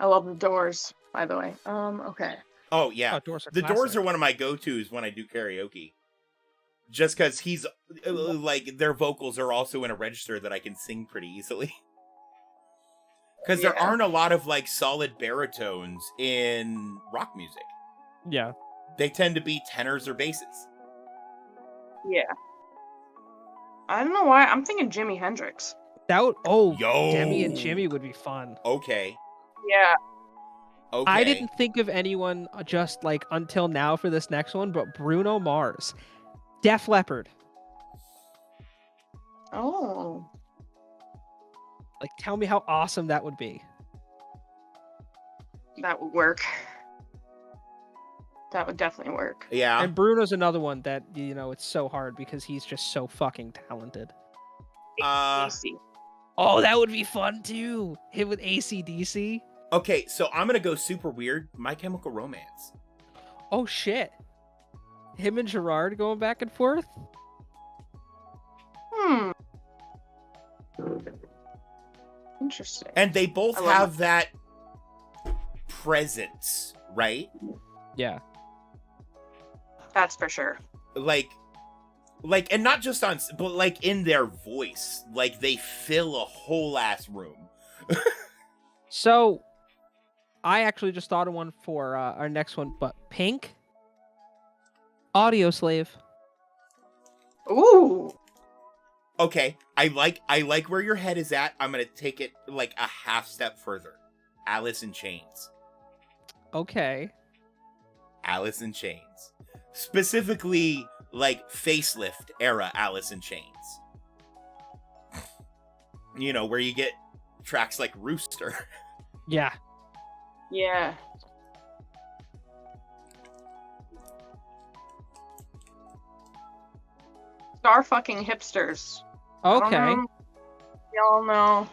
I love The Doors, by the way. Okay. Oh yeah, Oh, Doors are The Doors classic. are one of my go-tos when I do karaoke. Just because he's like their vocals are also in a register that I can sing pretty easily. Because there Yeah. aren't a lot of like solid baritones in rock music. Yeah. They tend to be tenors or basses. Yeah. I don't know why. I'm thinking Jimi Hendrix. That would. Oh, Yo. Demi and Jimmy would be fun. Okay. Yeah. Okay. I didn't think of anyone just like until now for this next one, but Bruno Mars, Def Leppard. Oh. Like, tell me how awesome that would be. That would work. That would definitely work. Yeah. And Bruno's another one that, you know, it's so hard because he's just so fucking talented. AC. Oh, that would be fun too. Hit with AC/DC. Okay, so I'm gonna go super weird. My Chemical Romance. Oh shit. Him and Gerard going back and forth. Interesting. And they both I love have that presence, right? Yeah. That's for sure. Like, and not just on, but like in their voice, like they fill a whole ass room. So, I actually just thought of one for our next one, but Pink, Audio Slave. Ooh. Okay, I like where your head is at. I'm gonna take it like a half step further. Alice in Chains. Okay. Alice in Chains. Specifically, like facelift era Alice in Chains. You know, where you get tracks like Rooster. Yeah. Yeah. Star fucking hipsters. I don't Okay. know. Y'all know.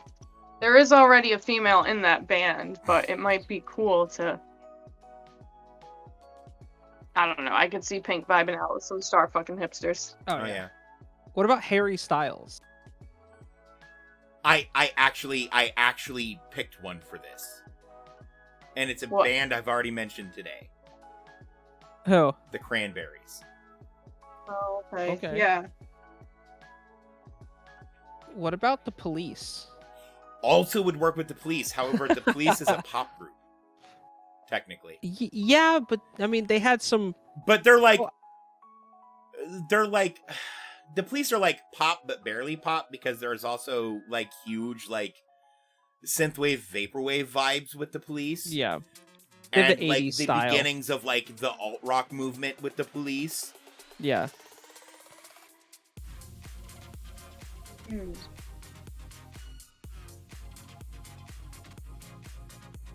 There is already a female in that band, but it might be cool to. I don't know. I could see Pink vibing out with some star fucking hipsters. Oh, yeah. What about Harry Styles? I actually picked one for this. And it's a What? band I've already mentioned today. Who? The Cranberries. Oh, okay. Okay. Yeah. What about the Police? Also would work with the Police. However, the Police is a pop group. Technically. Yeah, but I mean, they had some. But they're like the Police are like pop but barely pop, because there's also like huge like synthwave vaporwave vibes with the Police. Yeah. They're And the like 80s the style. beginnings of like the alt rock movement with the Police. Yeah.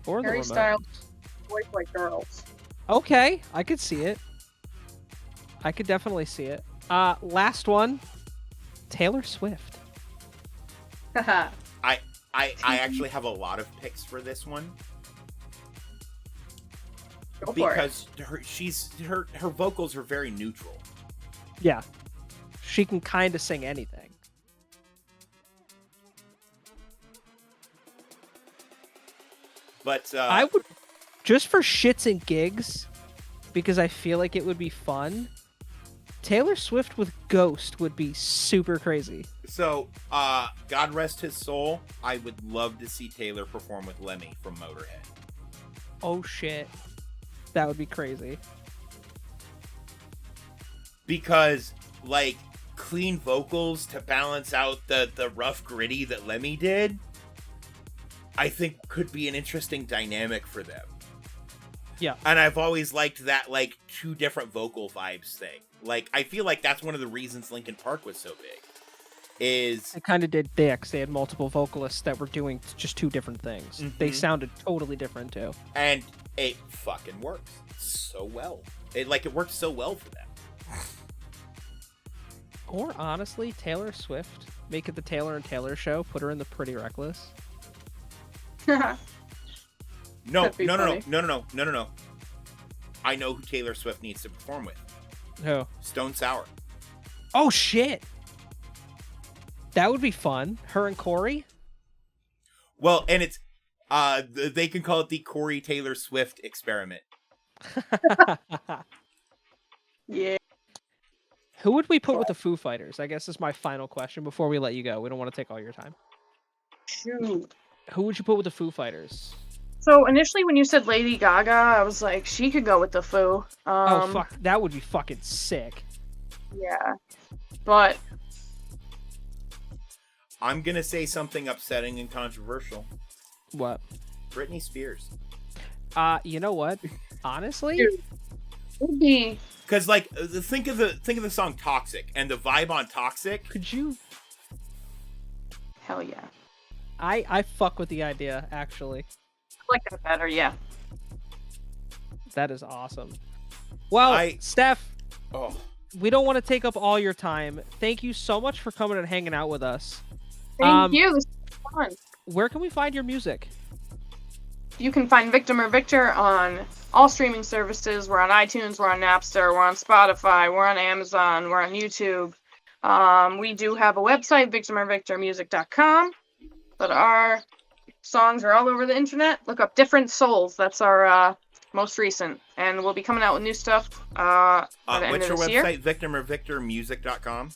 Or the Harry Ramones. Styles, boys like girls. Okay, I could see it. I could definitely see it. Last one, Taylor Swift. Haha. I actually have a lot of picks for this one. Go for it. Because her vocals are very neutral. Yeah. She can kind of sing anything. But I would, just for shits and gigs, because I feel like it would be fun, Taylor Swift with Ghost would be super crazy. So, God rest his soul, I would love to see Taylor perform with Lemmy from Motorhead. Oh shit. That would be crazy. Because, like, clean vocals to balance out the rough gritty that Lemmy did, I think could be an interesting dynamic for them. Yeah. And I've always liked that, like, two different vocal vibes thing. Like, I feel like that's one of the reasons Linkin Park was so big. Is It kind of did dicks. They had multiple vocalists that were doing just two different things. They Mhm. sounded totally different too. and it fucking works so well. It worked so well for them. Or honestly, Taylor Swift, make it the Taylor and Taylor show, put her in the Pretty Reckless. No, That'd be no. funny. I know who Taylor Swift needs to perform with. Who? Stone Sour. Oh shit! That would be fun. Her and Corey? Well, and it's they can call it the Corey Taylor Swift experiment. Yeah. Who would we put with the Foo Fighters? I guess is my final question before we let you go. We don't want to take all your time. Shoot. Who would you put with the Foo Fighters? So initially, when you said Lady Gaga, I was like, she could go with the Foo. Oh fuck, that would be fucking sick. Yeah. But I'm gonna say something upsetting and controversial. What? Britney Spears. You know what? Honestly, Dude. it would be. Because like think of the song Toxic and the vibe on Toxic. could you? Hell yeah. I fuck with the idea. Actually, I like that better, yeah. that is awesome. Well, Steph, Oh, we don't want to take up all your time. Thank you so much for coming and hanging out with us. Thank you. This was fun. Where can we find your music? You can find Victim or Victor on all streaming services. We're on iTunes, we're on Napster, we're on Spotify, we're on Amazon, we're on YouTube. We do have a website, victimorvictormusic.com, but our songs are all over the internet. Look up Different Souls. That's our most recent, and we'll be coming out with new stuff by the end what's of your this year. website? victimorvictormusic.com.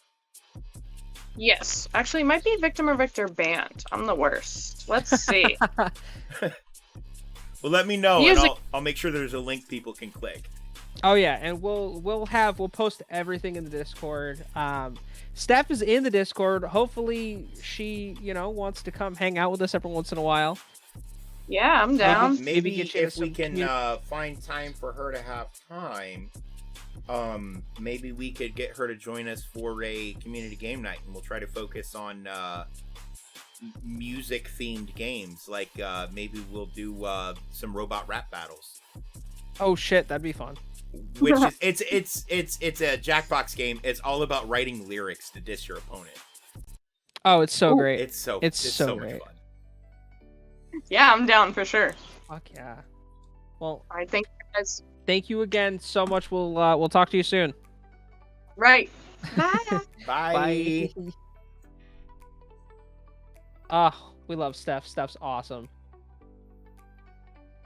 Yes, actually, it might be Victim or Victor Band. I'm the worst. Let's see. Well, let me know, Music- and I'll make sure there's a link people can click. Oh yeah, and we'll post everything in the Discord. Steph is in the Discord. Hopefully she, wants to come hang out with us every once in a while. Yeah, I'm down. Maybe Maybe get you if we some can find time for her to have time, maybe we could get her to join us for a community game night, and we'll try to focus on music themed games. Like maybe we'll do some robot rap battles. Oh shit, that'd be fun. Which is it's a Jackbox game. It's all about writing lyrics to diss your opponent. Oh, it's so great. It's so so much great. fun. Yeah, I'm down for sure. Fuck yeah. Well, I think that's thank you again so much. We'll talk to you soon. right. Bye. Bye. Oh, we love Steph. Steph's awesome.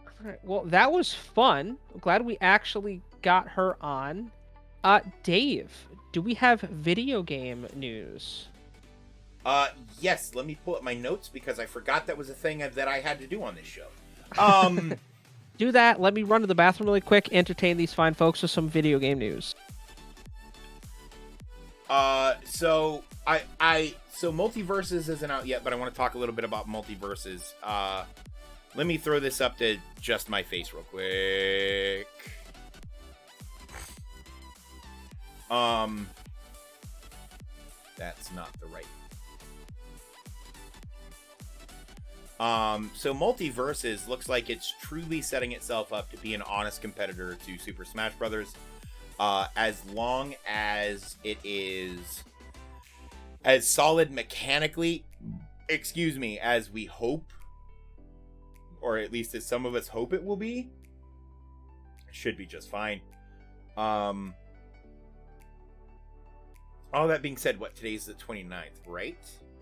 All right, well, that was fun. I'm glad we actually got her on. Dave, do we have video game news? Yes, let me pull up my notes because I forgot that was a thing that I had to do on this show. Do that. Let me run to the bathroom really quick, entertain these fine folks with some video game news. So Multiverses isn't out yet, but I want to talk a little bit about Multiverses. Let me throw this up to just my face real quick. That's not the right. So Multiverses looks like it's truly setting itself up to be an honest competitor to Super Smash Bros. As long as it is as solid mechanically, as we hope, or at least as some of us hope it will be, it should be just fine. All that being said, today's the 29th, right?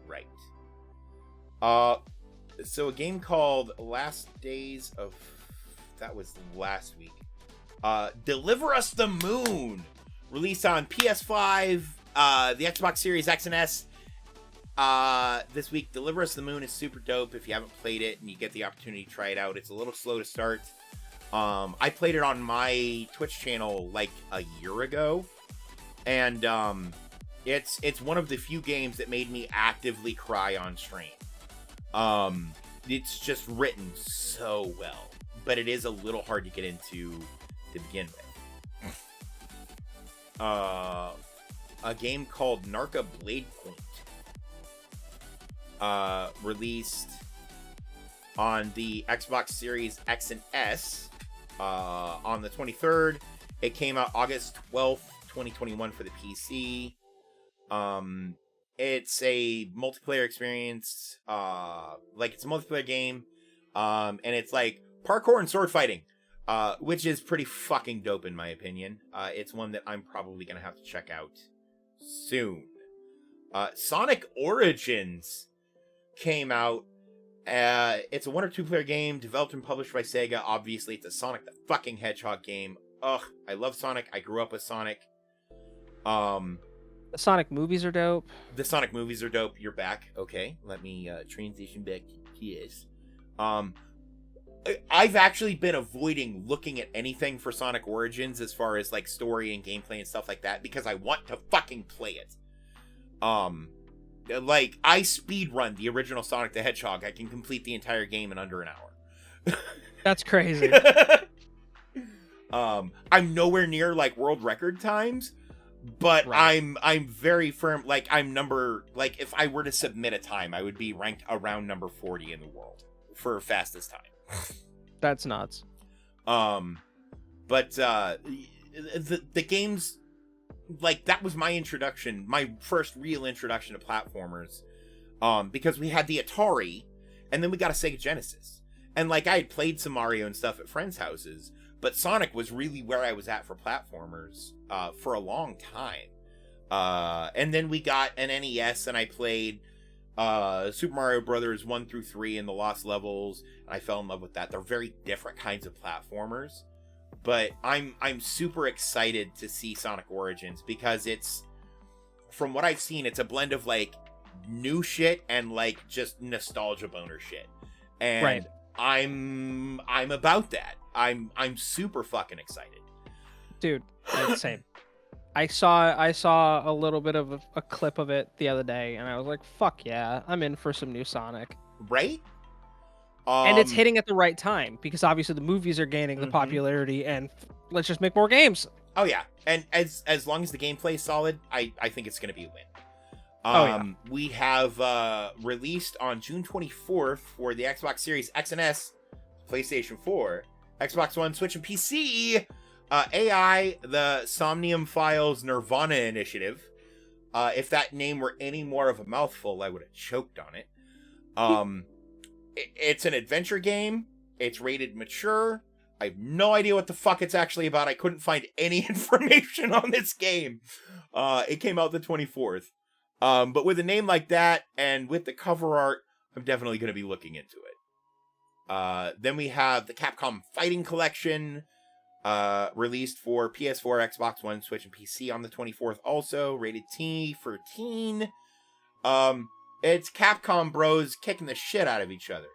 Right. So a game called Last Days of... That was last week. Deliver Us the Moon! Released on PS5, the Xbox Series X and S. This week, Deliver Us the Moon is super dope. If you haven't played it and you get the opportunity to try it out, it's a little slow to start. I played it on my Twitch channel like a year ago. And it's one of the few games that made me actively cry on stream. It's just written so well, but it is a little hard to get into to begin with. A game called Narca Blade Point, released on the Xbox Series X and S on the 23rd. It came out August 12th, 2021 for the PC. It's a multiplayer experience, it's a multiplayer game, and it's like parkour and sword fighting, which is pretty fucking dope in my opinion. It's one that I'm probably gonna have to check out soon. Sonic Origins came out. It's a 1 or 2 player game developed and published by Sega. Obviously, it's a Sonic the fucking Hedgehog game. Ugh, I love Sonic. I grew up with Sonic. The Sonic movies are dope. The Sonic movies are dope. You're back. Okay, let me transition back to PS. I've actually been avoiding looking at anything for Sonic Origins as far as like story and gameplay and stuff like that because I want to fucking play it. Like I speedrun the original Sonic the Hedgehog. I can complete the entire game in under an hour. That's crazy. I'm nowhere near like world record times. But right. I'm very firm. Like if I were to submit a time, I would be ranked around number 40 in the world for fastest time. That's nuts. But the games, like that was my introduction, my first real introduction to platformers. Because we had the Atari, and then we got a Sega Genesis, and like I had played some Mario and stuff at friends' houses. But Sonic was really where I was at for platformers for a long time. And then we got an NES, and I played Super Mario Brothers 1 through 3 and the Lost Levels, and I fell in love with that. They're very different kinds of platformers. But I'm super excited to see Sonic Origins because it's, from what I've seen, it's a blend of like new shit and like just nostalgia boner shit. And right. I'm about that. I'm super fucking excited. Dude, same. I saw a little bit of a clip of it the other day, and I was like, fuck yeah, I'm in for some new Sonic. Right? And it's hitting at the right time, because obviously the movies are gaining the popularity, and let's just make more games. Oh yeah, and as long as the gameplay is solid, I think it's gonna be a win. We have released on June 24th for the Xbox Series X and S, PlayStation 4, Xbox One, Switch, and PC. AI, the Somnium Files Nirvana Initiative. If that name were any more of a mouthful, I would have choked on it. It's an adventure game. It's rated mature. I have no idea what the fuck it's actually about. I couldn't find any information on this game. It came out the 24th. But with a name like that, and with the cover art, I'm definitely going to be looking into it. Then we have the Capcom Fighting Collection, released for PS4, Xbox One, Switch, and PC on the 24th also, rated T for teen. It's Capcom bros kicking the shit out of each other.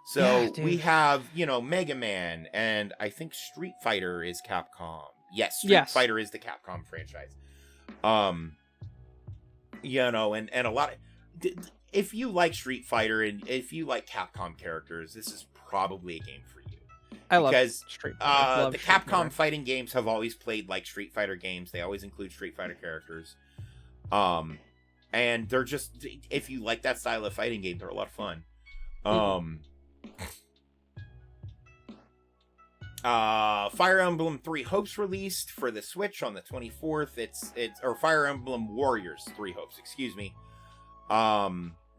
So we have, Mega Man, and I think Street Fighter is Capcom. Yes, Street Fighter is the Capcom franchise. And a lot of... If you like Street Fighter and if you like Capcom characters, this is probably a game for you. I love Street Fighter. The Capcom fighting games have always played like Street Fighter games. They always include Street Fighter characters. And they're just... If you like that style of fighting game, they're a lot of fun. Fire Emblem 3 Hopes released for the Switch on the 24th. It's Fire Emblem Warriors 3 Hopes, excuse me.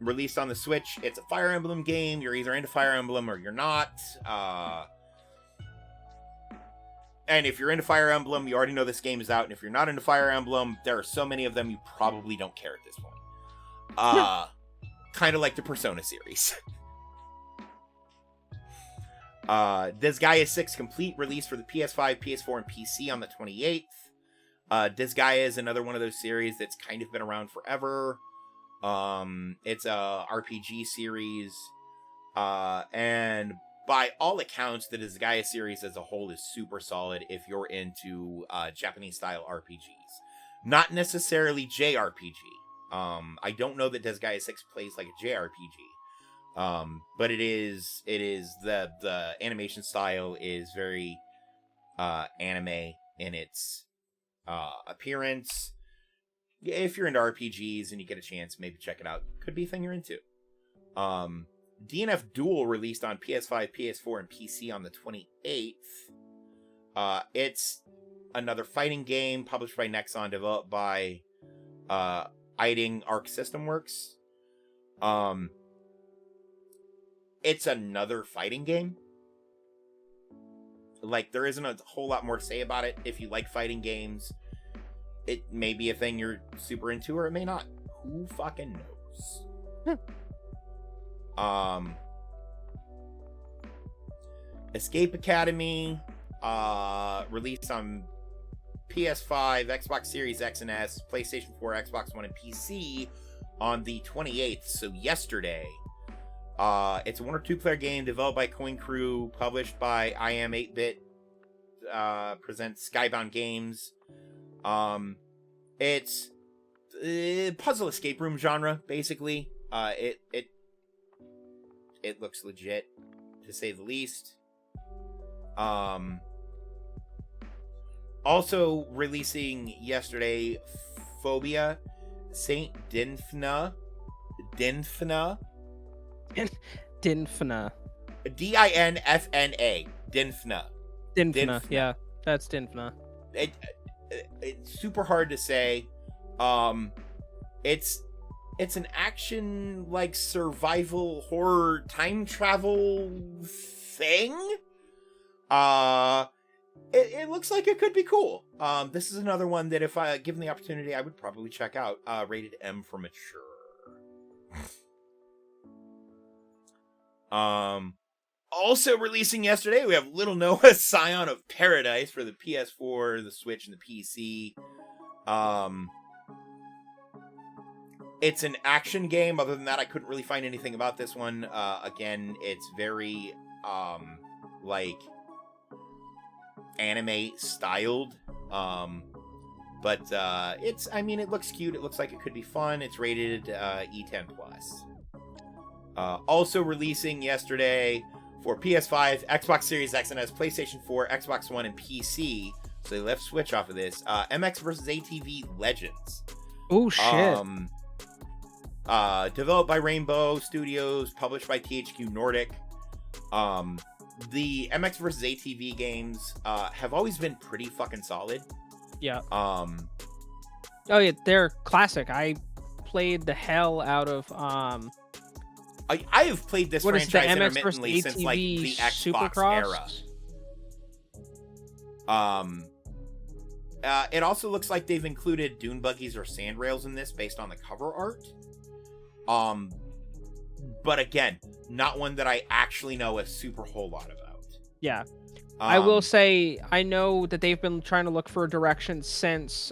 Released on the Switch. It's a Fire Emblem game. You're either into Fire Emblem or you're not. And if you're into Fire Emblem, you already know this game is out. And if you're not into Fire Emblem, there are so many of them you probably don't care at this point. Kind of like the Persona series. Disgaea 6 Complete released for the PS5, PS4, and PC on the 28th. Disgaea is another one of those series that's kind of been around forever. It's a RPG series. And by all accounts, the Disgaea series as a whole is super solid if you're into Japanese-style RPGs. Not necessarily JRPG. I don't know that Disgaea 6 plays like a JRPG. But it is the animation style is very anime in its appearance. If you're into RPGs and you get a chance, maybe check it out. Could be a thing you're into. DNF Duel released on PS5, PS4, and PC on the 28th. It's another fighting game published by Nexon, developed by Iding Arc System Works. It's another fighting game. Like, there isn't a whole lot more to say about it. If you like fighting games, it may be a thing you're super into, or it may not. Who fucking knows? Escape Academy, released on PS5, Xbox Series X and S, PlayStation 4, Xbox One, and PC on the 28th, so yesterday. It's a 1 or 2 player game developed by Coin Crew, published by I Am 8-Bit, presents Skybound Games. It's puzzle escape room genre, basically. It looks legit, to say the least. Also releasing yesterday, Phobia, Saint Dinfna. Dinfna. Dinfna. Dinfna, yeah. That's Dinfna. It's super hard to say. It's an action, like, survival horror time travel thing. It looks like it could be cool. This is another one that if given the opportunity, I would probably check out. Rated M for mature. Also releasing yesterday, we have Little Noah Scion of Paradise for the PS4, the Switch, and the PC. It's an action game. Other than that, I couldn't really find anything about this one. Again, it's very, like, anime styled. But it looks cute. It looks like it could be fun. It's rated E10+. Also releasing yesterday for PS5, Xbox Series X and S, PlayStation 4, Xbox One, and PC, So they left Switch off of this. MX vs. ATV Legends. Oh shit. Developed by Rainbow Studios, published by THQ Nordic. The MX vs. ATV games have always been pretty fucking solid. Yeah. Oh yeah, they're classic. I played the hell out of I have played this what is franchise the MX versus intermittently since like ATV the Xbox Supercross? era. It also looks like they've included dune buggies or sand rails in this based on the cover art. But again, not one that I actually know a super whole lot about. Yeah. I will say I know that they've been trying to look for a direction since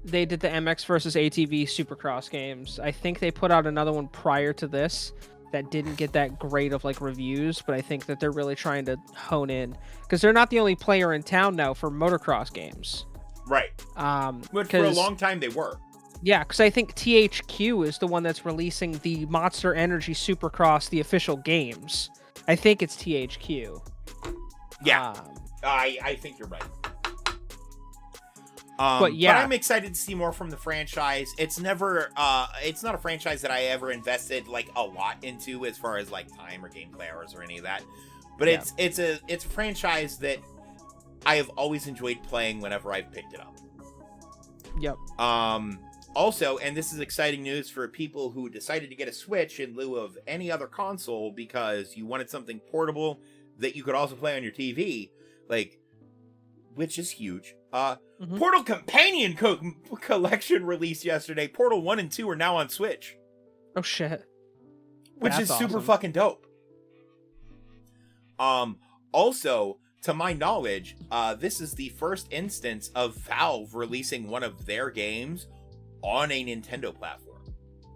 they did the MX versus ATV Supercross games. I think they put out another one prior to this that didn't get that great of like reviews, but I think that they're really trying to hone in because they're not the only player in town now for motocross games. Right. But for a long time they were. Yeah, because I think THQ is the one that's releasing the Monster Energy Supercross, the official games. I think it's THQ. Yeah, I think you're right. But yeah, but I'm excited to see more from the franchise. It's never, it's not a franchise that I ever invested like a lot into as far as like time or gameplay hours or any of that. But yeah. it's a franchise that I have always enjoyed playing whenever I've picked it up. Yep. Also, and this is exciting news for people who decided to get a Switch in lieu of any other console because you wanted something portable that you could also play on your TV, like, which is huge. Portal Companion Collection released yesterday. Portal 1 and 2 are now on Switch. Oh shit. Which That's is super awesome. fucking dope. Also, to my knowledge, this is the first instance of Valve releasing one of their games on a Nintendo platform.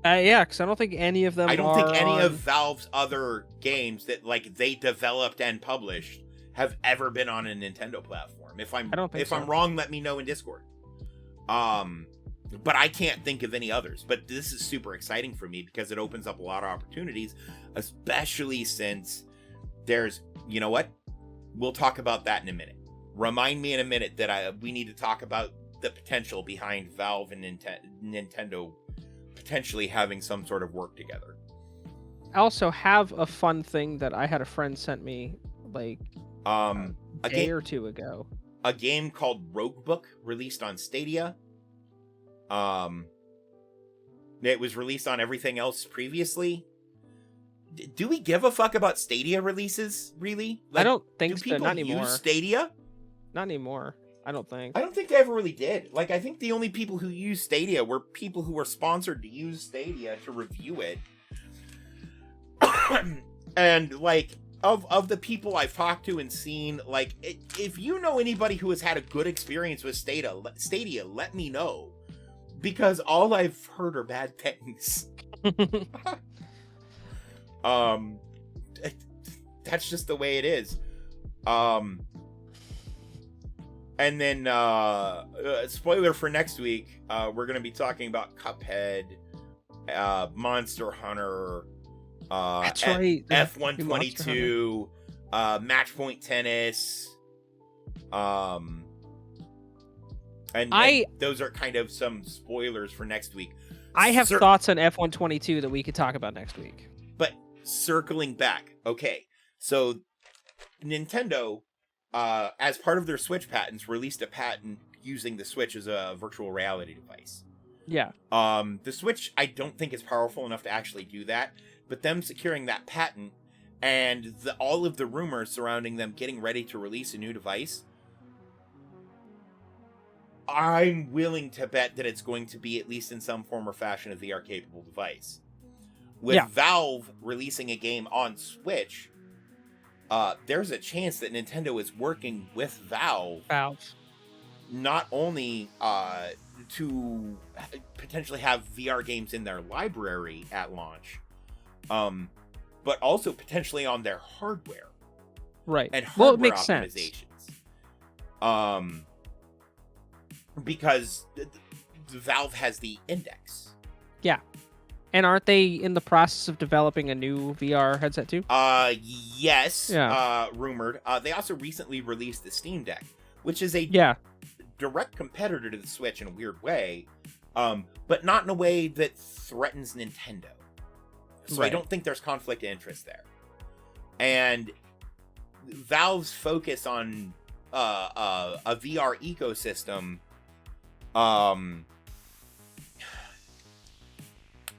Yeah, because I don't think any of them I don't think any on... of Valve's other games that like they developed and published have ever been on a Nintendo platform. If I'm wrong, let me know in Discord. But I can't think of any others. But this is super exciting for me because it opens up a lot of opportunities, especially since there's, you know what? We'll talk about that in a minute. Remind me in a minute that we need to talk about the potential behind Valve and Nintendo potentially having some sort of work together. I also have a fun thing that I had a friend sent me like a day or two ago. A game called Rogue Book released on Stadia. It was released on everything else previously. Do we give a fuck about Stadia releases, really? Like, I don't think so. Do people not anymore. Use Stadia? Not anymore. I don't think. I don't think they ever really did. Like, I think the only people who use Stadia were people who were sponsored to use Stadia to review it. And, like, of the people I've talked to and seen, like, if you know anybody who has had a good experience with Stadia, let me know. Because all I've heard are bad things. That's just the way it is. And then, spoiler for next week, we're going to be talking about Cuphead, Monster Hunter, That's right. F122, Match Point Tennis, and those are kind of some spoilers for next week. I have thoughts on F122 that we could talk about next week. But circling back, okay, so Nintendo, as part of their Switch patents, released a patent using the Switch as a virtual reality device. Yeah. The Switch, I don't think is powerful enough to actually do that, but them securing that patent and all of the rumors surrounding them getting ready to release a new device, I'm willing to bet that it's going to be, at least in some form or fashion, a VR-capable device. With Valve releasing a game on Switch, there's a chance that Nintendo is working with Valve. Not only to potentially have VR games in their library at launch, but also potentially on their hardware. Right. And hardware it makes optimizations. Sense. Because Valve has the Index. Yeah. And aren't they in the process of developing a new VR headset too? Yes. Yeah. Rumored. They also recently released the Steam Deck, which is a Yeah. direct competitor to the Switch in a weird way, but not in a way that threatens Nintendo. So I Right. don't think there's conflict of interest there. And Valve's focus on a VR ecosystem,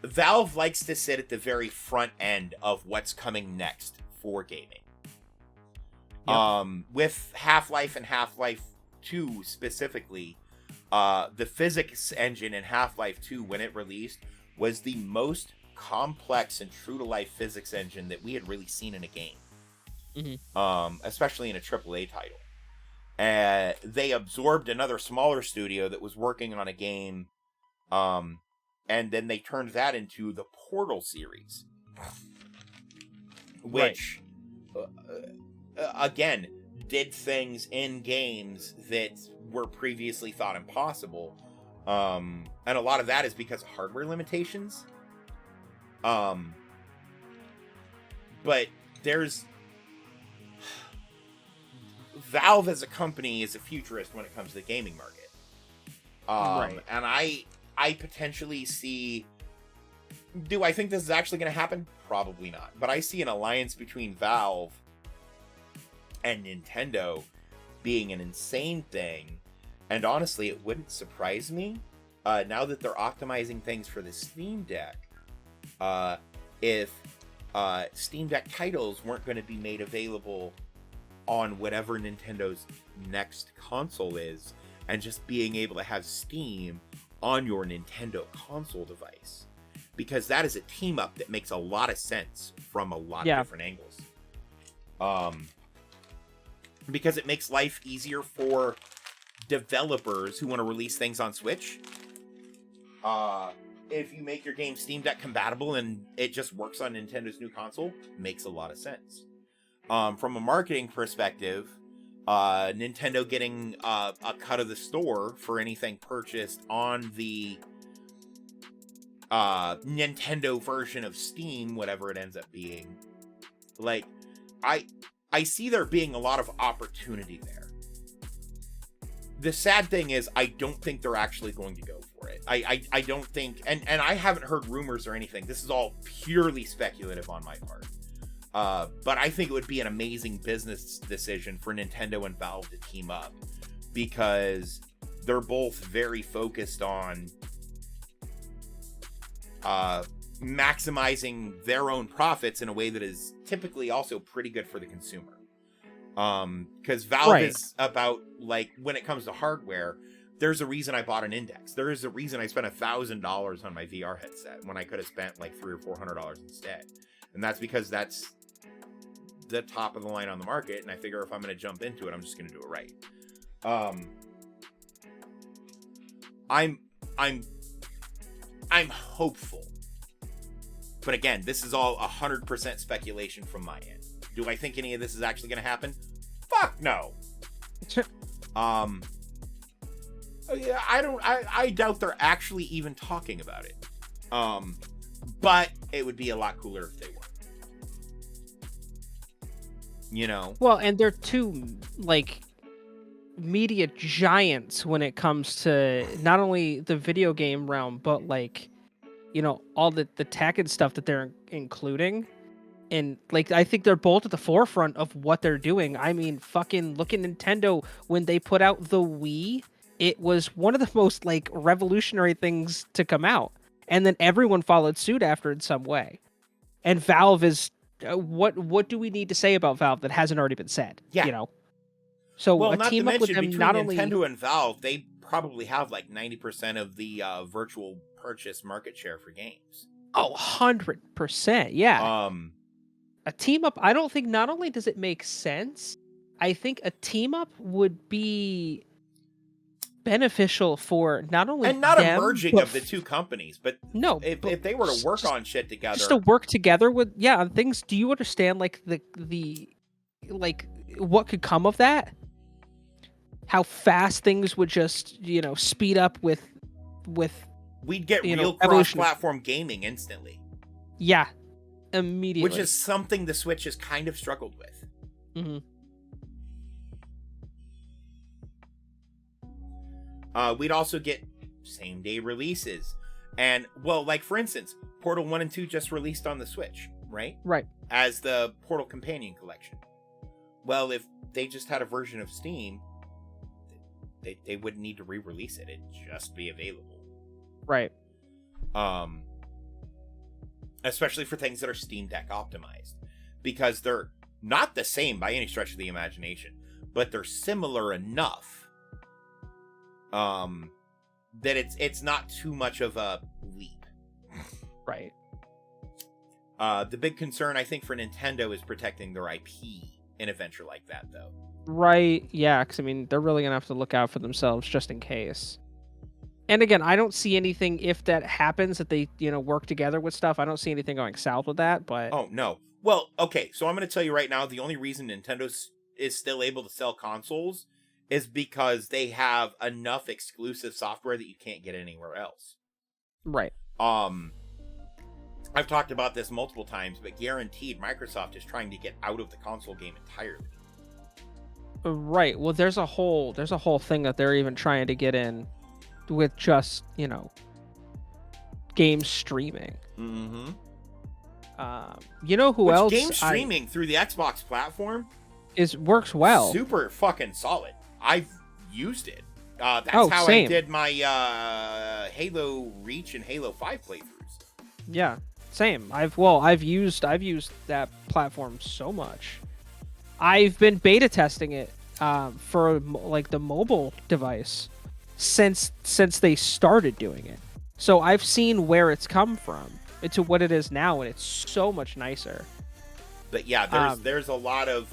Valve likes to sit at the very front end of what's coming next for gaming. Yep. With Half-Life and Half-Life 2 specifically, the physics engine in Half-Life 2, when it released, was the most complex and true-to-life physics engine that we had really seen in a game. Especially in a AAA title. They absorbed another smaller studio that was working on a game, and then they turned that into the Portal series, which, again, did things in games that were previously thought impossible, and a lot of that is because of hardware limitations. But there's Valve as a company is a futurist when it comes to the gaming market. And I potentially see... Do I think this is actually going to happen? Probably not. But I see an alliance between Valve and Nintendo being an insane thing. And honestly, it wouldn't surprise me, now that they're optimizing things for the Steam Deck, if Steam Deck titles weren't going to be made available on whatever Nintendo's next console is, and just being able to have Steam on your Nintendo console device, because that is a team up that makes a lot of sense from a lot of different angles. Because it makes life easier for developers who want to release things on Switch. If you make your game Steam Deck compatible and it just works on Nintendo's new console, makes a lot of sense. From a marketing perspective, Nintendo getting a cut of the store for anything purchased on the Nintendo version of Steam, whatever it ends up being. Like, I see there being a lot of opportunity there. The sad thing is, I don't think they're actually going to go for it. I don't think, and I haven't heard rumors or anything. This is all purely speculative on my part. But I think it would be an amazing business decision for Nintendo and Valve to team up, because they're both very focused on maximizing their own profits in a way that is typically also pretty good for the consumer. Because Valve is about, like, when it comes to hardware, there's a reason I bought an Index. There is a reason I spent $1,000 on my VR headset when I could have spent like $300 or $400 instead. And that's because that's the top of the line on the market, and I figure if I'm going to jump into it, I'm just going to do it right. I'm hopeful, but again, this is all 100% speculation from my end. Do I think any of this is actually going to happen? Fuck no. Yeah, I doubt they're actually even talking about it. But it would be a lot cooler if they were. You know? Well, and they're two, like, media giants when it comes to not only the video game realm, but, like, you know, all the tech and stuff that they're including. And, like, I think they're both at the forefront of what they're doing. I mean, fucking look at Nintendo. When they put out the Wii, it was one of the most, like, revolutionary things to come out. And then everyone followed suit after in some way. And Valve is... what do we need to say about Valve that hasn't already been said? Yeah. You know? So well, a not team to up with mention, them, between not only... Nintendo and Valve, they probably have like 90% of the virtual purchase market share for games. Oh, 100%, yeah. A team up, I don't think, not only does it make sense, I think a team up would be beneficial for not only and not them, a merging but of the two companies, but no, if they were to work on shit together, just to work together with on things. Do you understand, like, the like what could come of that? How fast things would just, you know, speed up with we'd get real evolution. cross-platform gaming instantly. Yeah, immediately. Which is something the Switch has kind of struggled with. Mm-hmm. We'd also get same day releases. And, well, like, for instance, Portal 1 and 2 just released on the Switch, right? Right. As the Portal Companion Collection. Well, if they just had a version of Steam, they wouldn't need to re-release it. It'd just be available. Right. Especially for things that are Steam Deck optimized. Because they're not the same by any stretch of the imagination, but they're similar enough that it's not too much of a leap. Right. The big concern, I think, for Nintendo is protecting their IP in a venture like that, though. Right. Yeah, because I mean, they're really gonna have to look out for themselves just in case. And again, I don't see anything if that happens that they, work together with stuff. I don't see anything going south with that. But Oh no. Well, okay. So I'm going to tell you right now, the only reason Nintendo is still able to sell consoles is because they have enough exclusive software that you can't get anywhere else. right. I've talked about this multiple times, but guaranteed Microsoft is trying to get out of the console game entirely. Right. Well, there's a whole thing that they're even trying to get in with just game streaming. Mm-hmm. You know who else? Game streaming through the Xbox platform works well. Super fucking solid. I've used it. That's how same. I did my Halo Reach and Halo 5 playthroughs. Yeah, same. I've used that platform so much. I've been beta testing it for like the mobile device since they started doing it. So I've seen where it's come from to what it is now, and it's so much nicer. But yeah, there's a lot of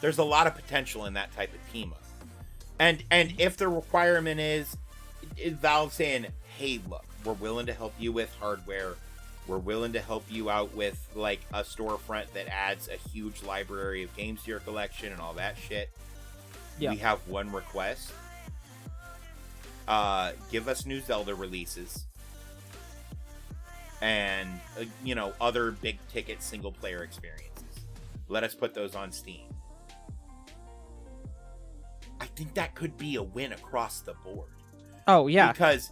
potential in that type of team up. And if the requirement is Valve saying, "Hey, look, we're willing to help you with hardware. We're willing to help you out with like a storefront that adds a huge library of games to your collection and all that shit." Yeah. We have one request. Give us new Zelda releases. And, other big ticket single player experiences. Let us put those on Steam. I think that could be a win across the board. Oh, yeah. Because,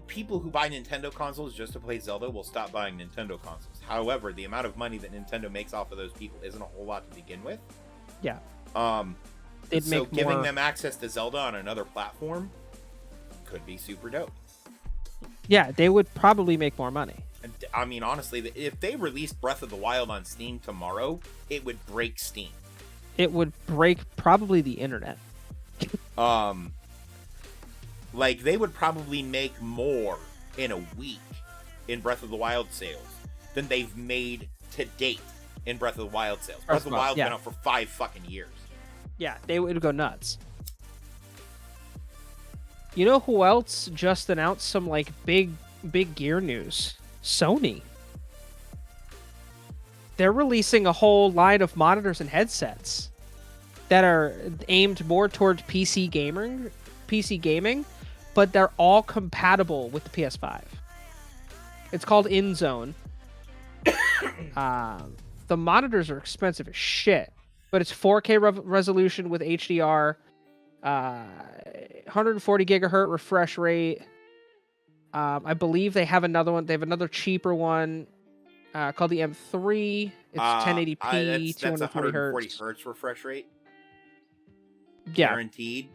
people who buy Nintendo consoles just to play Zelda will stop buying Nintendo consoles. However, the amount of money that Nintendo makes off of those people isn't a whole lot to begin with. Yeah. So giving them access to Zelda on another platform could be super dope. Yeah, they would probably make more money. I mean, honestly, if they released Breath of the Wild on Steam tomorrow, it would break Steam. It would break probably the internet. Like, they would probably make more in a week in Breath of the Wild sales than they've made to date in Breath of the Wild sales. Breath of the Wild's been out for 5 fucking years. Yeah, they would go nuts. You know who else just announced some like big gear news? Sony. They're releasing a whole line of monitors and headsets that are aimed more towards PC gaming, but they're all compatible with the PS5. It's called InZone. The monitors are expensive as shit, but it's 4K resolution with HDR, 140 gigahertz refresh rate. I believe they have another one. They have another cheaper one called the M3. It's 1080p, that's 240 140 hertz. hertz refresh rate. Yeah, Guaranteed.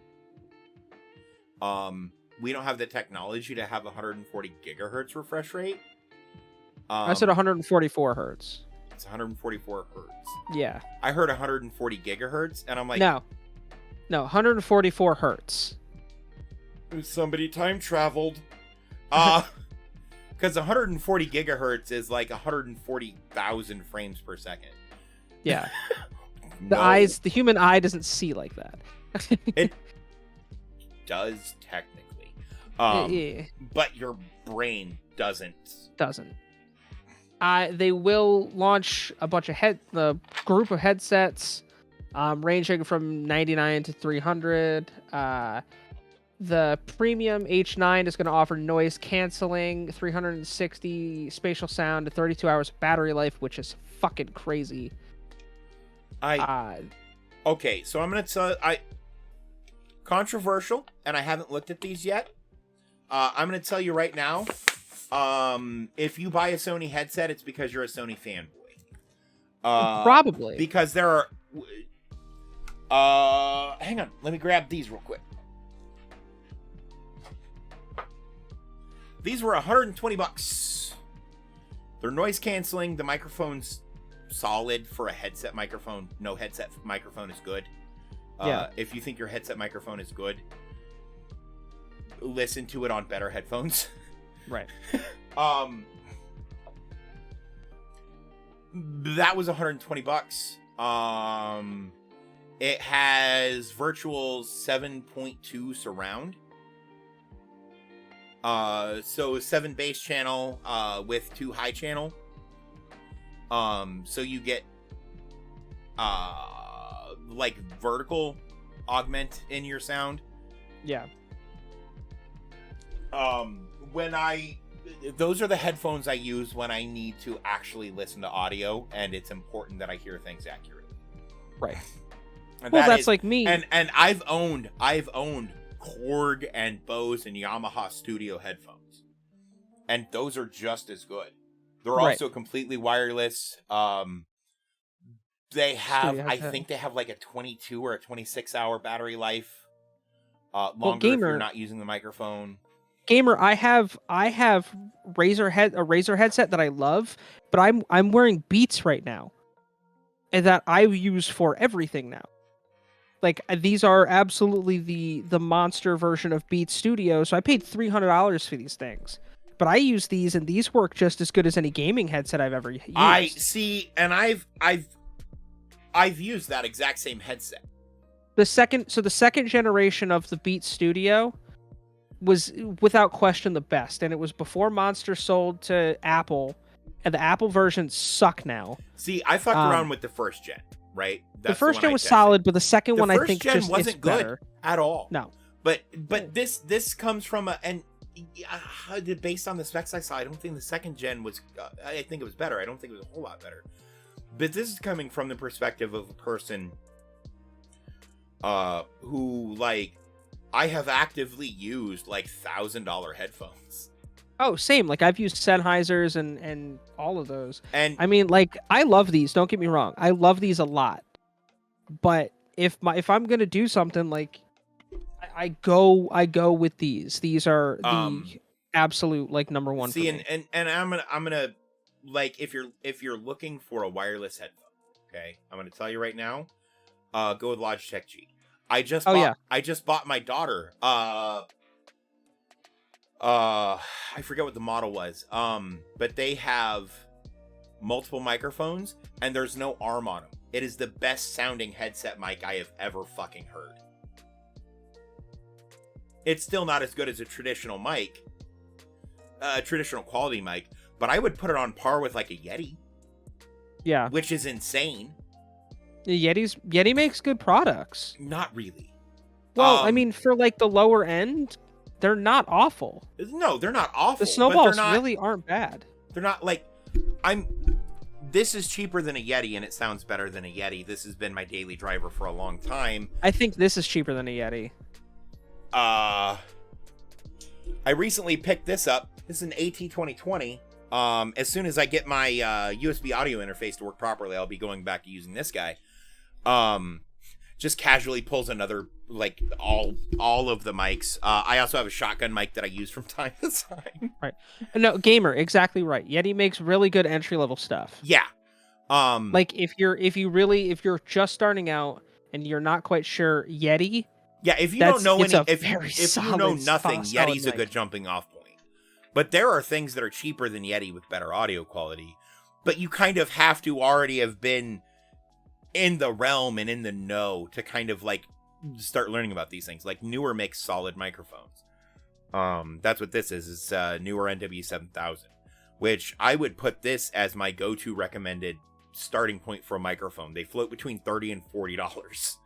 We don't have the technology to have 140 gigahertz refresh rate. I said 144 hertz. It's 144 hertz. Yeah. I heard 140 gigahertz, and I'm like, No, 144 hertz. Somebody time traveled. Because 140 gigahertz is like 140,000 frames per second. Yeah. No, The human eye doesn't see like that. it does technically. Yeah. But your brain doesn't. Doesn't. They will launch a bunch of group of headsets, ranging from 99 to 300. The premium H9 is going to offer noise canceling, 360 spatial sound, and 32 hours of battery life, which is fucking crazy. Okay, so I'm gonna tell controversial, and I haven't looked at these yet. I'm going to tell you right now, if you buy a Sony headset, it's because you're a Sony fanboy. Probably. Because there are... hang on. Let me grab these real quick. These were $120. They're noise canceling. The microphone's solid for a headset microphone. No headset microphone is good. If you think your headset microphone is good, listen to it on better headphones. Right. That was $120. It has virtual 7.2 surround. So 7 bass channel with 2 high channel. So you get like vertical augment in your sound. Yeah. Those are the headphones I use when I need to actually listen to audio, and it's important that I hear things accurately. Right. And Well, that's like me. And I've owned Korg and Bose and Yamaha studio headphones, and those are just as good. They're Right. also completely wireless. They have, I think they have like a 22 or a 26 hour battery life. Longer if you're not using the microphone. Gamer, I have a Razer headset that I love, but I'm wearing Beats right now, and that I use for everything now. Like, these are absolutely the monster version of Beats Studio, so I paid $300 for these things. But I use these, and these work just as good as any gaming headset I've ever used. I see, and I've used that exact same headset. The second generation of the Beats Studio was without question the best, and it was before Monster sold to Apple, and the Apple versions suck now. See, I fucked around with the first gen, right? The first gen was solid, but the second one I think just wasn't good better. at all. No, but this comes from based on the specs I saw, I don't think the second gen was. I think it was better. I don't think it was a whole lot better. But this is coming from the perspective of a person who, like, I have actively used like $1,000 headphones. Oh, same. Like, I've used Sennheisers and all of those. And I mean, like, I love these. Don't get me wrong. I love these a lot. But if I'm gonna do something, like, I go with these. These are the absolute, like, number one. See, for me. and I'm gonna like, if you're looking for a wireless headphone, okay, I'm gonna tell you right now, go with Logitech G. I just bought my daughter. I forget what the model was. But they have multiple microphones, and there's no arm on them. It is the best sounding headset mic I have ever fucking heard. It's still not as good as a traditional mic, a traditional quality mic, but I would put it on par with like a Yeti. Yeah, which is insane. Yeti makes good products. Not really. Well, I mean, for like the lower end, they're not awful. No, they're not awful. The snowballs really aren't bad. They're not like this is cheaper than a Yeti, and it sounds better than a Yeti. This has been my daily driver for a long time. I think this is cheaper than a Yeti. I recently picked this up. This is an AT2020. As soon as I get my USB audio interface to work properly, I'll be going back to using this guy. Just casually pulls another, like, all of the mics. I also have a shotgun mic that I use from time to time. Right. No, Gamer, exactly right. Yeti makes really good entry-level stuff. Yeah. Like, if you're just starting out and you're not quite sure, Yeti. Yeah, if you don't know if you know nothing, Yeti's a good jumping off point. But there are things that are cheaper than Yeti with better audio quality. But you kind of have to already have been in the realm and in the know to kind of, like, start learning about these things. Like, Newer makes solid microphones. That's what this is. It's Newer NW7000, which I would put this as my go-to recommended starting point for a microphone. They float between $30 and $40.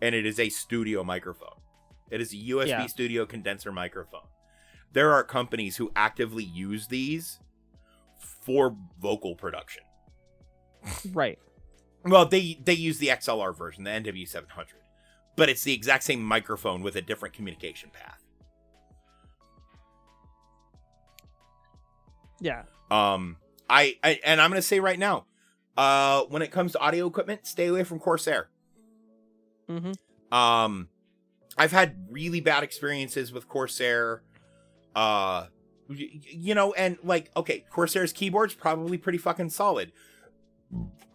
And it is a studio microphone. It is a USB studio condenser microphone. There are companies who actively use these for vocal production. Right. Well, they use the XLR version, the NW700. but it's the exact same microphone with a different communication path. Yeah. I and I'm gonna say right now, when it comes to audio equipment, stay away from Corsair. Mm-hmm. I've had really bad experiences with Corsair. You know, and like, okay, Corsair's keyboard's probably pretty fucking solid.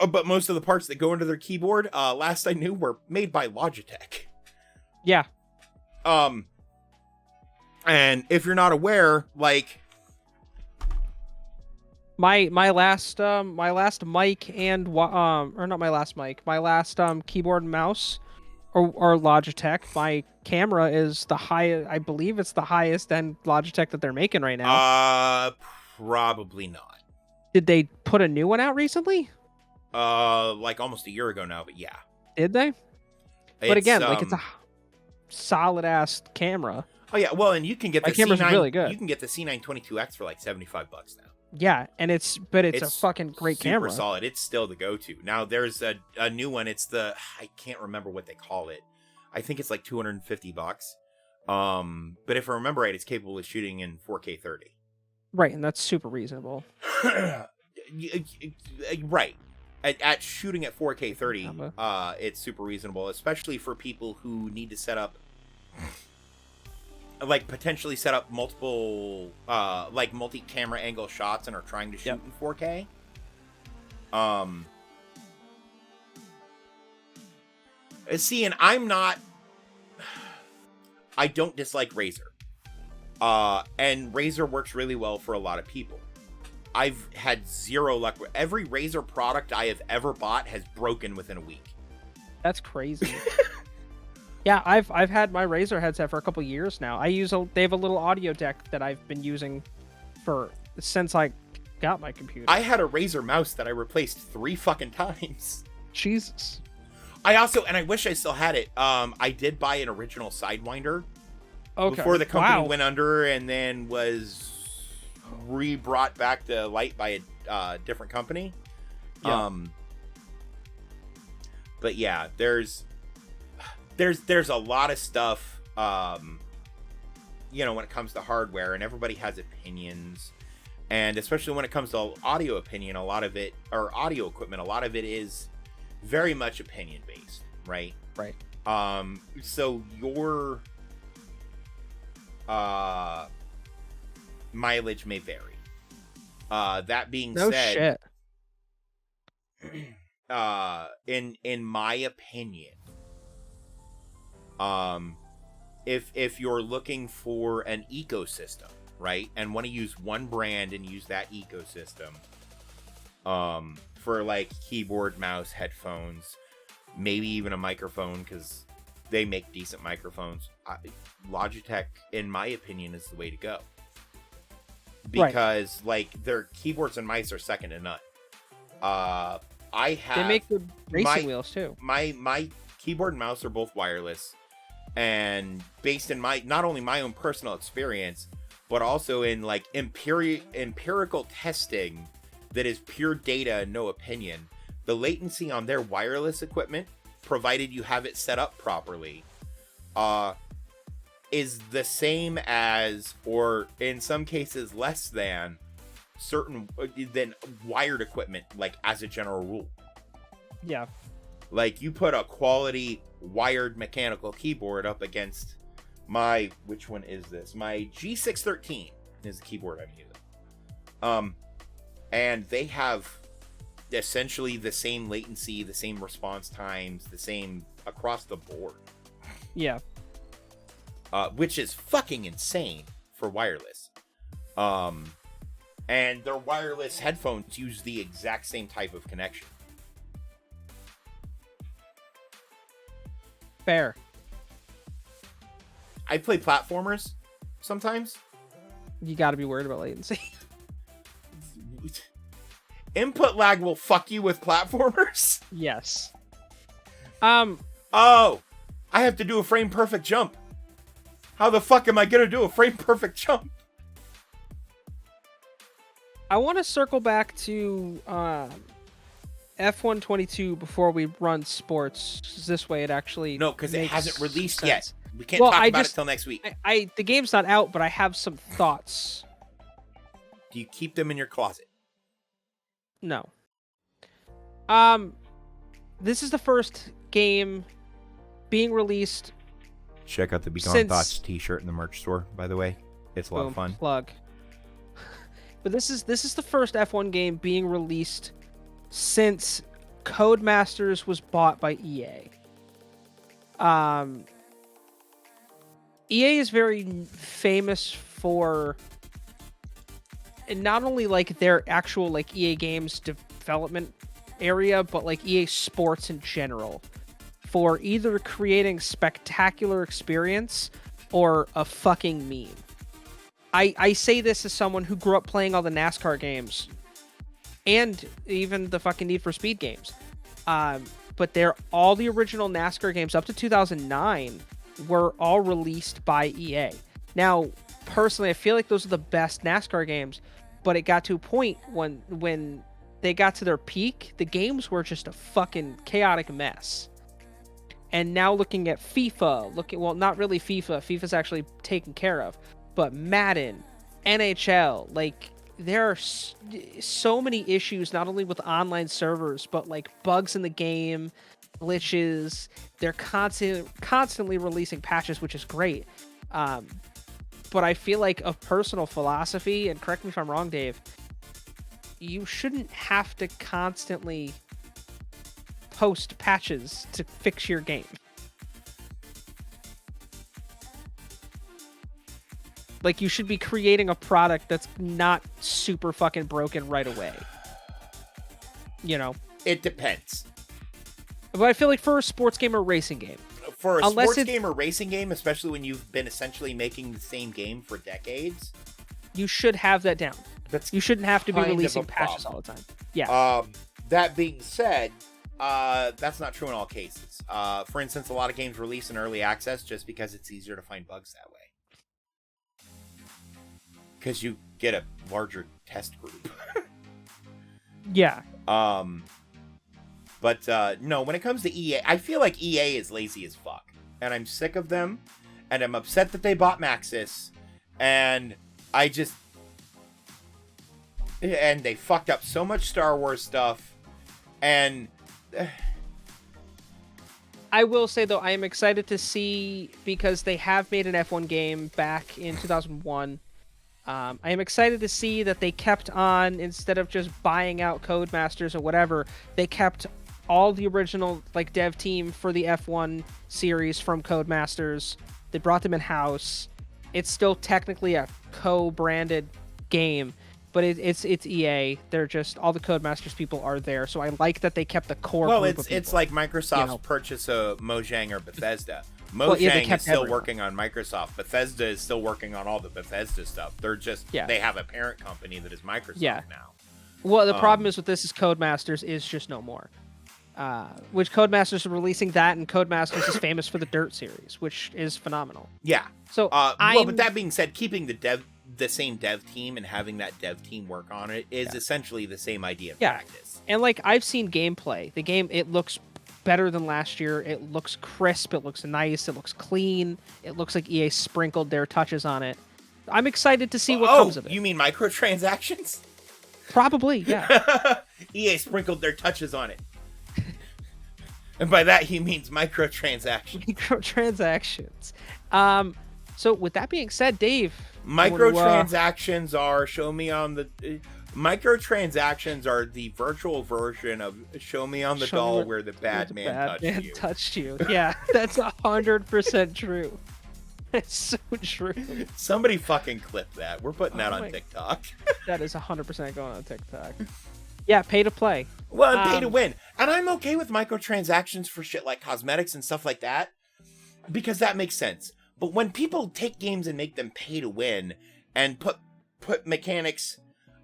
But most of the parts that go into their keyboard, last I knew, were made by Logitech. Yeah. And if you're not aware, like, my last mic and or not my last mic, my last keyboard and mouse or Logitech. My camera is the highest, I believe it's the highest end Logitech that they're making right now. Probably not. Did they put a new one out recently? Like almost a year ago now, but yeah. Did they? But again, like, it's a solid ass camera. Oh yeah, well, and you can get My the camera's C9. really good. You can get the C922X for like $75 now. Yeah, and it's a fucking great camera. Super solid. It's still the go-to. Now there's a new one. It's the, I can't remember what they call it. I think it's like $250. But if I remember right, it's capable of shooting in 4K 30. Right, and that's super reasonable. Right. At shooting at 4K 30, it's super reasonable, especially for people who need to set up, like, potentially set up multiple, like, multi-camera angle shots and are trying to shoot in 4K. See, and I don't dislike Razer. And Razer works really well for a lot of people. I've had zero luck. Every Razer product I have ever bought has broken within a week. That's crazy. Yeah, I've had my Razer headset for a couple years now. They have a little audio deck that I've been using since I got my computer. I had a Razer mouse that I replaced 3 fucking times. Jesus. I also, and I wish I still had it. I did buy an original Sidewinder before the company went under, and then was re-brought back to light by a different company. Yeah. But yeah, there's a lot of stuff, you know, when it comes to hardware, and everybody has opinions, and especially when it comes to audio opinion, a lot of it, or audio equipment, a lot of it is very much opinion based, right? Right. So your mileage may vary. That being said, in my opinion, if you're looking for an ecosystem, right, and want to use one brand and use that ecosystem, for like keyboard, mouse, headphones, maybe even a microphone, because they make decent microphones, Logitech, in my opinion, is the way to go. Because like their keyboards and mice are second to none. They make good racing wheels too. My keyboard and mouse are both wireless, and based in not only my own personal experience, but also in like empirical testing that is pure data and no opinion, the latency on their wireless equipment, provided you have it set up properly, is the same as, or in some cases less than, than wired equipment, like, as a general rule. Yeah. Like, you put a quality wired mechanical keyboard up against which one is this? My G613 is the keyboard I'm using. And they have essentially the same latency, the same response times, the same across the board. Yeah. Which is fucking insane for wireless. And their wireless headphones use the exact same type of connection. Fair. I play platformers sometimes. You got to be worried about latency. Input lag will fuck you with platformers? Yes. Oh, I have to do a frame perfect jump. How the fuck am I gonna do a frame perfect jump? I want to circle back to F122 before we run sports. This way, it actually No, because it makes hasn't released sense. yet. We can't Well, talk I about just- it till next week. The game's not out, but I have some thoughts. Do you keep them in your closet? No. This is the first game being released. Check out the Be Gone Since- Thoughts t-shirt in the merch store, by the way. It's a lot of Boom, fun. Plug. But this is the first F1 game being released since Codemasters was bought by EA. EA is very famous for not only like their actual like EA games development area, but like EA Sports in general, for either creating spectacular experience or a fucking meme. I say this as someone who grew up playing all the NASCAR games and even the fucking Need for Speed games. But all the original NASCAR games up to 2009 were all released by EA. Now, personally, I feel like those are the best NASCAR games, but it got to a point when they got to their peak, the games were just a fucking chaotic mess. And now looking at FIFA, well, not really FIFA. FIFA's actually taken care of. But Madden, NHL, like, there are so many issues, not only with online servers, but, like, bugs in the game, glitches. They're constantly releasing patches, which is great. But I feel like a personal philosophy, and correct me if I'm wrong, Dave, you shouldn't have to constantly post patches to fix your game. Like, you should be creating a product that's not super fucking broken right away. You know? It depends. But I feel like for a sports game or racing game, For a Unless sports it- game or racing game, especially when you've been essentially making the same game for decades, you should have that down. that's You shouldn't have to be kind of releasing a patches problem. all the time. Yeah. That being said, that's not true in all cases. For instance, a lot of games release in early access just because it's easier to find bugs that way. Because you get a larger test group. Yeah. But no, when it comes to EA, I feel like EA is lazy as fuck. And I'm sick of them. And I'm upset that they bought Maxis. And and they fucked up so much Star Wars stuff. And I will say, though, I am excited to see, because they have made an F1 game back in 2001. I am excited to see that they kept on, instead of just buying out Codemasters or whatever, they kept all the original like dev team for the F1 series from Codemasters. They brought them in-house. It's still technically a co-branded game, but it's EA. They're just, all the Codemasters people are there, so I like that they kept the core group of people. it's like Microsoft's you know. purchase of Mojang or Bethesda. Well, yeah, they Mojang kept is still everyone. working on Microsoft. Bethesda is still working on all the Bethesda stuff. They're just, they have a parent company that is Microsoft now. Well, the problem is with this is Codemasters is just no more. Which Codemasters is releasing that, and Codemasters is famous for the Dirt series, which is phenomenal. Yeah. So, but that being said, keeping the same dev team and having that dev team work on it is essentially the same idea of practice. And like, I've seen gameplay. The game, it looks better than last year. It looks crisp. It looks nice. It looks clean. It looks like EA sprinkled their touches on it. I'm excited to see what comes of it. You mean microtransactions? Probably, yeah. EA sprinkled their touches on it. And by that, he means microtransactions. Microtransactions. So with that being said, Dave, Microtransactions are microtransactions are the virtual version of show me on the doll where the bad man touched you. Yeah, that's 100% true. It's so true. Somebody fucking clip that. We're putting that on TikTok. That is 100% going on TikTok. Yeah, pay to play. Well, and pay to win. And I'm okay with microtransactions for shit like cosmetics and stuff like that, because that makes sense. But when people take games and make them pay to win and put mechanics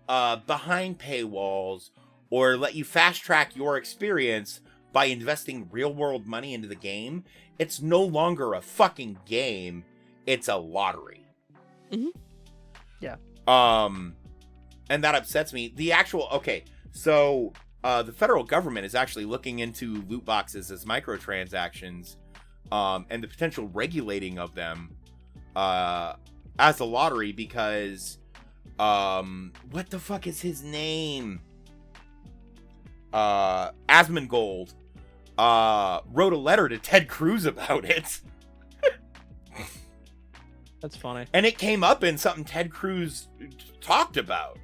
behind paywalls, or let you fast track your experience by investing real world money into the game, it's no longer a fucking game. It's a lottery. Mm-hmm. Yeah. And that upsets me. So the federal government is actually looking into loot boxes as microtransactions, and the potential regulating of them as a lottery because, what the fuck is his name? Asmongold wrote a letter to Ted Cruz about it. That's funny. And it came up in something Ted Cruz talked about.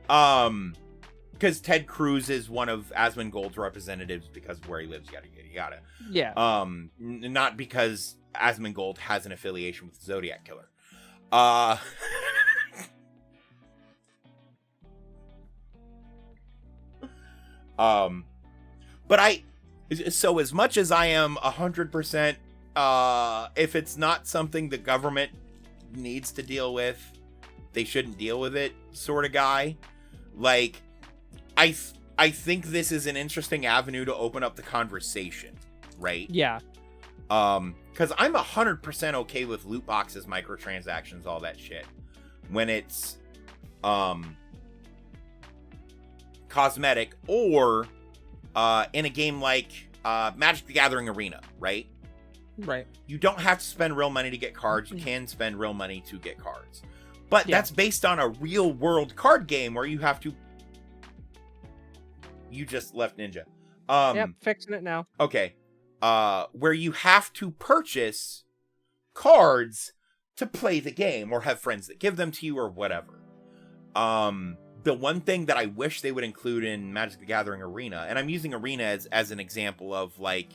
Because Ted Cruz is one of Asmongold's representatives because of where he lives, yada, yada, yada. Yeah. Not because Asmongold has an affiliation with the Zodiac Killer. But so as much as I am 100%, if it's not something the government needs to deal with, they shouldn't deal with it sort of guy. Like, I think this is an interesting avenue to open up the conversation, right? Yeah. Because I'm 100% okay with loot boxes, microtransactions, all that shit. When it's, cosmetic or, in a game like, Magic the Gathering Arena, right? Right. You don't have to spend real money to get cards. You can spend real money to get cards. But that's based on a real world card game where you have to... You just left Ninja. Yep, fixing it now. Okay. Where you have to purchase cards to play the game or have friends that give them to you or whatever. The one thing that I wish they would include in Magic the Gathering Arena, and I'm using Arena as an example of like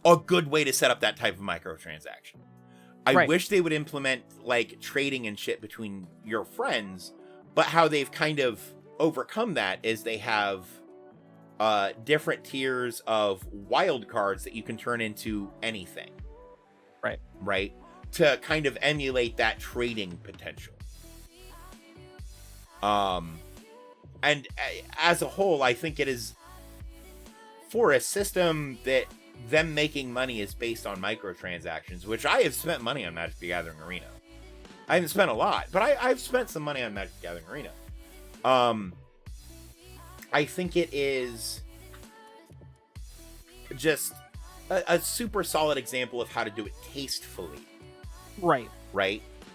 a good way to set up that type of microtransaction. I wish they would implement like trading and shit between your friends, but how they've kind of overcome that is they have different tiers of wild cards that you can turn into anything. Right? To kind of emulate that trading potential. And as a whole, I think it is for a system that them making money is based on microtransactions, which I have spent money on Magic the Gathering Arena. I haven't spent a lot, but I've spent some money on Magic the Gathering Arena. I think it is just a super solid example of how to do it tastefully. Right?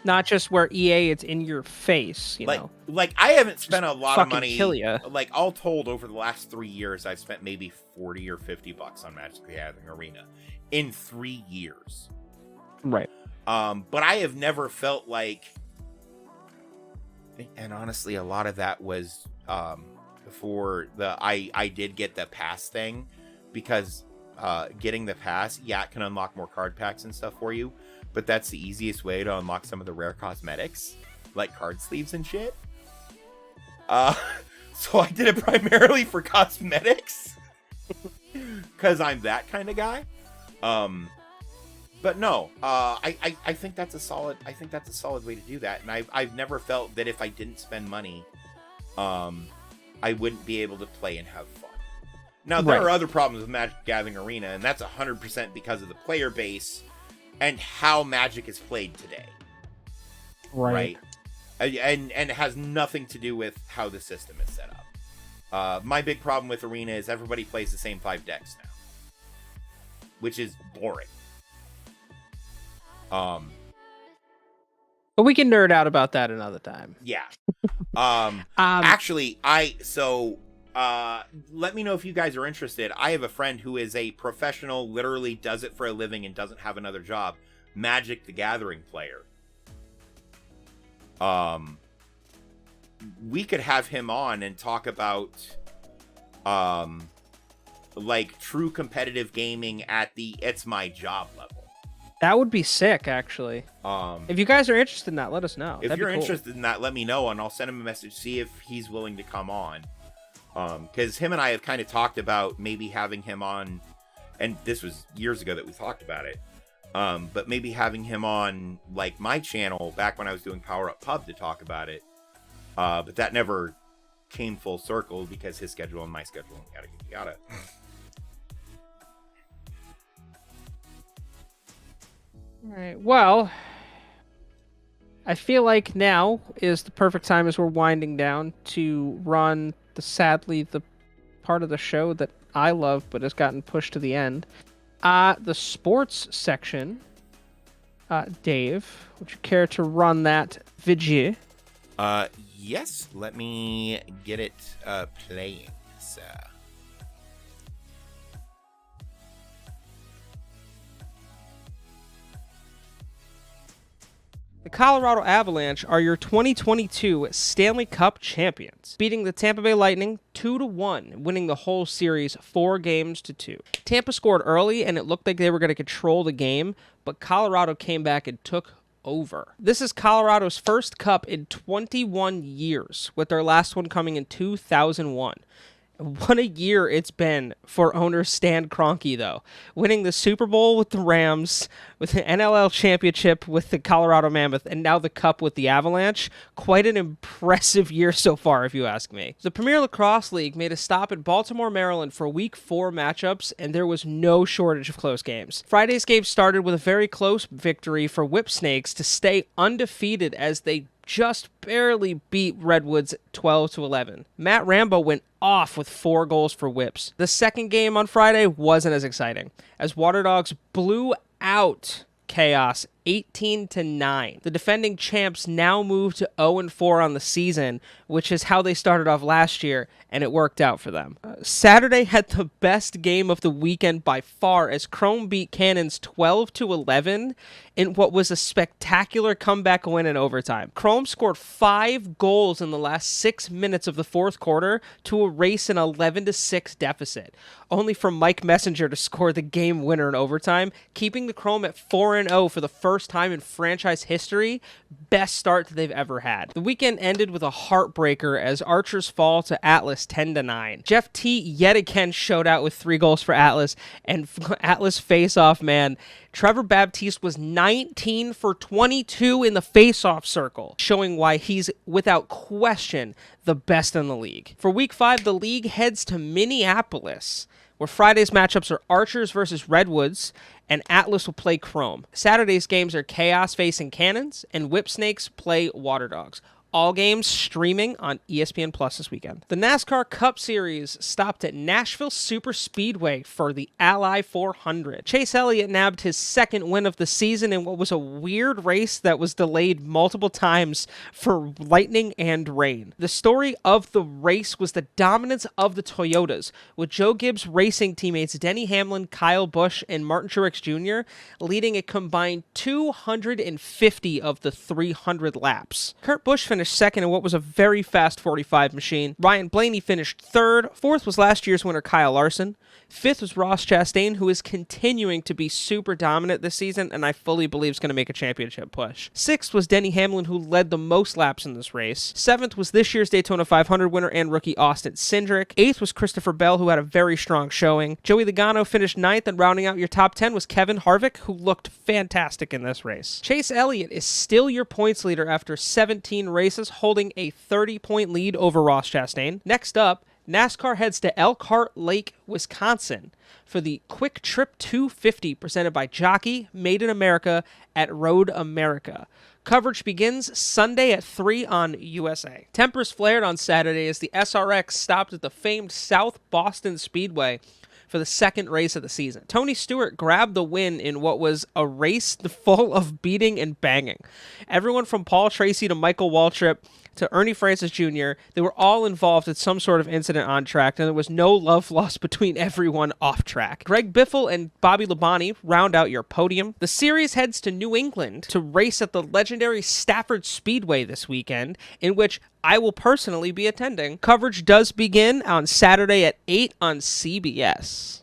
Not just where EA, it's in your face, you know. Like I haven't spent a lot of fucking money. kill ya. Like all told, over the last 3 years, I've spent maybe $40 or $50 on Magic the Gathering Arena in 3 years. Right. But I have never felt like, and honestly, a lot of that was before I did get the pass thing, because getting the pass, it can unlock more card packs and stuff for you. But that's the easiest way to unlock some of the rare cosmetics, like card sleeves and shit. So I did it primarily for cosmetics, because I'm that kind of guy. But no, I think that's a solid. I think that's a solid way to do that. And I've never felt that if I didn't spend money, I wouldn't be able to play and have fun. Now there are other problems with Magic the Gathering Arena, and that's 100% because of the player base and how Magic is played today. Right? And it has nothing to do with how the system is set up. My big problem with Arena is everybody plays the same 5 decks now, which is boring. But we can nerd out about that another time. Yeah. Actually, let me know if you guys are interested. I have a friend who is a professional, literally does it for a living and doesn't have another job, Magic the Gathering player. We could have him on and talk about like true competitive gaming at the it's my job level. That would be sick, actually. If you guys are interested in that, let us know. If you're interested in that, let me know, and I'll send him a message, see if he's willing to come on. Because him and I have kind of talked about maybe having him on, and this was years ago that we talked about it, but maybe having him on, like, my channel back when I was doing Power Up Pub to talk about it. But that never came full circle because his schedule and my schedule, yada, yada, yada. All right. Well, I feel like now is the perfect time as we're winding down to run sadly the part of the show that I love but has gotten pushed to the end. The sports section. Dave, would you care to run that video? Yes. Let me get it playing, sir. The Colorado Avalanche are your 2022 Stanley Cup champions, beating the Tampa Bay Lightning 2-1, winning the whole series 4-2. Tampa scored early, and it looked like they were going to control the game, but Colorado came back and took over. This is Colorado's first cup in 21 years, with their last one coming in 2001. What a year it's been for owner Stan Kroenke, though. Winning the Super Bowl with the Rams, with the NLL championship with the Colorado Mammoth, and now the Cup with the Avalanche. Quite an impressive year so far, if you ask me. The Premier Lacrosse League made a stop in Baltimore, Maryland for Week 4 matchups, and there was no shortage of close games. Friday's game started with a very close victory for Whipsnakes to stay undefeated as they just barely beat Redwoods 12-11. Matt Rambo went off with 4 goals for Whips. The second game on Friday wasn't as exciting, as Water Dogs blew out Chaos 18-9. The defending champs now move to 0-4 on the season, which is how they started off last year, and it worked out for them. Saturday had the best game of the weekend by far, as Chrome beat Cannons 12-11 in what was a spectacular comeback win in overtime. Chrome scored 5 goals in the last 6 minutes of the fourth quarter to erase an 11-6 deficit, only for Mike Messenger to score the game winner in overtime, keeping the Chrome at 4-0 for the first time in franchise history. Best start that they've ever had. The weekend ended with a heartbreaker as Archers fall to Atlas 10-9. Jeff T yet again showed out with 3 goals for Atlas, and Atlas face-off, man. Trevor Baptiste was 19 for 22 in the face-off circle, showing why he's, without question, the best in the league. For Week 5, the league heads to Minneapolis, where Friday's matchups are Archers versus Redwoods, and Atlas will play Chrome. Saturday's games are Chaos facing Cannons, and Whipsnakes play Water Dogs. All games streaming on ESPN Plus this weekend. The NASCAR Cup Series stopped at Nashville Super Speedway for the Ally 400. Chase Elliott nabbed his second win of the season in what was a weird race that was delayed multiple times for lightning and rain. The story of the race was the dominance of the Toyotas, with Joe Gibbs' racing teammates Denny Hamlin, Kyle Busch, and Martin Truex Jr. leading a combined 250 of the 300 laps. Kurt Busch finished second in what was a very fast 45 machine. Ryan Blaney finished third. Fourth was last year's winner Kyle Larson. Fifth was Ross Chastain, who is continuing to be super dominant this season, and I fully believe is going to make a championship push. Sixth was Denny Hamlin, who led the most laps in this race. Seventh was this year's Daytona 500 winner and rookie Austin Cindric. Eighth was Christopher Bell, who had a very strong showing. Joey Logano finished ninth, and rounding out your top 10 was Kevin Harvick, who looked fantastic in this race. Chase Elliott is still your points leader after 17 races, holding a 30-point lead over Ross Chastain. Next up, NASCAR heads to Elkhart Lake, Wisconsin for the Quick Trip 250 presented by Jockey, Made in America at Road America. Coverage begins Sunday at 3 on USA. Tempers flared on Saturday as the SRX stopped at the famed South Boston Speedway for the second race of the season. Tony Stewart grabbed the win in what was a race full of beating and banging. Everyone from Paul Tracy to Michael Waltrip to Ernie Francis Jr., they were all involved in some sort of incident on track, and there was no love lost between everyone off track. Greg Biffle and Bobby Labonte round out your podium. The series heads to New England to race at the legendary Stafford Speedway this weekend, in which I will personally be attending. Coverage does begin on Saturday at 8 on CBS.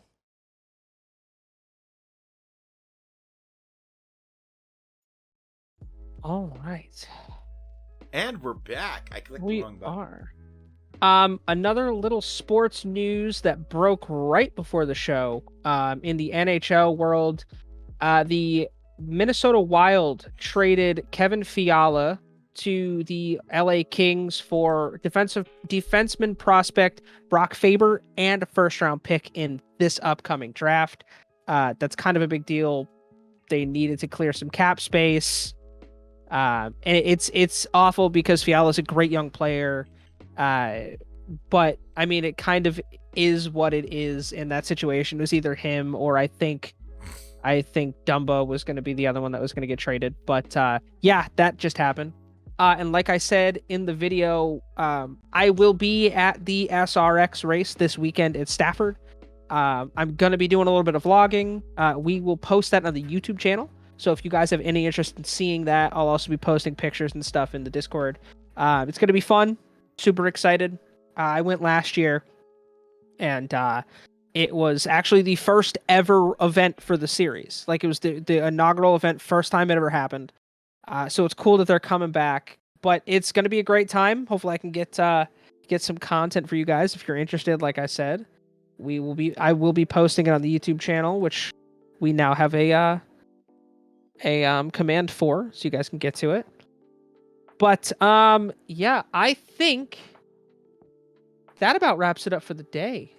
All right. And we're back. I clicked the We wrong button. are. Another little sports news that broke right before the show. In the NHL world, the Minnesota Wild traded Kevin Fiala to the LA Kings for defenseman prospect Brock Faber and a first-round pick in this upcoming draft. That's kind of a big deal. They needed to clear some cap space. And it's awful because Fiala's a great young player. But I mean, it kind of is what it is in that situation. It was either him or I think Dumbo was going to be the other one that was going to get traded. But yeah, that just happened. And like I said in the video, I will be at the SRX race this weekend at Stafford. I'm going to be doing a little bit of vlogging. We will post that on the YouTube channel. So if you guys have any interest in seeing that, I'll also be posting pictures and stuff in the Discord. It's going to be fun. Super excited. I went last year, and it was actually the first ever event for the series. Like, it was the inaugural event, first time it ever happened. So it's cool that they're coming back. But it's going to be a great time. Hopefully I can get some content for you guys if you're interested. Like I said, I will be posting it on the YouTube channel, which we now have a command for, so you guys can get to it. But yeah, I think that about wraps it up for the day.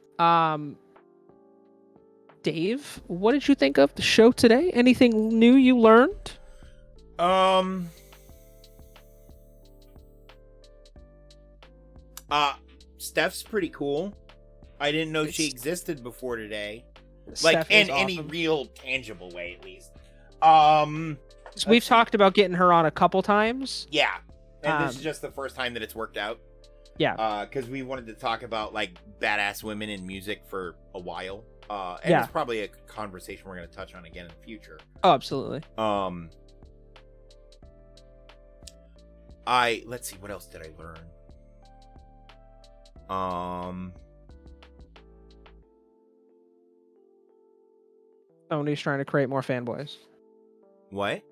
Dave, what did you think of the show today? Anything new you learned? Steph's pretty cool. I didn't know she existed before today. Steph Like, in is any awesome. real tangible way, at least. So we've talked about getting her on a couple times. Yeah. And this is just the first time that it's worked out. Yeah. Because we wanted to talk about, like, badass women in music for a while. And Yeah. it's probably a conversation we're going to touch on again in the future. Oh, absolutely. Let's see, what else did I learn? Sony's trying to create more fanboys. What?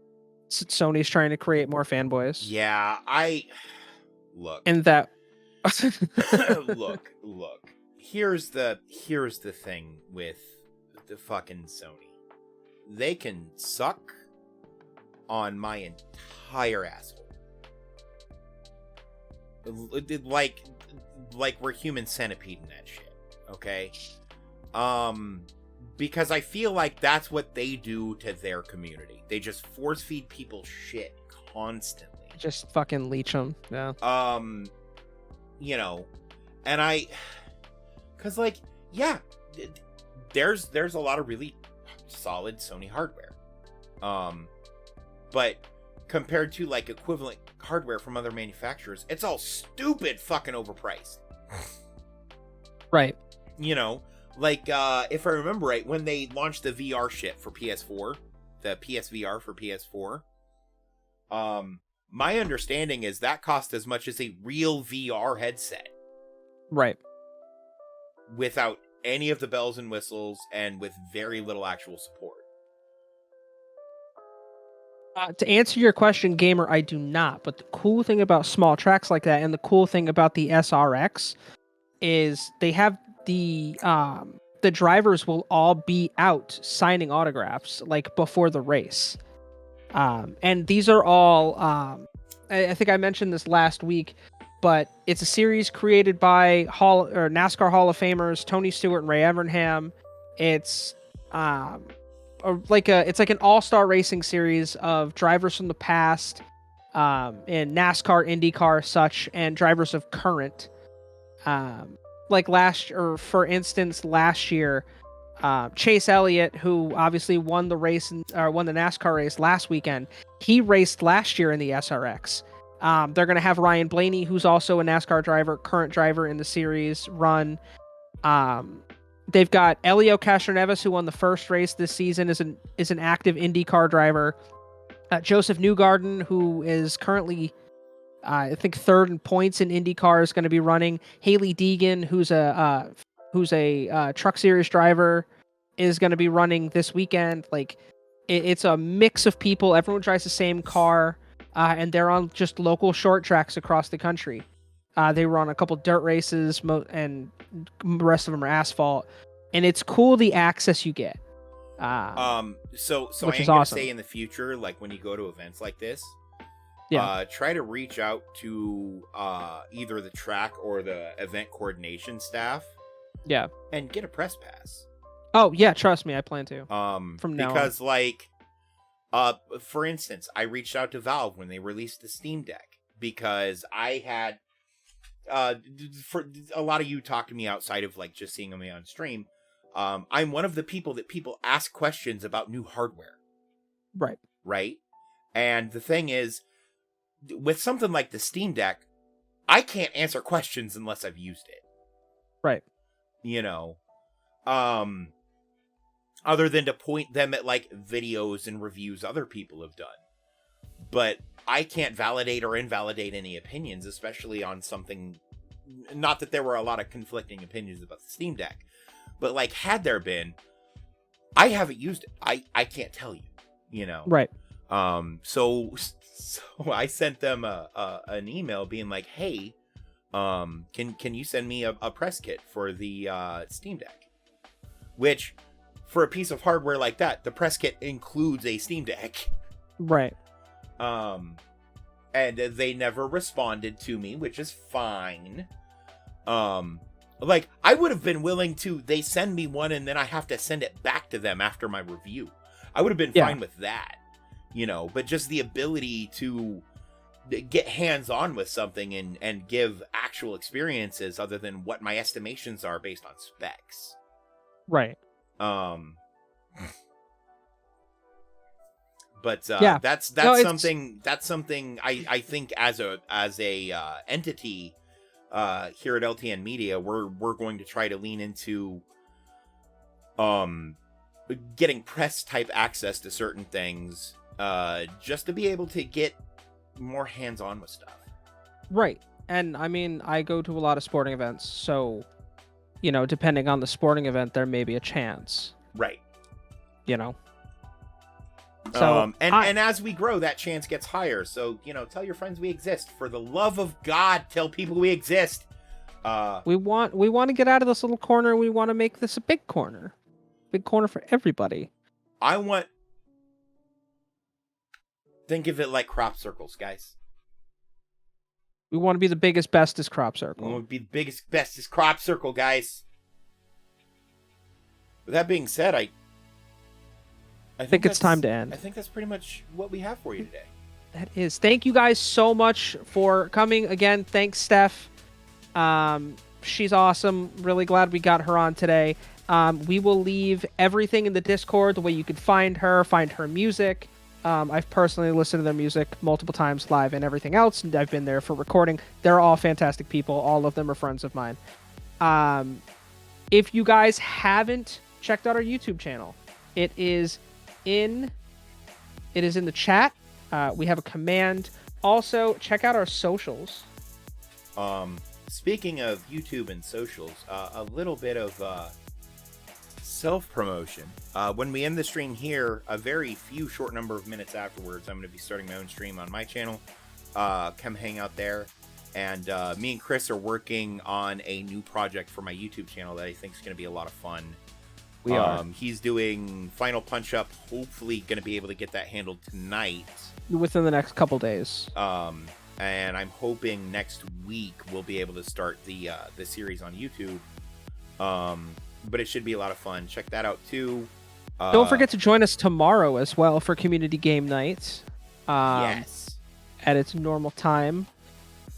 Sony's trying to create more fanboys. Yeah, look. And that look. Here's the thing with the fucking Sony. They can suck on my entire asshole. Like we're human centipede in that shit. Okay? Because I feel like that's what they do to their community. They just force feed people shit constantly. just fucking leech them. Yeah. You know, and cause like, yeah, there's a lot of really solid Sony hardware. But compared to like equivalent hardware from other manufacturers, it's all stupid fucking overpriced. Right. You know, like, if I remember right, when they launched the VR shit for PS4, the PSVR for PS4, my understanding is that cost as much as a real VR headset. Right. Without any of the bells and whistles and with very little actual support. To answer your question, gamer, I do not. But the cool thing about small tracks like that, and the cool thing about the SRX, is they have the drivers will all be out signing autographs like before the race. And these are all I think I mentioned this last week, but it's a series created by NASCAR Hall of Famers Tony Stewart and Ray Evernham. It's like an all-star racing series of drivers from the past, in NASCAR, IndyCar, such, and drivers of current. Like for instance, last year, Chase Elliott, who obviously won the NASCAR race last weekend, he raced last year in the SRX. They're going to have Ryan Blaney, who's also a NASCAR driver, current driver in the series, run. They've got Elio Castroneves, who won the first race this season, is an active IndyCar driver. Joseph Newgarden, who is currently, I think, third in points in IndyCar, is going to be running. Haley Deegan, who's a Truck Series driver, is going to be running this weekend. Like, it's a mix of people. Everyone drives the same car, and they're on just local short tracks across the country. They run a couple dirt races, and the rest of them are asphalt. And it's cool the access you get. So I am gonna say in the future, like when you go to events like this, try to reach out to either the track or the event coordination staff. Yeah. And get a press pass. Oh yeah, trust me, I plan to. From now because on. Like, for instance, I reached out to Valve when they released the Steam Deck because I for a lot of you talk to me outside of like just seeing me on stream. I'm one of the people that people ask questions about new hardware. Right. Right. And the thing is, with something like the Steam Deck, I can't answer questions unless I've used it. Right. You know, other than to point them at like videos and reviews other people have done. But I can't validate or invalidate any opinions, especially on something. Not that there were a lot of conflicting opinions about the Steam Deck, but like, had there been, I haven't used it. I can't tell you, you know? Right. So I sent them an email being like, hey, can you send me a press kit for the Steam Deck? Which, for a piece of hardware like that, the press kit includes a Steam Deck. Right. And they never responded to me, which is fine. Like, I would have been willing to, they send me one and then I have to send it back to them after my review. I would have been fine with that, you know, but just the ability to get hands-on with something and give actual experiences other than what my estimations are based on specs. Right. But yeah. that's no, something I think as a entity here at LTN Media, we're going to try to lean into getting press type access to certain things, just to be able to get more hands-on with stuff. Right. And I mean, I go to a lot of sporting events, so, you know, depending on the sporting event, there may be a chance. Right. You know. So and as we grow, that chance gets higher. So, you know, tell your friends we exist. For the love of God, tell people we exist. We want to get out of this little corner. We want to make this a big corner for everybody. Think of it like crop circles, guys. We want to be the biggest, bestest crop circle. We want to be the biggest, bestest crop circle, guys. With that being said, I think it's time to end. I think that's pretty much what we have for you today. That is. Thank you guys so much for coming. Again, thanks, Steph. She's awesome. Really glad we got her on today. We will leave everything in the Discord, the way you could find her music. I've personally listened to their music multiple times live and everything else, and I've been there for recording. They're all fantastic people. All of them are friends of mine. If you guys haven't checked out our YouTube channel, it is in the chat. We have a command. Also, check out our socials. Speaking of YouTube and socials, a little bit of self-promotion. When we end the stream here, a very few short number of minutes afterwards, I'm going to be starting my own stream on my channel. Come hang out there. And me and Chris are working on a new project for my YouTube channel that I think is going to be a lot of fun. We are. He's doing Final Punch-Up. Hopefully going to be able to get that handled tonight. Within the next couple days. And I'm hoping next week we'll be able to start the series on YouTube. But it should be a lot of fun. Check that out too. Don't forget to join us tomorrow as well for Community Game Night. Yes. At its normal time.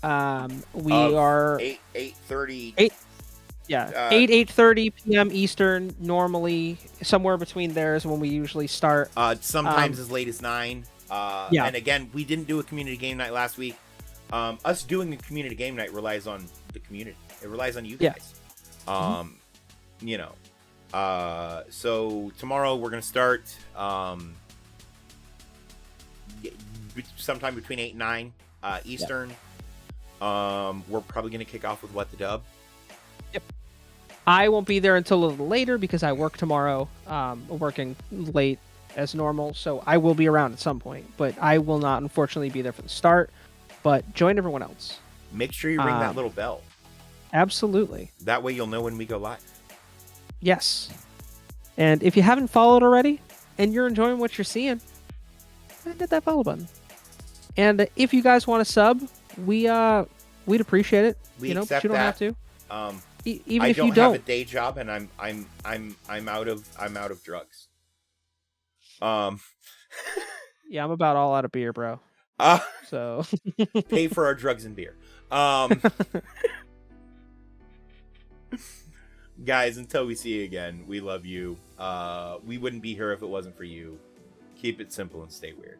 We are 8:30. 8:30 p.m. Eastern. Normally, somewhere between there is when we usually start. Sometimes as late as 9. Yeah. And again, we didn't do a community game night last week. Us doing a community game night relies on the community. It relies on you guys. You know. So tomorrow we're gonna start sometime between 8 and 9 Eastern. We're probably gonna kick off with What the Dub. Yep. I won't be there until a little later because I work tomorrow. Working late as normal, so I will be around at some point, but I will not unfortunately be there for the start. But join everyone else. Make sure you ring that little bell. Absolutely. That way you'll know when we go live. Yes. And if you haven't followed already and you're enjoying what you're seeing, hit that follow button. And if you guys want to sub, we'd appreciate it. We but accept you don't that. have to. Even I if don't you don't have a day job and I'm out of drugs. Yeah, I'm about all out of beer, bro. So pay for our drugs and beer. Guys, until we see you again, we love you. We wouldn't be here if it wasn't for you. Keep it simple and stay weird.